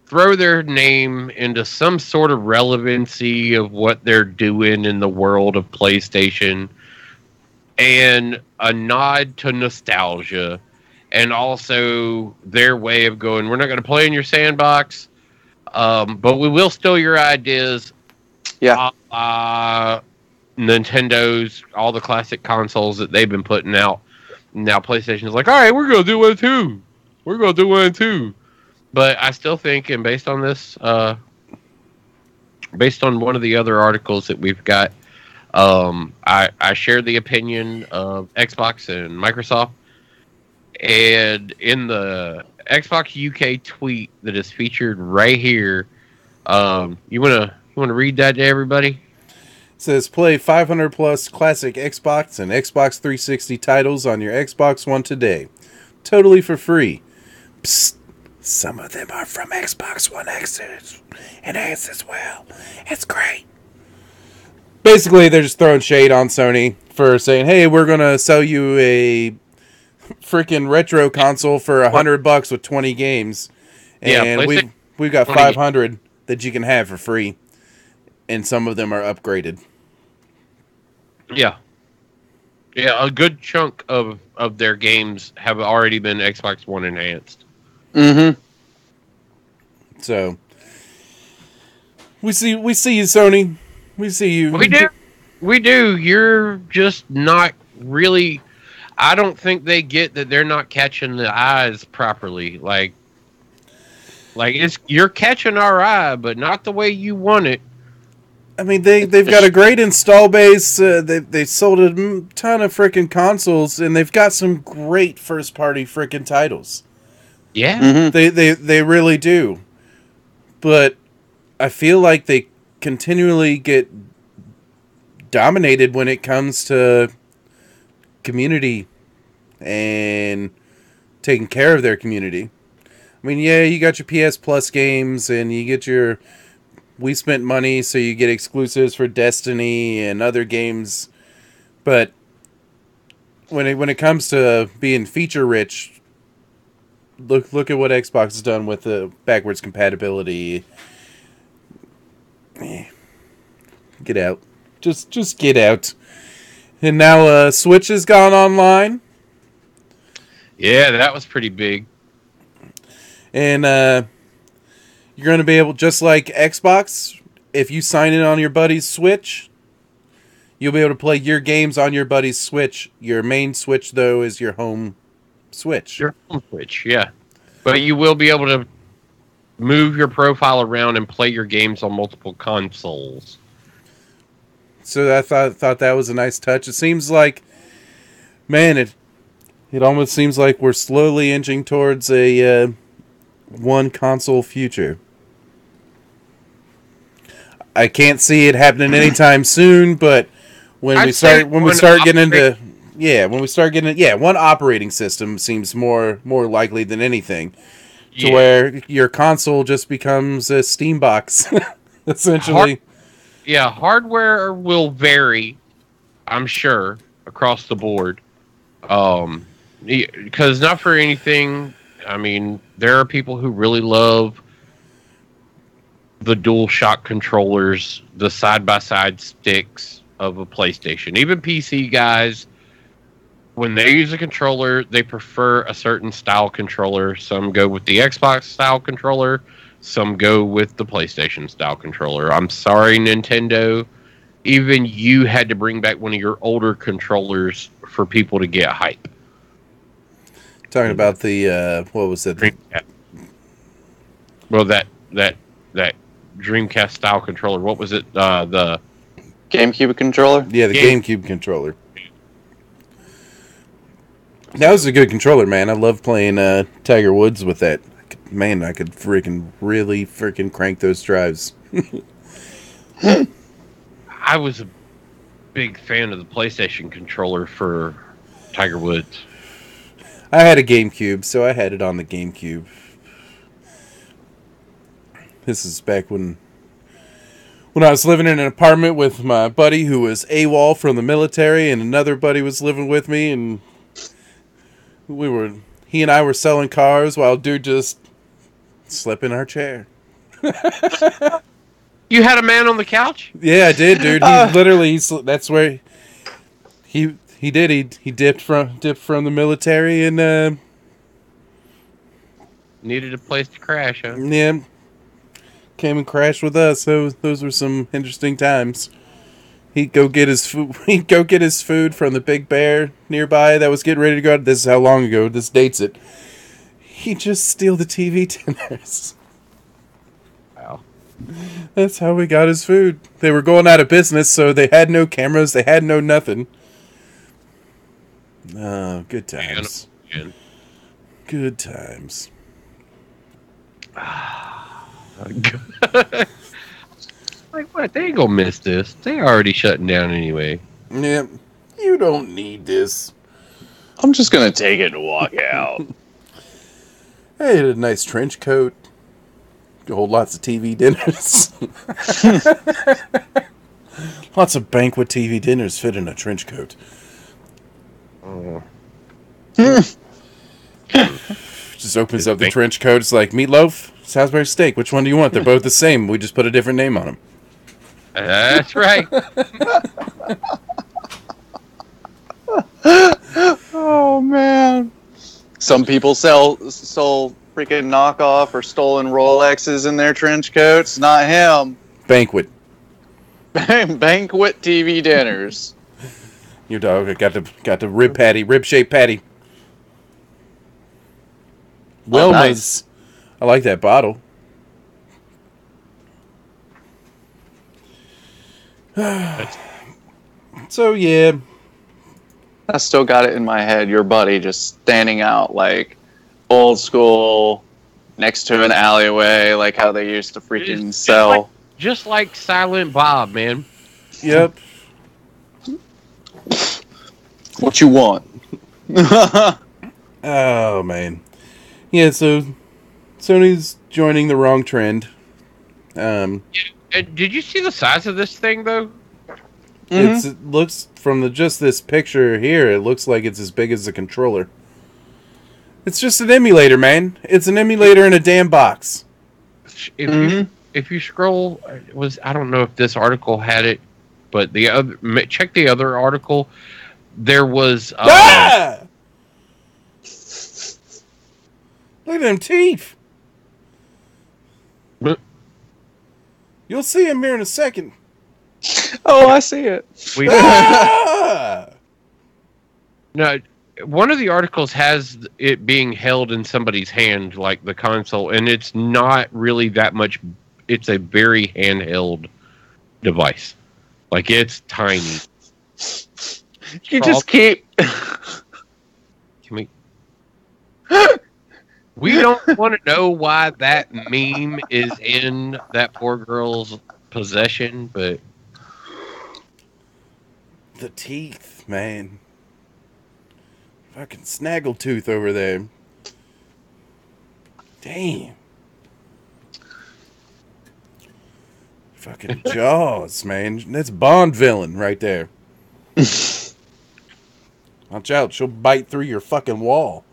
Speaker 3: throw their name into some sort of relevancy of what they're doing in the world of PlayStation, and a nod to nostalgia, and also their way of going, we're not going to play in your sandbox, but we will steal your ideas.
Speaker 1: Yeah.
Speaker 3: Nintendo's, all the classic consoles that they've been putting out. Now PlayStation is like, all right, we're going to do one too. We're going to do one too. But I still think, and based on this, based on one of the other articles that we've got, I share the opinion of Xbox and Microsoft. And in the Xbox UK tweet that is featured right here, you wanna read that to everybody?
Speaker 2: It says play 500 plus classic Xbox and Xbox 360 titles on your Xbox One today, totally for free. Psst, some of them are from Xbox One X and S as well. It's great. Basically, they're just throwing shade on Sony for saying, "Hey, we're gonna sell you a freaking retro console for $100 with 20 games, and
Speaker 3: Yeah,
Speaker 2: we've got 500 that you can have for free." And some of them are upgraded.
Speaker 3: Yeah. Yeah, a good chunk of their games have already been Xbox One enhanced.
Speaker 1: Mm-hmm.
Speaker 2: So we see you, Sony. We see you.
Speaker 3: We do. You're just not really. I don't think they get that they're not catching the eyes properly. Like you're catching our eye, but not the way you want it.
Speaker 2: I mean, they've got a great install base. They sold a ton of freaking consoles, and they've got some great first party freaking titles.
Speaker 3: Yeah,
Speaker 2: They really do. But I feel like they continually get dominated when it comes to community and taking care of their community. I mean, yeah, you got your PS Plus games, and you get your... We spent money, so you get exclusives for Destiny and other games. But when it comes to being feature rich, look at what Xbox has done with the backwards compatibility. Get out, just get out. And now Switch has gone online.
Speaker 3: yeah, that was pretty big.
Speaker 2: And you're going to be able, just like Xbox, if you sign in on your buddy's Switch, you'll be able to play your games on your buddy's Switch. Your main Switch, though, is your home Switch.
Speaker 3: Your home Switch, yeah. But you will be able to move your profile around and play your games on multiple consoles.
Speaker 2: So I thought that was a nice touch. It seems like, man, it almost seems like we're slowly inching towards a one console future. I can't see it happening anytime soon, but when we start getting one operating system seems more likely than anything, to where your console just becomes a Steam box, essentially.
Speaker 3: Hardware will vary, I'm sure, across the board. Because not for anything, I mean, there are people who really love the DualShock controllers, the side-by-side sticks of a PlayStation. Even PC guys, when they use a controller, they prefer a certain style controller. Some go with the Xbox style controller. Some go with the PlayStation style controller. I'm sorry, Nintendo. Even you had to bring back one of your older controllers for people to get hype.
Speaker 2: Talking about the what was it?
Speaker 3: Dreamcast. Well, that Dreamcast style controller. What was it? The
Speaker 1: GameCube controller?
Speaker 2: Yeah, the GameCube controller. That was a good controller, man. I love playing Tiger Woods with that. I could really freaking crank those drives.
Speaker 3: I was a big fan of the PlayStation controller for Tiger Woods.
Speaker 2: I had a GameCube, so I had it on the GameCube. This is back when I was living in an apartment with my buddy who was AWOL from the military, and another buddy was living with me, and he and I were selling cars while dude just slept in our chair.
Speaker 3: You had a man on the couch?
Speaker 2: Yeah, I did, dude. He literally, that's where he did. He dipped from the military and
Speaker 3: Needed a place to crash, huh?
Speaker 2: yeah, came and crashed with us. So those were some interesting times. He'd go get his food. He'd go get his food from the Big Bear nearby that was getting ready to go. This is how long ago. This dates it. He'd just steal the TV dinners.
Speaker 3: Wow.
Speaker 2: That's how we got his food. They were going out of business, so they had no cameras. They had no nothing. Oh, good times.
Speaker 3: Man.
Speaker 2: Good times.
Speaker 3: Like, what? They ain't gonna miss this. They already shutting down anyway.
Speaker 2: Yep. You don't need this.
Speaker 1: I'm just gonna take it and walk out.
Speaker 2: Hey, had a nice trench coat. Hold lots of TV dinners. Lots of banquet TV dinners fit in a trench coat.
Speaker 3: Oh.
Speaker 2: Just opens up the trench coat. It's like, meatloaf, Salisbury steak. Which one do you want? They're both the same. We just put a different name on them.
Speaker 3: That's right.
Speaker 1: Oh man! Some people sell freaking knockoff or stolen Rolexes in their trench coats. Not him.
Speaker 2: Banquet.
Speaker 1: Banquet TV dinners.
Speaker 2: Your dog got the rib shaped patty. Well,
Speaker 1: nice.
Speaker 2: I like that bottle. So yeah,
Speaker 1: I still got it in my head. Your buddy just standing out like old school, next to an alleyway, like how they used to freaking sell.
Speaker 3: Just like Silent Bob, man.
Speaker 2: Yep.
Speaker 1: What you want?
Speaker 2: Oh man. Yeah. So Sony's joining the wrong trend.
Speaker 3: Did you see the size of this thing, though?
Speaker 2: Mm-hmm. It looks from just this picture here. It looks like it's as big as the controller. It's just an emulator, man. It's an emulator in a damn box.
Speaker 3: If you scroll, I don't know if this article had it, but check the other article. There was
Speaker 2: Look at them teeth. You'll see him here in a second.
Speaker 1: Oh, I see it.
Speaker 3: No, one of the articles has it being held in somebody's hand, like the console, and it's not really that much. It's a very handheld device. Like, it's tiny.
Speaker 1: You just keep...
Speaker 3: Can we don't want to know why that meme is in that poor girl's possession, but...
Speaker 2: The teeth, man. Fucking snaggletooth over there. Damn. Fucking Jaws, man. That's Bond villain right there. Watch out, she'll bite through your fucking wall.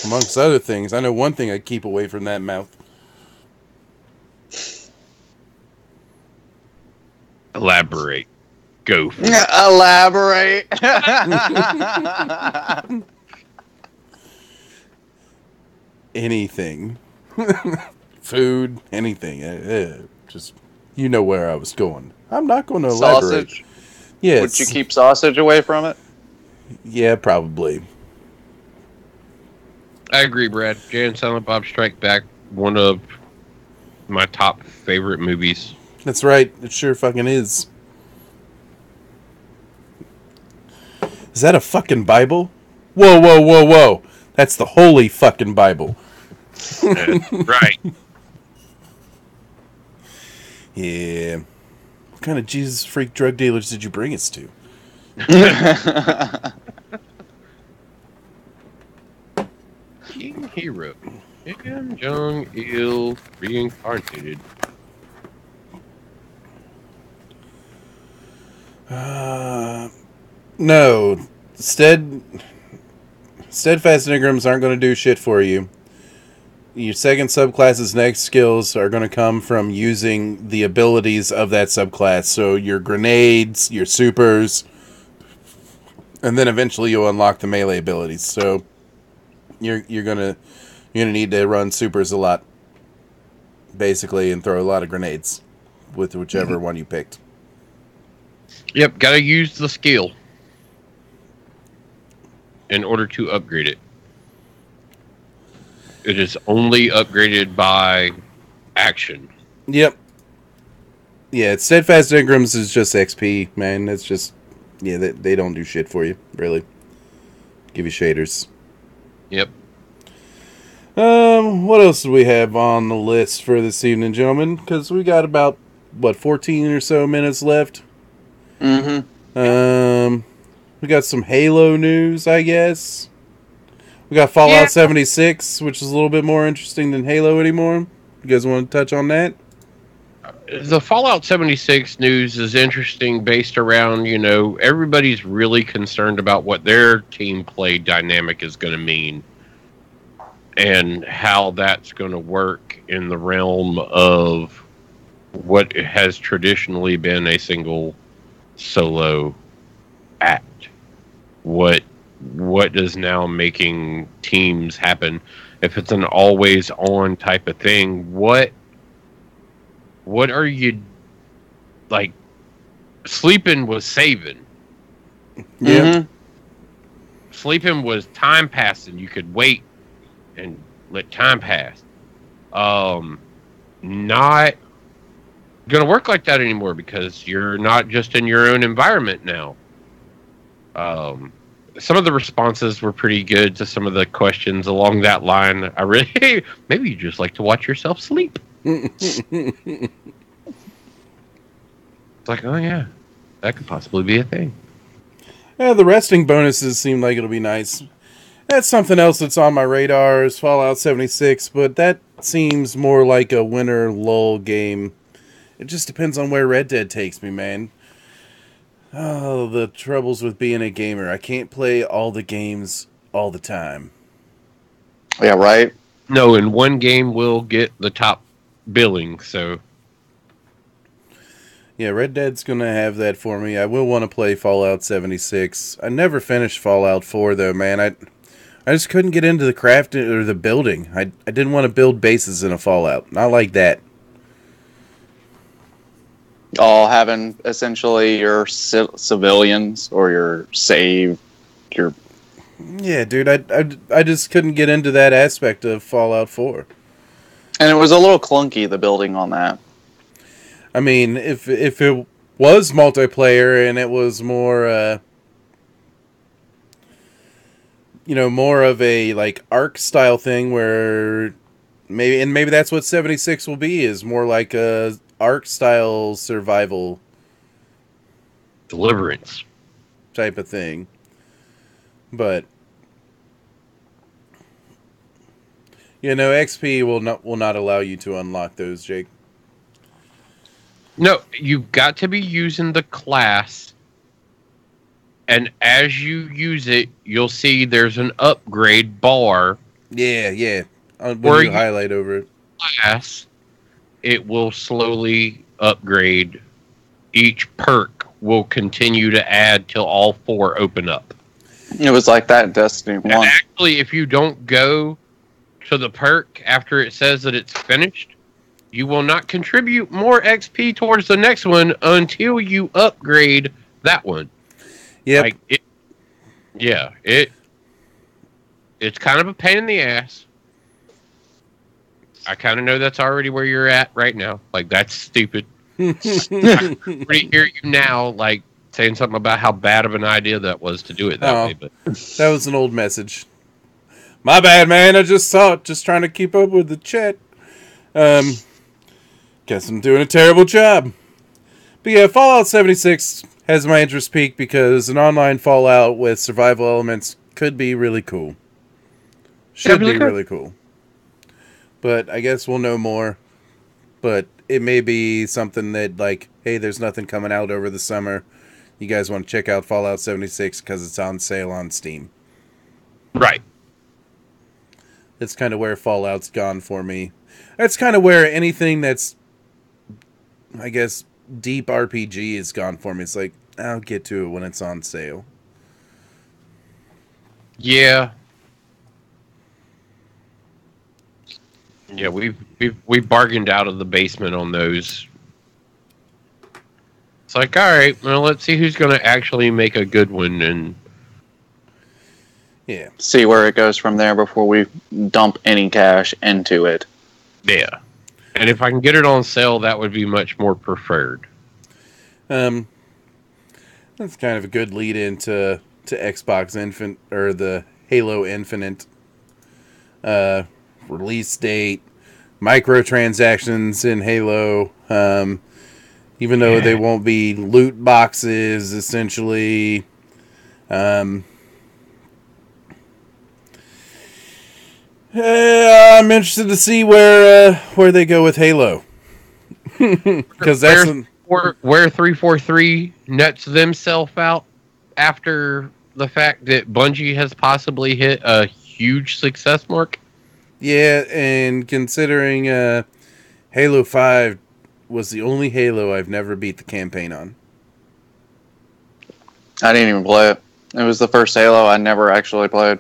Speaker 2: Amongst other things, I know one thing I'd keep away from that mouth.
Speaker 3: Elaborate. Go for it.
Speaker 1: Elaborate.
Speaker 2: Anything. Food, anything. Just, you know where I was going. I'm not going to elaborate.
Speaker 1: Sausage?
Speaker 2: Yes.
Speaker 1: Would you keep sausage away from it?
Speaker 2: Yeah, probably.
Speaker 3: I agree, Brad. Jay and Silent Bob Strike Back, one of my top favorite movies.
Speaker 2: That's right. It sure fucking is. Is that a fucking Bible? Whoa, whoa, whoa, whoa. That's the holy fucking Bible.
Speaker 3: Right.
Speaker 2: Yeah. What kind of Jesus freak drug dealers did you bring us to?
Speaker 3: King Hero. Kim Jong-il reincarnated.
Speaker 2: No. Steadfast Engrams aren't going to do shit for you. Your second subclass's next skills are going to come from using the abilities of that subclass. So your grenades, your supers, and then eventually you'll unlock the melee abilities. So you're gonna need to run supers a lot, basically, and throw a lot of grenades with whichever one you picked.
Speaker 3: Yep, gotta use the skill in order to upgrade it. It is only upgraded by action.
Speaker 2: Yep. Yeah, Steadfast Engrams is just XP, man. It's just, yeah, they don't do shit for you, really. Give you shaders.
Speaker 3: Yep.
Speaker 2: What else do we have on the list for this evening, gentlemen? Because we got about, 14 or so minutes left.
Speaker 1: Mm-hmm.
Speaker 2: We got some Halo news, I guess. We got Fallout 76, which is a little bit more interesting than Halo anymore. You guys want to touch on that?
Speaker 3: The Fallout 76 news is interesting based around, everybody's really concerned about what their team play dynamic is going to mean and how that's going to work in the realm of what has traditionally been a single solo act. What is now making teams happen? If it's an always on type of thing, what are you like? Sleeping was saving.
Speaker 2: Yeah.
Speaker 1: Mm-hmm.
Speaker 3: Sleeping was time passing. You could wait and let time pass. Not gonna work like that anymore because you're not just in your own environment now. Some of the responses were pretty good to some of the questions along that line. I really maybe you just like to watch yourself sleep. It's like, oh yeah, that could possibly be a thing.
Speaker 2: Yeah, the resting bonuses seem like it'll be nice. That's something else that's on my radar is Fallout 76, but that seems more like a winter lull game. It just depends on where Red Dead takes me, man. Oh, the troubles with being a gamer. I can't play all the games all the time.
Speaker 1: Yeah, right.
Speaker 3: No, and one game will get the top billing, so
Speaker 2: Yeah, Red Dead's going to have that for me. I will want to play Fallout 76. I never finished Fallout 4, though, man. I just couldn't get into the craft or the building. I didn't want to build bases in a Fallout. Not like that.
Speaker 1: All having essentially your civilians or your save, your...
Speaker 2: Yeah, dude, I just couldn't get into that aspect of Fallout 4.
Speaker 1: And it was a little clunky, the building on that.
Speaker 2: I mean, if it was multiplayer and it was more, more of a like Ark style thing where maybe that's what 76 will be, is more like a Ark style survival
Speaker 3: Deliverance
Speaker 2: type of thing. But XP will not allow you to unlock those, Jake.
Speaker 3: No, you've got to be using the class, and as you use it, you'll see there's an upgrade bar.
Speaker 2: Yeah. When
Speaker 3: Where
Speaker 2: you highlight over it.
Speaker 3: Class, it will slowly upgrade. Each perk will continue to add till all 4 open up.
Speaker 1: It was like that in Destiny 1.
Speaker 3: And actually, if you don't go to the perk after it says that it's finished, you will not contribute more XP towards the next one until you upgrade that one.
Speaker 2: Yep.
Speaker 3: It's kind of a pain in the ass. I kind of know that's already where you're at right now. Like, that's stupid. I can already hear you now, like, saying something about how bad of an idea that was to do it that way. But
Speaker 2: that was an old message. My bad, man. I just saw it. Just trying to keep up with the chat. Guess I'm doing a terrible job. But yeah, Fallout 76 has my interest peaked because an online Fallout with survival elements could be really cool. Should be really cool. But I guess we'll know more. But it may be something that, like, hey, there's nothing coming out over the summer. You guys want to check out Fallout 76 because it's on sale on Steam.
Speaker 3: Right.
Speaker 2: That's kind of where Fallout's gone for me. That's kind of where anything that's, I guess, deep RPG is gone for me. It's like, I'll get to it when it's on sale.
Speaker 3: Yeah. Yeah, we've bargained out of the basement on those. It's like, all right, well, let's see who's going to actually make a good one, and
Speaker 2: yeah,
Speaker 1: see where it goes from there before we dump any cash into it.
Speaker 3: Yeah, and if I can get it on sale, that would be much more preferred.
Speaker 2: That's kind of a good lead into Xbox Infinite or the Halo Infinite release date, microtransactions in Halo. Even though they won't be loot boxes, essentially. I'm interested to see where they go with Halo, because that's
Speaker 3: where 343 nets themselves out after the fact that Bungie has possibly hit a huge success mark.
Speaker 2: Yeah, and considering Halo 5 was the only Halo I've never beat the campaign on.
Speaker 1: I didn't even play it. It was the first Halo I never actually played.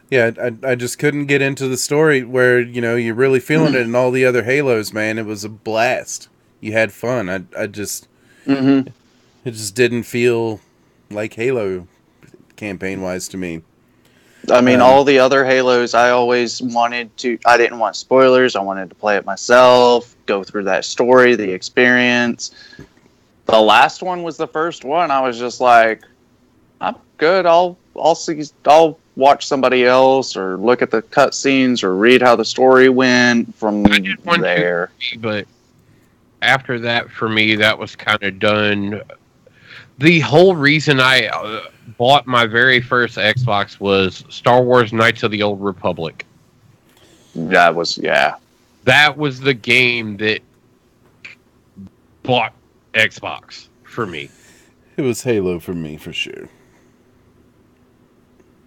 Speaker 2: Yeah, I just couldn't get into the story where, you know, you're really feeling it in all the other Halos, man. It was a blast. You had fun. I just...
Speaker 1: Mm-hmm.
Speaker 2: It just didn't feel like Halo campaign-wise to me.
Speaker 1: I mean, all the other Halos, I always wanted to... I didn't want spoilers. I wanted to play it myself, go through that story, the experience. The last one was the first one. I was just like, I'm good. I'll watch somebody else or look at the cutscenes or read how the story went from there.
Speaker 3: But after that, for me, that was kind of done. The whole reason I bought my very first Xbox was Star Wars Knights of the Old Republic.
Speaker 1: That was
Speaker 3: the game that bought Xbox for me.
Speaker 2: It was Halo for me, for sure.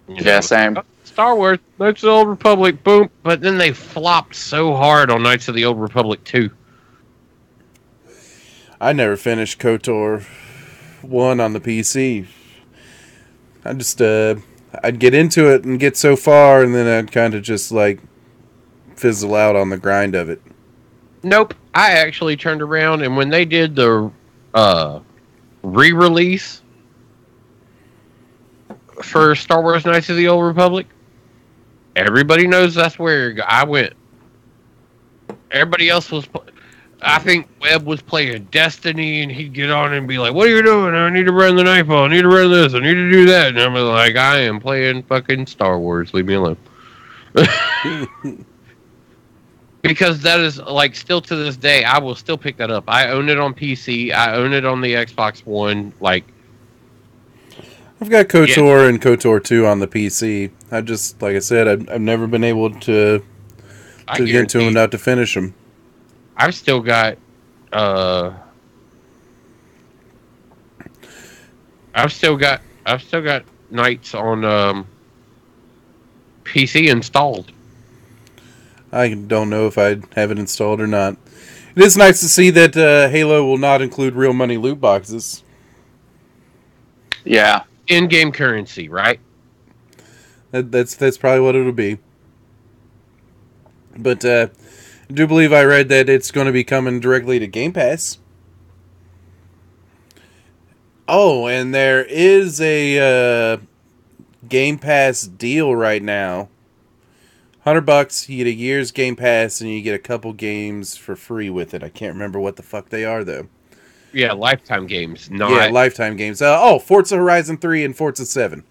Speaker 1: Yeah, same.
Speaker 3: Star Wars, Knights of the Old Republic, boom. But then they flopped so hard on Knights of the Old Republic 2.
Speaker 2: I never finished KOTOR 1 on the PC. I just, I'd get into it and get so far, and then I'd kind of just, like, fizzle out on the grind of it.
Speaker 3: Nope. I actually turned around, and when they did the re-release for Star Wars Knights of the Old Republic, everybody knows that's where I went. Everybody else was... I think Webb was playing Destiny, and he'd get on and be like, what are you doing? I need to run the Nightfall. I need to run this. I need to do that. And I'm like, I am playing fucking Star Wars. Leave me alone. Because that is, like, still to this day, I will still pick that up. I own it on PC. I own it on the Xbox One. Like,
Speaker 2: I've got KOTOR and KOTOR 2 on the PC. I just, like I said, I've never been able to get to them enough to finish them.
Speaker 3: I've still got Knights on PC installed.
Speaker 2: I don't know if I have it installed or not. It is nice to see that Halo will not include real money loot boxes.
Speaker 1: Yeah.
Speaker 3: In-game currency, right?
Speaker 2: That's probably what it'll be. But I do believe I read that it's going to be coming directly to Game Pass. Oh, and there is a Game Pass deal right now. $100, you get a year's Game Pass, and you get a couple games for free with it. I can't remember what the fuck they are, though.
Speaker 3: Yeah, Lifetime games. Not
Speaker 2: Yeah, Lifetime games. Forza Horizon 3 and Forza 7.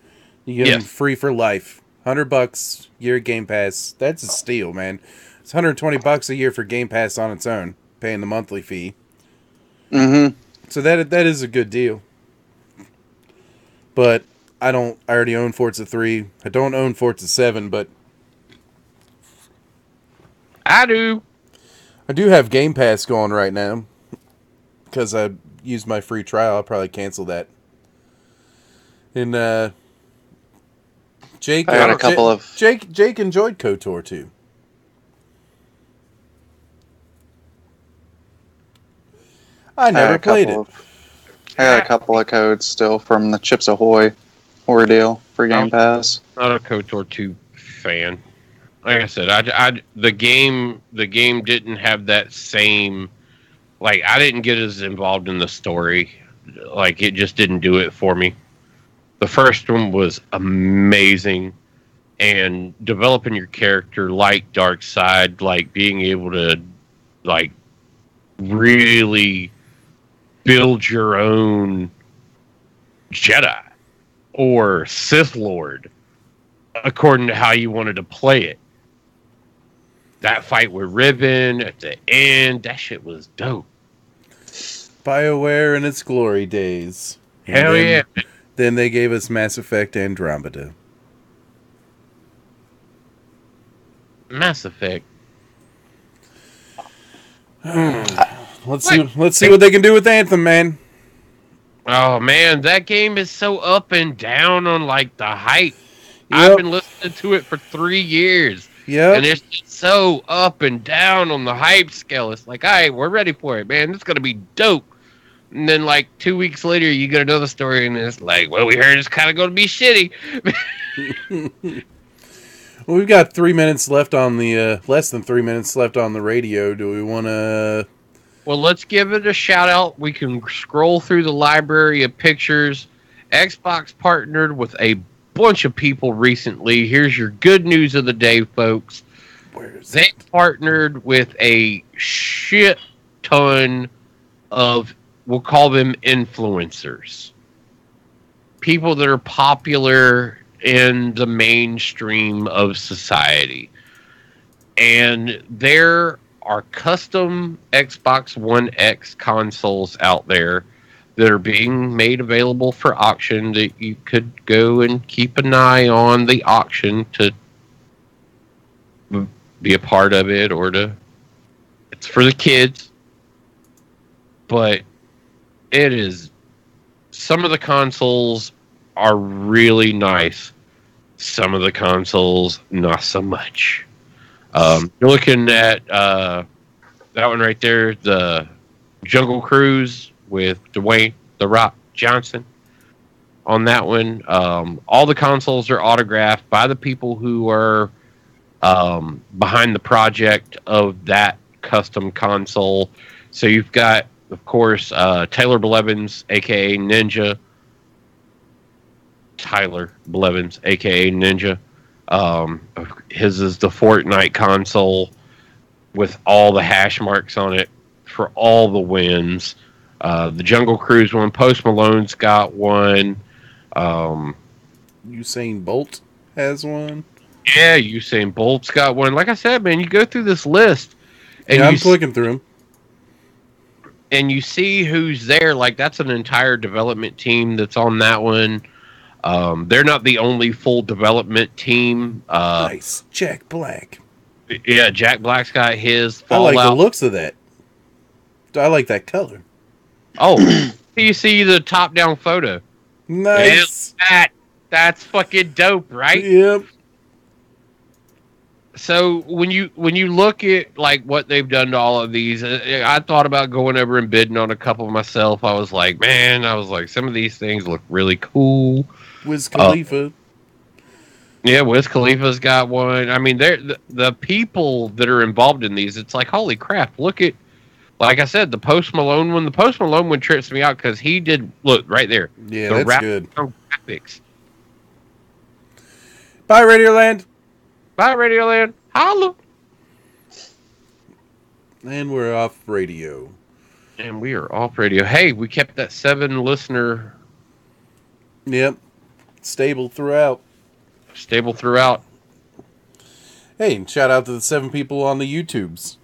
Speaker 2: You get them free for life. $100 year Game Pass. That's a steal, man. It's $120 a year for Game Pass on its own, paying the monthly fee.
Speaker 1: Mm-hmm.
Speaker 2: So that is a good deal. But I already own Forza 3. I don't own Forza 7, but
Speaker 3: I do.
Speaker 2: I do have Game Pass going right now. Because I used my free trial. I'll probably cancel that. And Jake,
Speaker 1: I got a couple of
Speaker 2: Jake enjoyed KOTOR too. I never played it.
Speaker 1: I got a couple of codes still from the Chips Ahoy ordeal for Game Pass.
Speaker 3: Not a KOTOR 2 fan. Like I said, the game didn't have that same. Like, I didn't get as involved in the story. Like, it just didn't do it for me. The first one was amazing, and developing your character like Darkseid, like being able to, like, really build your own Jedi or Sith Lord according to how you wanted to play it. That fight with Ribbon at the end, that shit was dope.
Speaker 2: BioWare in its glory days.
Speaker 3: Hell yeah.
Speaker 2: Then they gave us Mass Effect Andromeda.
Speaker 3: Mass Effect.
Speaker 2: Let's see what they can do with Anthem, man.
Speaker 3: Oh man, that game is so up and down on like the hype.
Speaker 2: Yep.
Speaker 3: I've been listening to it for 3 years.
Speaker 2: Yep.
Speaker 3: And it's just so up and down on the hype scale. It's like, all right, we're ready for it, man. It's going to be dope. And then, like, 2 weeks later, you get another story, and it's like, well, we heard it's kind of going to be shitty.
Speaker 2: Well, we've got 3 minutes left on the, less than 3 minutes left on the radio. Do we want to...
Speaker 3: Well, let's give it a shout out. We can scroll through the library of pictures. Xbox partnered with a bunch of people recently. Here's your good news of the day, folks. They partnered with a shit ton of, we'll call them influencers. People that are popular in the mainstream of society. And there are custom Xbox One X consoles out there that are being made available for auction that you could go and keep an eye on the auction to be a part of it, or it's for the kids. But it is, some of the consoles are really nice. Some of the consoles, not so much. You're looking at that one right there, the Jungle Cruise with Dwayne "The Rock" Johnson on that one. All the consoles are autographed by the people who are behind the project of that custom console. So you've got, of course, Taylor Blevins, aka Ninja. Tyler Blevins, aka Ninja. His is the Fortnite console with all the hash marks on it for all the wins. The Jungle Cruise one, Post Malone's got one.
Speaker 2: Usain Bolt has one.
Speaker 3: Yeah, Usain Bolt's got one. Like I said, man, you go through this list, and
Speaker 2: I'm clicking through them,
Speaker 3: and you see who's there. Like, that's an entire development team that's on that one. They're not the only full development team.
Speaker 2: Nice, Jack Black.
Speaker 3: Yeah, Jack Black's got his.
Speaker 2: Fallout. I like the looks of that. I like that color.
Speaker 3: Oh, you see the top-down photo?
Speaker 2: Nice.
Speaker 3: That's fucking dope, right?
Speaker 2: Yep.
Speaker 3: So when you look at like what they've done to all of these, I thought about going over and bidding on a couple myself. I was like, some of these things look really cool.
Speaker 2: Wiz Khalifa.
Speaker 3: Yeah, Wiz Khalifa's got one. I mean, they're the people that are involved in these. It's like, holy crap! Look at, like I said, the Post Malone one. The Post Malone one trips me out because he did, look right there.
Speaker 2: Yeah, that's good.
Speaker 3: Graphics.
Speaker 2: Bye, Radioland.
Speaker 3: Bye, Radioland. Holla.
Speaker 2: And we're off radio.
Speaker 3: And we are off radio. Hey, we kept that 7 listener
Speaker 2: Yep. Stable throughout.
Speaker 3: stable throughout.
Speaker 2: Hey, and shout out to the 7 people on the YouTubes.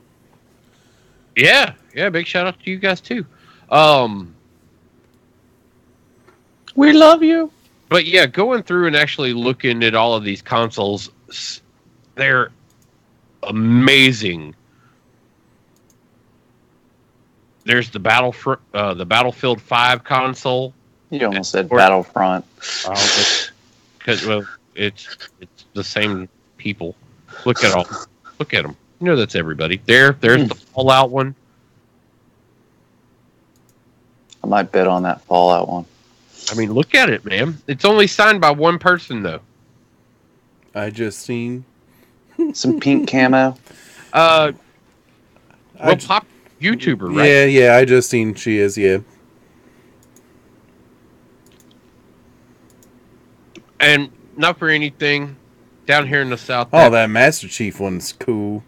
Speaker 3: Yeah, big shout out to you guys too.
Speaker 1: We love you.
Speaker 3: But yeah, going through and actually looking at all of these consoles, they're amazing. There's the Battlefield 5 console.
Speaker 1: You almost said Battlefront.
Speaker 3: Because it's the same people. Look at them. You know that's everybody. There's the Fallout one.
Speaker 1: I might bid on that Fallout one.
Speaker 3: I mean, look at it, man. It's only signed by one person though.
Speaker 2: I just seen
Speaker 1: some pink camo.
Speaker 3: Real pop YouTuber, right?
Speaker 2: Yeah. I just seen she is. Yeah.
Speaker 3: And not for anything, down here in the South.
Speaker 2: Oh, that Master Chief one's cool.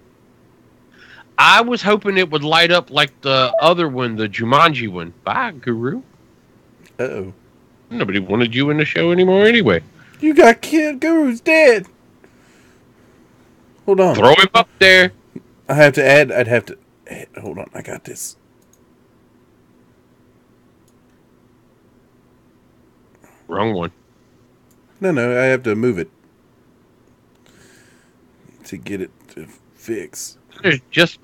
Speaker 3: I was hoping it would light up like the other one, the Jumanji one. Bye, Guru.
Speaker 2: Uh-oh.
Speaker 3: Nobody wanted you in the show anymore anyway.
Speaker 2: You got killed. Guru's dead. Hold on.
Speaker 3: Throw him up there.
Speaker 2: I'd have to add. Hold on. I got this.
Speaker 3: Wrong one.
Speaker 2: No. I have to move it to get it to fix.
Speaker 3: There's just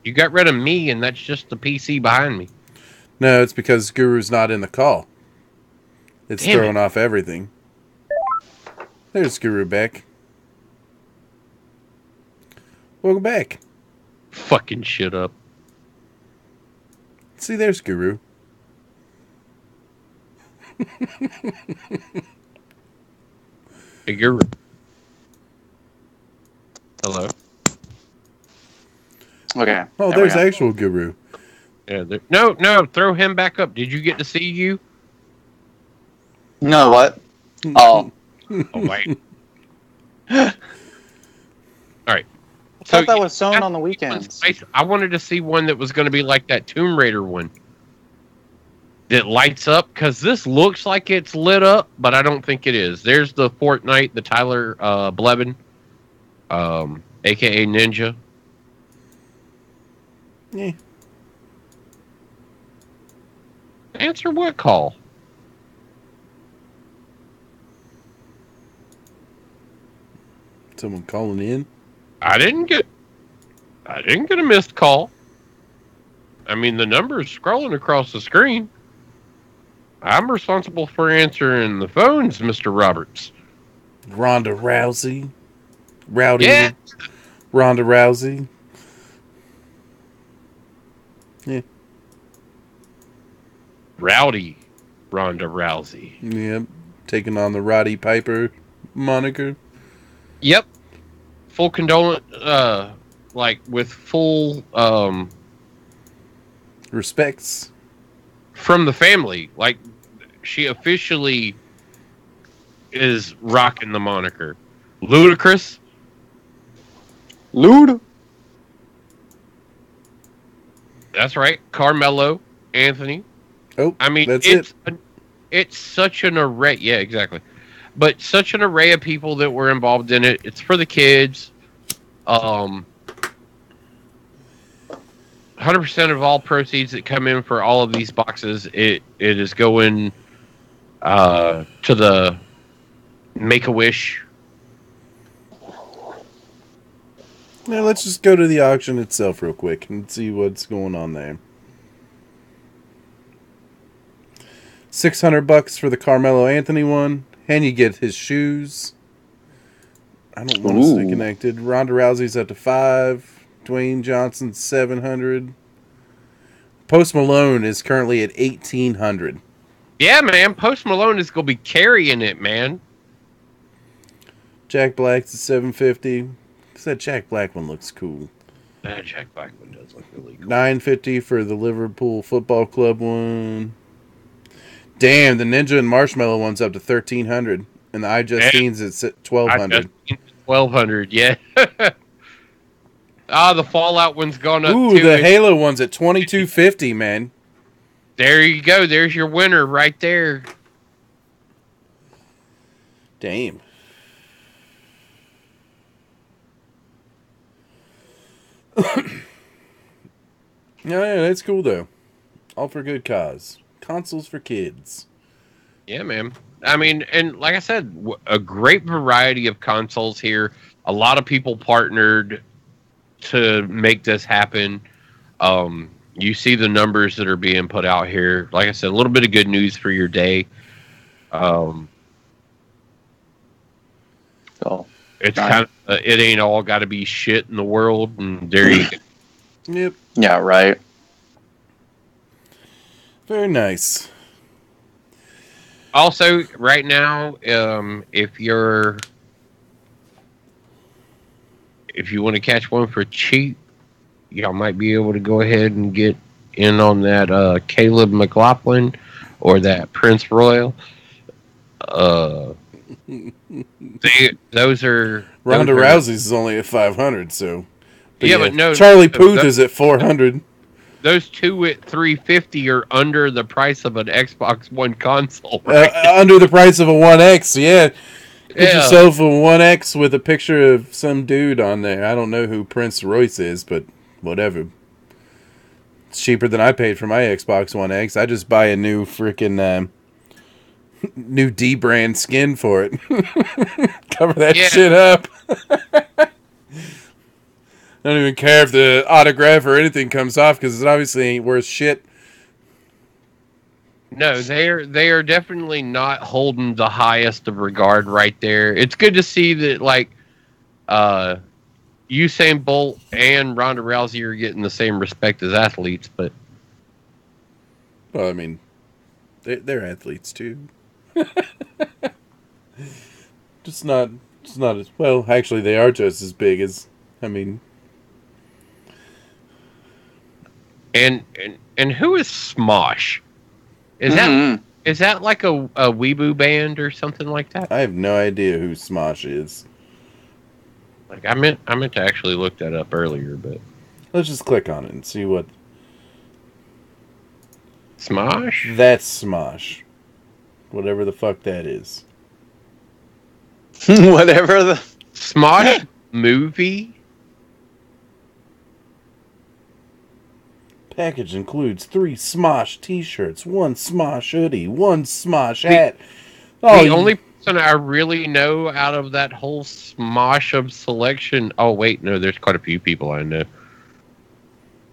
Speaker 3: you got rid of me, and that's just the PC behind me.
Speaker 2: No, it's because Guru's not in the call. It's throwing off everything. There's Guru back. Welcome back.
Speaker 3: Fucking shit up.
Speaker 2: See, there's Guru.
Speaker 3: Hey, Guru. Hello.
Speaker 1: Okay.
Speaker 2: Oh, there's actual Guru.
Speaker 3: Yeah. No. Throw him back up. Did you get to see you?
Speaker 1: No, what? Oh.
Speaker 3: Oh, wait. All right.
Speaker 1: I thought that was shown on the weekends.
Speaker 3: I wanted to see one that was going to be like that Tomb Raider one that lights up, because this looks like it's lit up, but I don't think it is. There's the Fortnite, the Tyler Blevin, a.k.a. Ninja.
Speaker 2: Yeah.
Speaker 3: Answer what call?
Speaker 2: Someone calling in?
Speaker 3: I didn't get a missed call. I mean, the number is scrolling across the screen. I'm responsible for answering the phones, Mr. Roberts.
Speaker 2: Ronda Rousey. Rowdy.
Speaker 3: Yeah.
Speaker 2: Ronda Rousey. Yeah.
Speaker 3: Rowdy Ronda Rousey.
Speaker 2: Yep. Taking on the Roddy Piper moniker.
Speaker 3: Yep. Full condolence, like with full
Speaker 2: respects
Speaker 3: from the family. Like, she officially is rocking the moniker. Ludicrous.
Speaker 1: Luda.
Speaker 3: That's right. Carmelo Anthony.
Speaker 2: Oh,
Speaker 3: I mean,
Speaker 2: that's
Speaker 3: it's such an array. Yeah, exactly. But such an array of people that were involved in it. It's for the kids. 100% of all proceeds that come in for all of these boxes, it is going to the Make-A-Wish.
Speaker 2: Now let's just go to the auction itself real quick and see what's going on there. $600 for the Carmelo Anthony one, and you get his shoes. I don't want to stay connected. Ronda Rousey's up to $500. Dwayne Johnson $700. Post Malone is currently at $1,800.
Speaker 3: Yeah, man. Post Malone is going to be carrying it, man.
Speaker 2: Jack Black's at $750. Because that Jack Black one looks cool.
Speaker 3: That Jack Black one does look really cool.
Speaker 2: $950 for the Liverpool Football Club one. Damn, the Ninja and Marshmallow one's up to $1,300. And the I Justine's at $1,200.
Speaker 3: $1,200, yeah. the Fallout one's gone up
Speaker 2: Ooh,
Speaker 3: too.
Speaker 2: the Halo one's at $22.50, man.
Speaker 3: There you go. There's your winner right there.
Speaker 2: Damn. Yeah, that's cool though. All for good cause. Consoles for kids.
Speaker 3: Yeah, man. I mean, and like I said, a great variety of consoles here. A lot of people partnered to make this happen. You see the numbers that are being put out here. Like I said, a little bit of good news for your day. It's kind of it ain't all got to be shit in the world, and there you go.
Speaker 2: Yep.
Speaker 1: Yeah, right.
Speaker 2: Very nice.
Speaker 3: Also, right now, if you want to catch one for cheap, y'all might be able to go ahead and get in on that Caleb McLaughlin or that Prince Royal. Those are
Speaker 2: Ronda Rousey's is only at 500, so.
Speaker 3: But yeah, but no,
Speaker 2: Charlie Puth is at 400.
Speaker 3: Those two at 350 are under the price of an Xbox One console. Right?
Speaker 2: Under the price of a One X, yeah. Get
Speaker 3: Yeah.
Speaker 2: yourself a One X with a picture of some dude on there. I don't know who Prince Royce is, but whatever. It's cheaper than I paid for my Xbox One X. I just buy a new freaking new D brand skin for it. Cover that shit up. I don't even care if the autograph or anything comes off because it obviously ain't worth shit.
Speaker 3: No, they are definitely not holding the highest of regard right there. It's good to see that like Usain Bolt and Ronda Rousey are getting the same respect as athletes, but
Speaker 2: well, I mean, they're athletes too. just not as well. Actually, they are just as big as. I mean,
Speaker 3: and who is Smosh? Is that like a weeboo band or something like that?
Speaker 2: I have no idea who Smosh is.
Speaker 3: Like I meant to actually look that up earlier, but
Speaker 2: let's just click on it and see what.
Speaker 3: Smosh?
Speaker 2: That's Smosh. Whatever the fuck that is.
Speaker 1: Whatever the
Speaker 3: Smosh movie.
Speaker 2: Package includes 3 Smosh t-shirts, 1 Smosh hoodie, 1 Smosh hat.
Speaker 3: The only person I really know out of that whole Smosh of selection. Oh wait, no, there's quite a few people I know.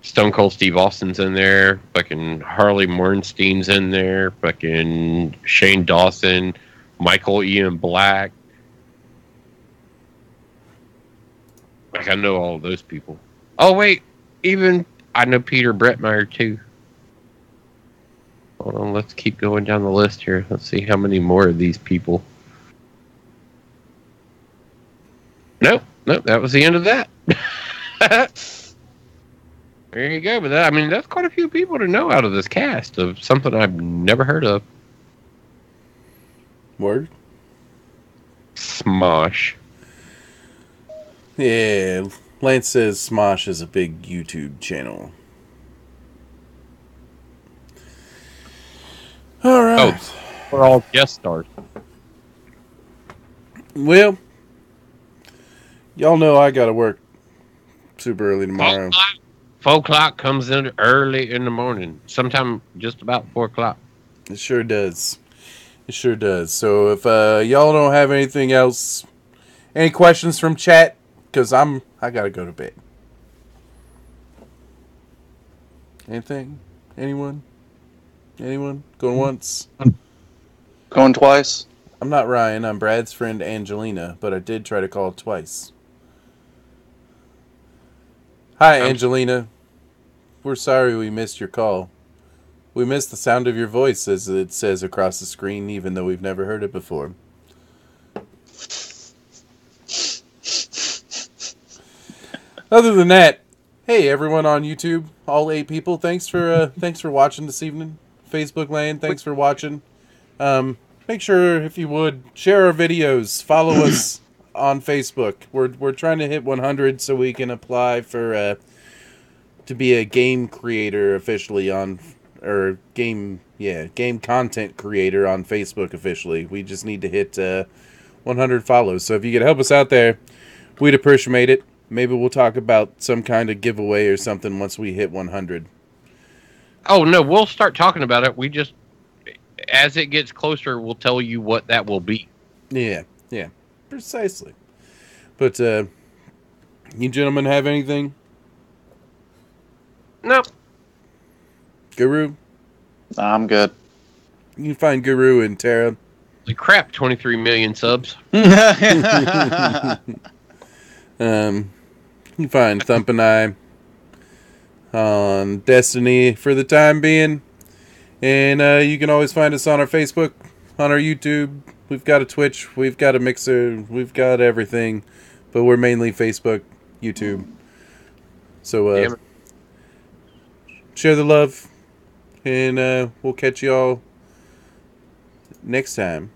Speaker 3: Stone Cold Steve Austin's in there. Fucking Harley Morenstein's in there. Fucking Shane Dawson, Michael Ian Black. Like I know all of those people. Oh wait, even I know Peter Bretmeyer too. Hold on, let's keep going down the list here. Let's see how many more of these people. Nope, that was the end of that. There you go. But that, I mean, that's quite a few people to know out of this cast of something I've never heard of.
Speaker 2: Word?
Speaker 3: Smosh.
Speaker 2: Yeah, Lance says Smosh is a big YouTube channel. Alright.
Speaker 3: Oh, we're all guest stars.
Speaker 2: Well, y'all know I gotta work super early tomorrow.
Speaker 3: 4 o'clock comes in early in the morning. Sometime just about 4 o'clock.
Speaker 2: It sure does. It sure does. So if y'all don't have anything else, any questions from chat? Because I gotta go to bed. Anything? Anyone? Anyone? Going once?
Speaker 1: Going twice?
Speaker 2: I'm not Ryan. I'm Brad's friend Angelina, but I did try to call twice. Hi, Angelina. We're sorry we missed your call. We missed the sound of your voice, as it says across the screen, even though we've never heard it before. Other than that, hey everyone on YouTube, all 8 people, thanks for watching this evening. Facebook land, thanks for watching. Make sure, if you would, share our videos, follow us on Facebook. We're trying to hit 100 so we can apply for to be a game creator officially on, or game content creator on Facebook officially. We just need to hit 100 follows. So if you could help us out there, we'd appreciate it. Maybe we'll talk about some kind of giveaway or something once we hit 100.
Speaker 3: Oh no, we'll start talking about it. We just, as it gets closer, we'll tell you what that will be.
Speaker 2: Yeah, precisely. But you gentlemen have anything?
Speaker 3: No.
Speaker 2: Guru?
Speaker 1: I'm good.
Speaker 2: You can find Guru and Tara.
Speaker 3: The crap, 23 million subs.
Speaker 2: You can find Thump and I on Destiny for the time being. And you can always find us on our Facebook, on our YouTube. We've got a Twitch, we've got a Mixer, we've got everything. But we're mainly Facebook, YouTube. So share the love. And we'll catch y'all next time.